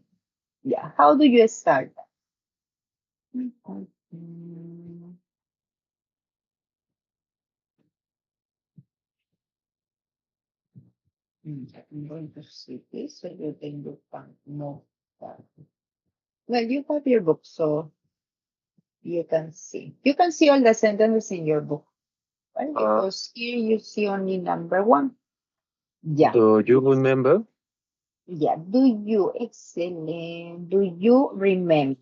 Yeah, how do you start that? I'm going to see this so you can look and know that. Well, you have your book, so you can see. You can see all the sentences in your book, right? Because here you see only number one. Yeah. Do you remember? Yeah. Do you? Excellent. Do you remember?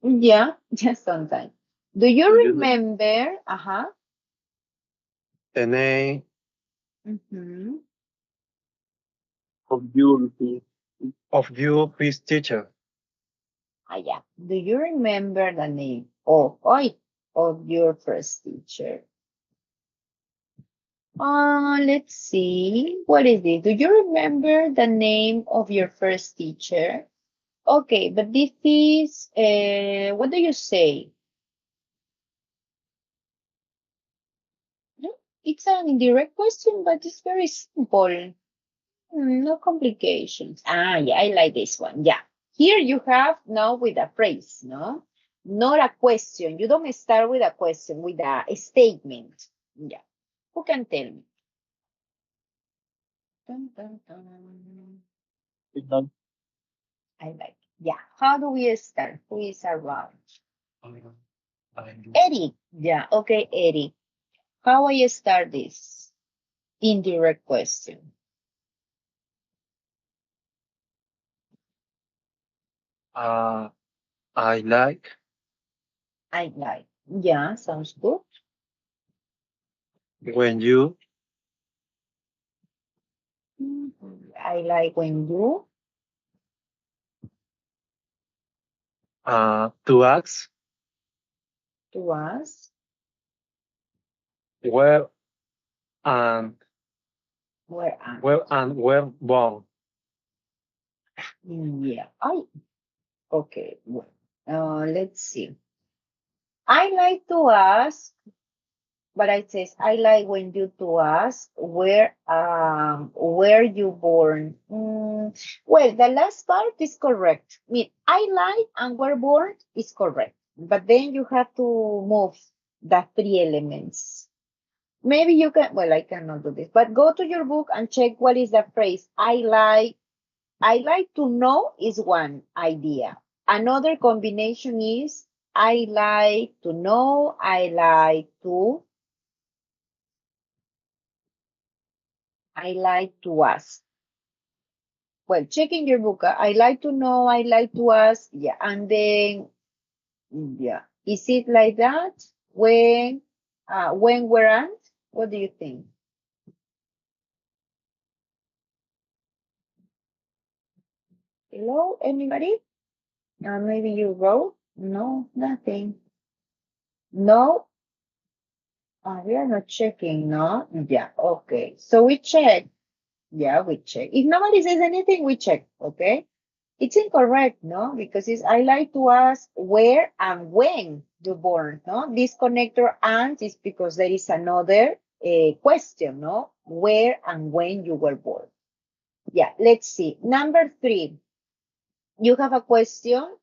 Yeah, just sometimes. Do you Do you- remember? Uh-huh. The name Mhm. of your of your Peace teacher. Ah, yeah. Do you remember the name of your first teacher? Let's see. What is it? Do you remember the name of your first teacher? Okay, but this is, what do you say? No, it's an indirect question, but it's very simple. No complications. Ah, yeah, I like this one. Yeah. Here you have now with a phrase, no? Not a question. You don't start with a question, with a statement. Yeah. Who can tell me? Dun, dun, dun. I like. Yeah. How do we start? Who is around? Eric. Yeah. Okay, Eric. How I start this? Indirect question. I like. I like. Yeah, sounds good. When you I like when you to ask to us. where and Where am? where born. Yeah. Okay. Well, let's see. I like to ask, but it says I like when you to ask where you born. Well, the last part is correct. I mean, I like and where born is correct, but then you have to move the three elements. Maybe you can. Well, I cannot do this, but go to your book and check what is the phrase. I like to know is one idea. Another combination is I like to know, I like to ask. Well, check in your book. I like to know, I like to ask. Yeah, and then yeah. Is it like that? When, where, and? What do you think? Hello, anybody? Maybe you wrote? No, nothing. No, we are not checking, no? Yeah, okay. So we check. Yeah, we check. If nobody says anything, we check, okay? It's incorrect, no? Because I like to ask where and when you born, no? This connector and is because there is another question, no? Where and when you were born. Yeah, let's see. Number 3, you have a question.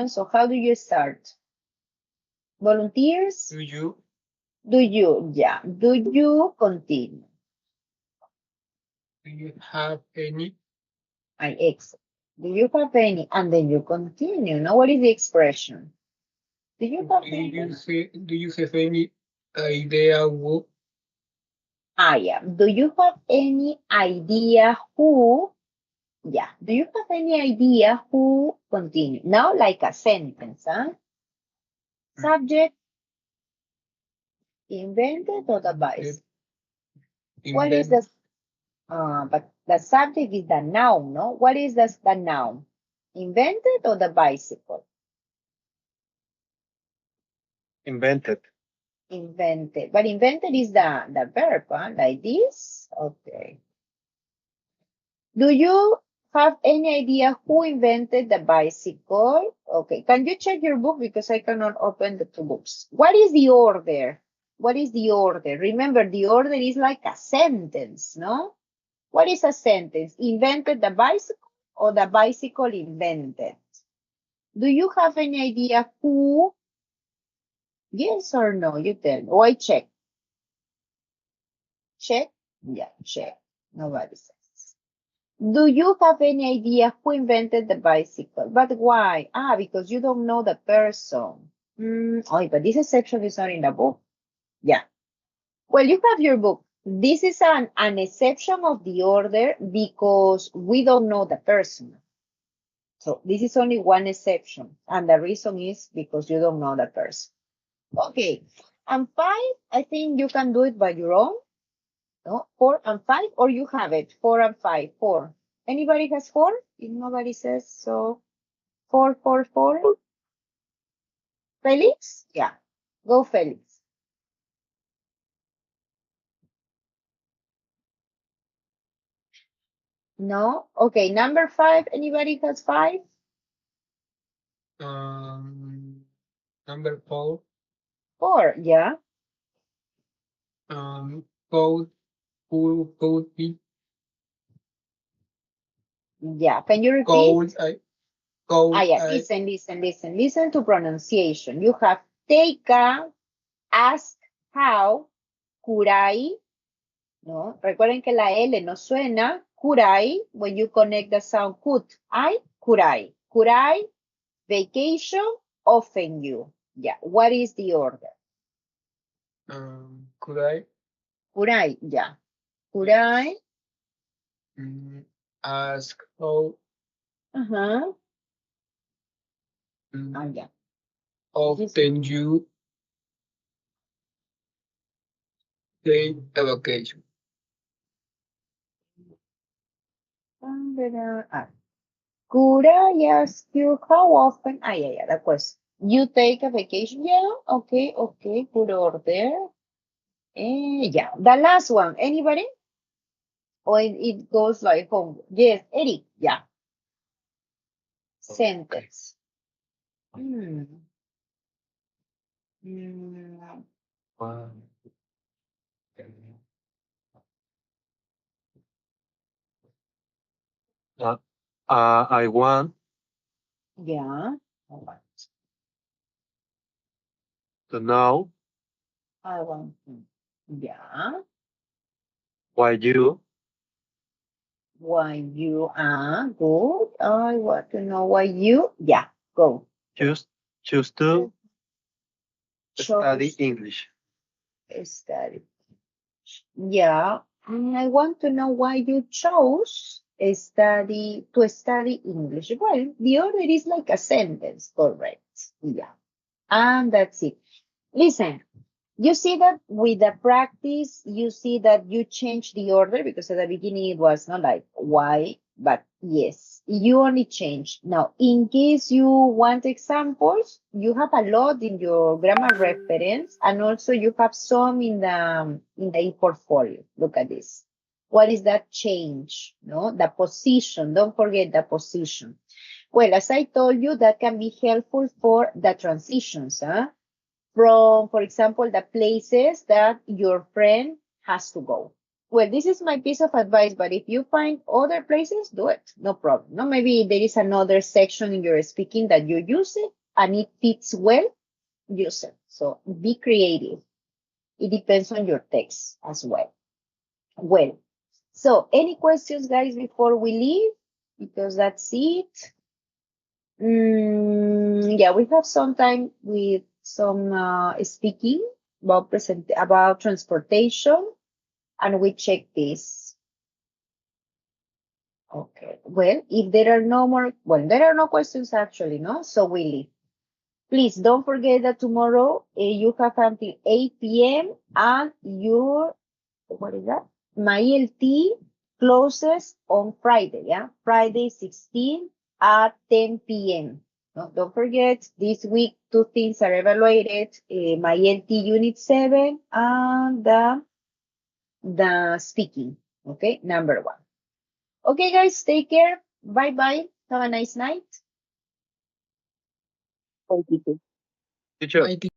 So how do you start? Volunteers? Do you? Yeah. Do you continue? Do you have any? I exit. Do you have any? And then you continue. Now, what is the expression? Do you have any? Do you have any idea what? Yeah. Do you have any idea who? Yeah. Do you have any idea who? Continue. Now, like a sentence, huh? Subject, invented or the vice? What is the? But the subject is the noun, no? What is the noun? Invented or the bicycle? Invented. Invented. But invented is the verb, huh? Like this? Okay. Do you have any idea who invented the bicycle? Okay. Can you check your book? Because I cannot open the two books. What is the order? What is the order? Remember, the order is like a sentence, no? What is a sentence? Invented the bicycle or the bicycle invented? Do you have any idea who? Yes or no? You tell me. Oh, I check. Check? Yeah, check. Nobody says. Do you have any idea who invented the bicycle? But why? Because you don't know the person. But this section is not in the book. Yeah. Well, you have your book. This is an exception of the order because we don't know the person. So this is only one exception. And the reason is because you don't know the person. Okay. And 5, I think you can do it by your own. No, 4 and 5, or you have it. 4 and 5. 4. Anybody has 4? If nobody says so. 4, 4, 4. Felix? Yeah. Go, Felix. No? Okay. Number 5. Anybody has 5? Number 4. 4. Yeah. Code could be Yeah. Can you repeat? Code. Listen to pronunciation. You have take a, ask how, kurai. No, recuerden que la L no suena. Kurai, when you connect the sound could. Kurai. Kurai, vacation, often you. Yeah. What is the order? Could Kurai, yeah. Kurai. ask how Uh-huh. Yeah. often you take a vacation? Could I ask you how often? Yeah, that question. You take a vacation? Yeah, okay, good order. Yeah, the last one. Anybody? Or it goes like home? Yes, Eric. Yeah. Sentence. Hmm. I want Yeah. to know I want to. Yeah. why you Why you are good. I want to know why you. Yeah. Go. choose to study Chose English. study. Yeah. I want to know why you chose to study English. Well, the order is like a sentence, correct? Yeah. And that's it. Listen, you see that with the practice, you see that you change the order because at the beginning it was not like why, but yes, you only change. Now, in case you want examples, you have a lot in your grammar reference, and also you have some in the e-portfolio. Look at this. What is that change? No, the position. Don't forget the position. Well, as I told you, that can be helpful for the transitions, huh? From, for example, the places that your friend has to go. Well, this is my piece of advice, but if you find other places, do it. No problem. No, maybe there is another section in your speaking that you use it and it fits well, use it. So be creative. It depends on your text as well. Well, so any questions, guys, before we leave? Because that's it. Yeah, we have some time with some speaking about transportation, and we check this. Okay. Well, if there are no more, well, there are no questions actually, no? So we leave. Please don't forget that tomorrow you have until 8 p.m. and your, what is that? My LT closes on Friday, yeah? Friday 16 at 10 p.m. No, don't forget, this week, two things are evaluated, my LT Unit 7 and the speaking, okay? Number 1. Okay, guys, take care. Bye-bye. Have a nice night. Teacher, I think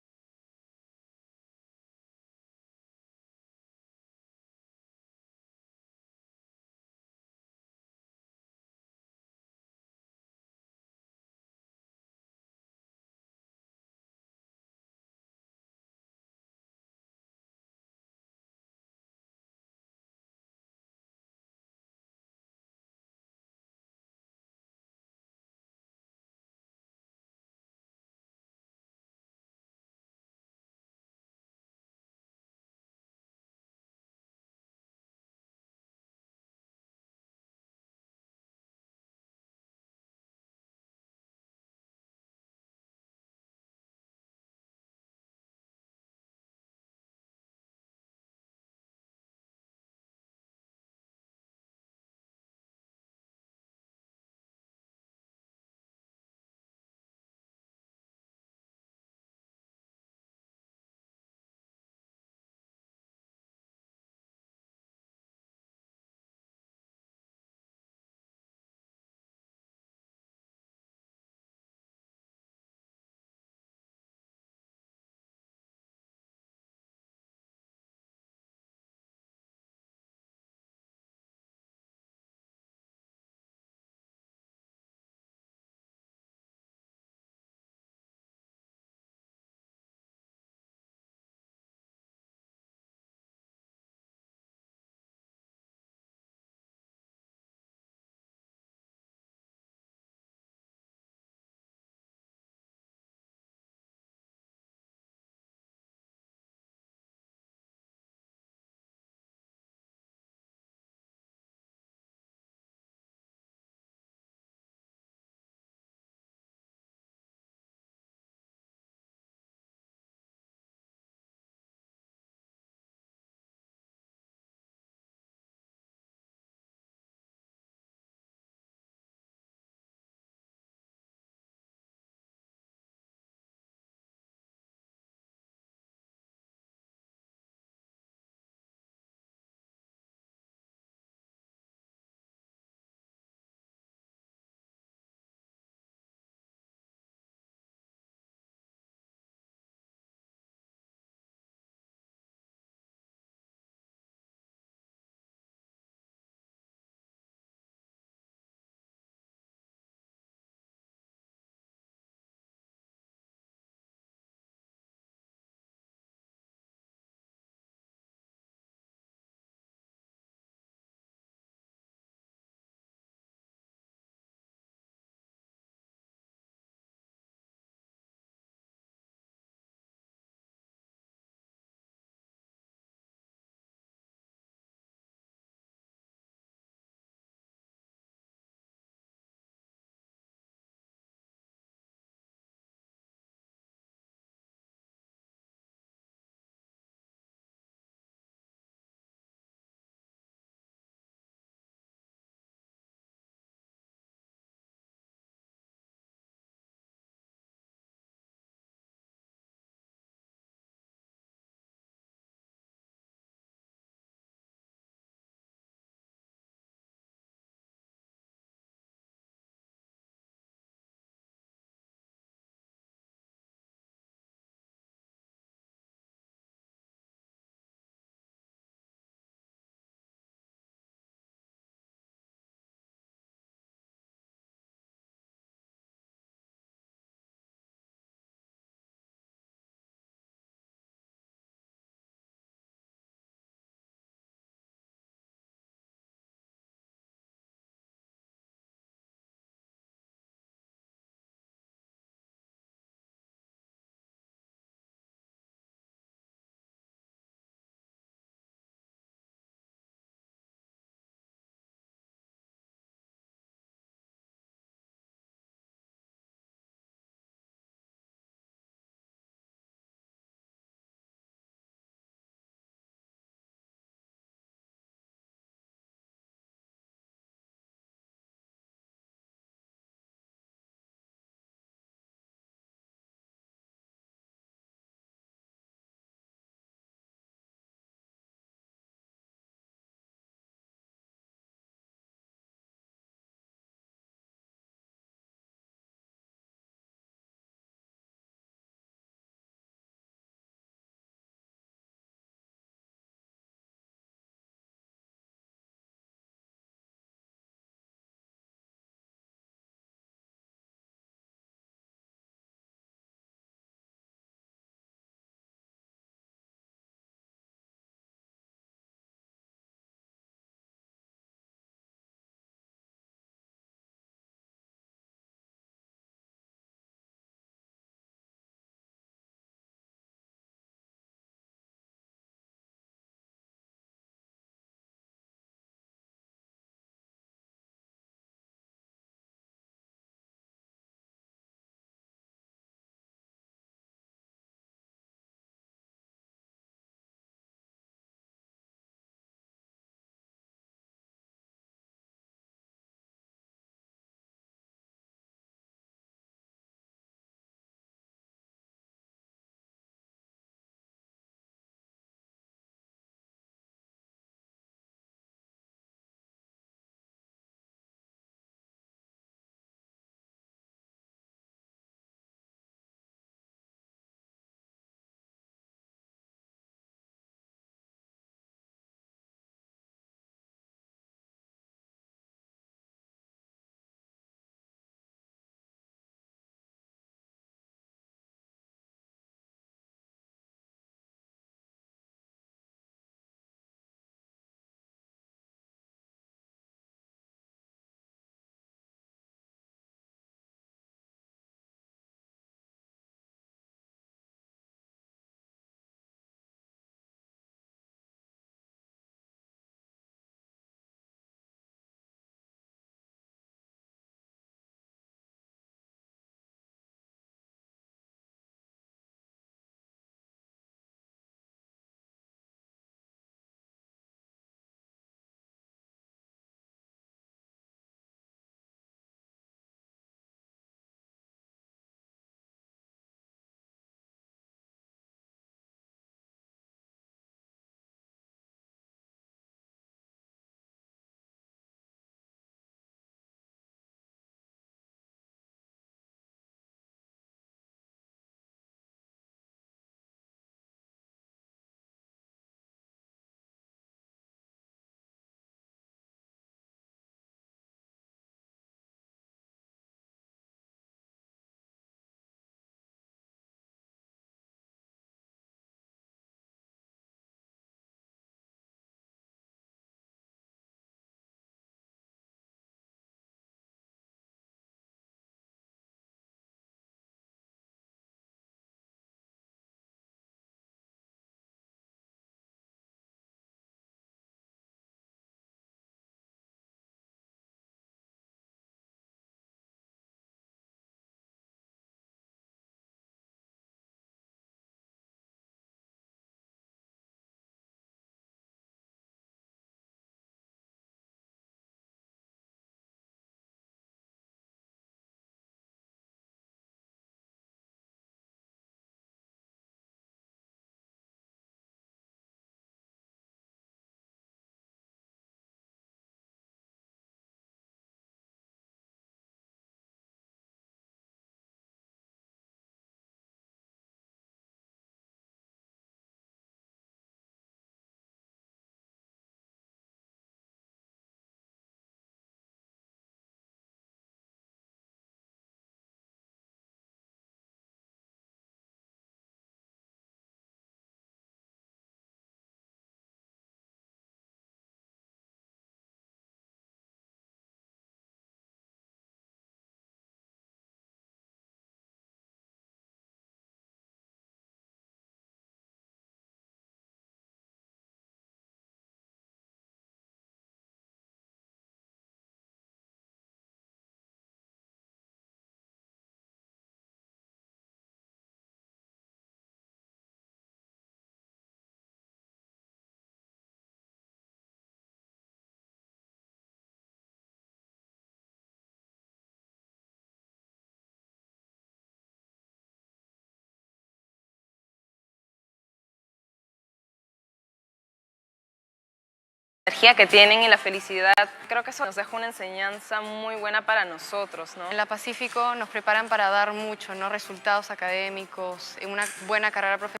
energía que tienen y la felicidad. Creo que eso nos deja una enseñanza muy buena para nosotros, ¿no? En la Pacífico nos preparan para dar mucho, ¿no? Resultados académicos, una buena carrera profesional.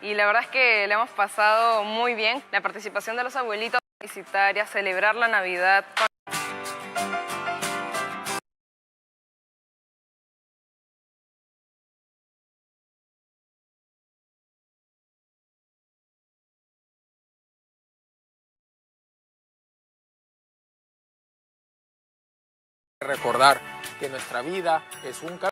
Y la verdad es que le hemos pasado muy bien. La participación de los abuelitos a visitar y a celebrar la Navidad. Recordar que nuestra vida es un camino.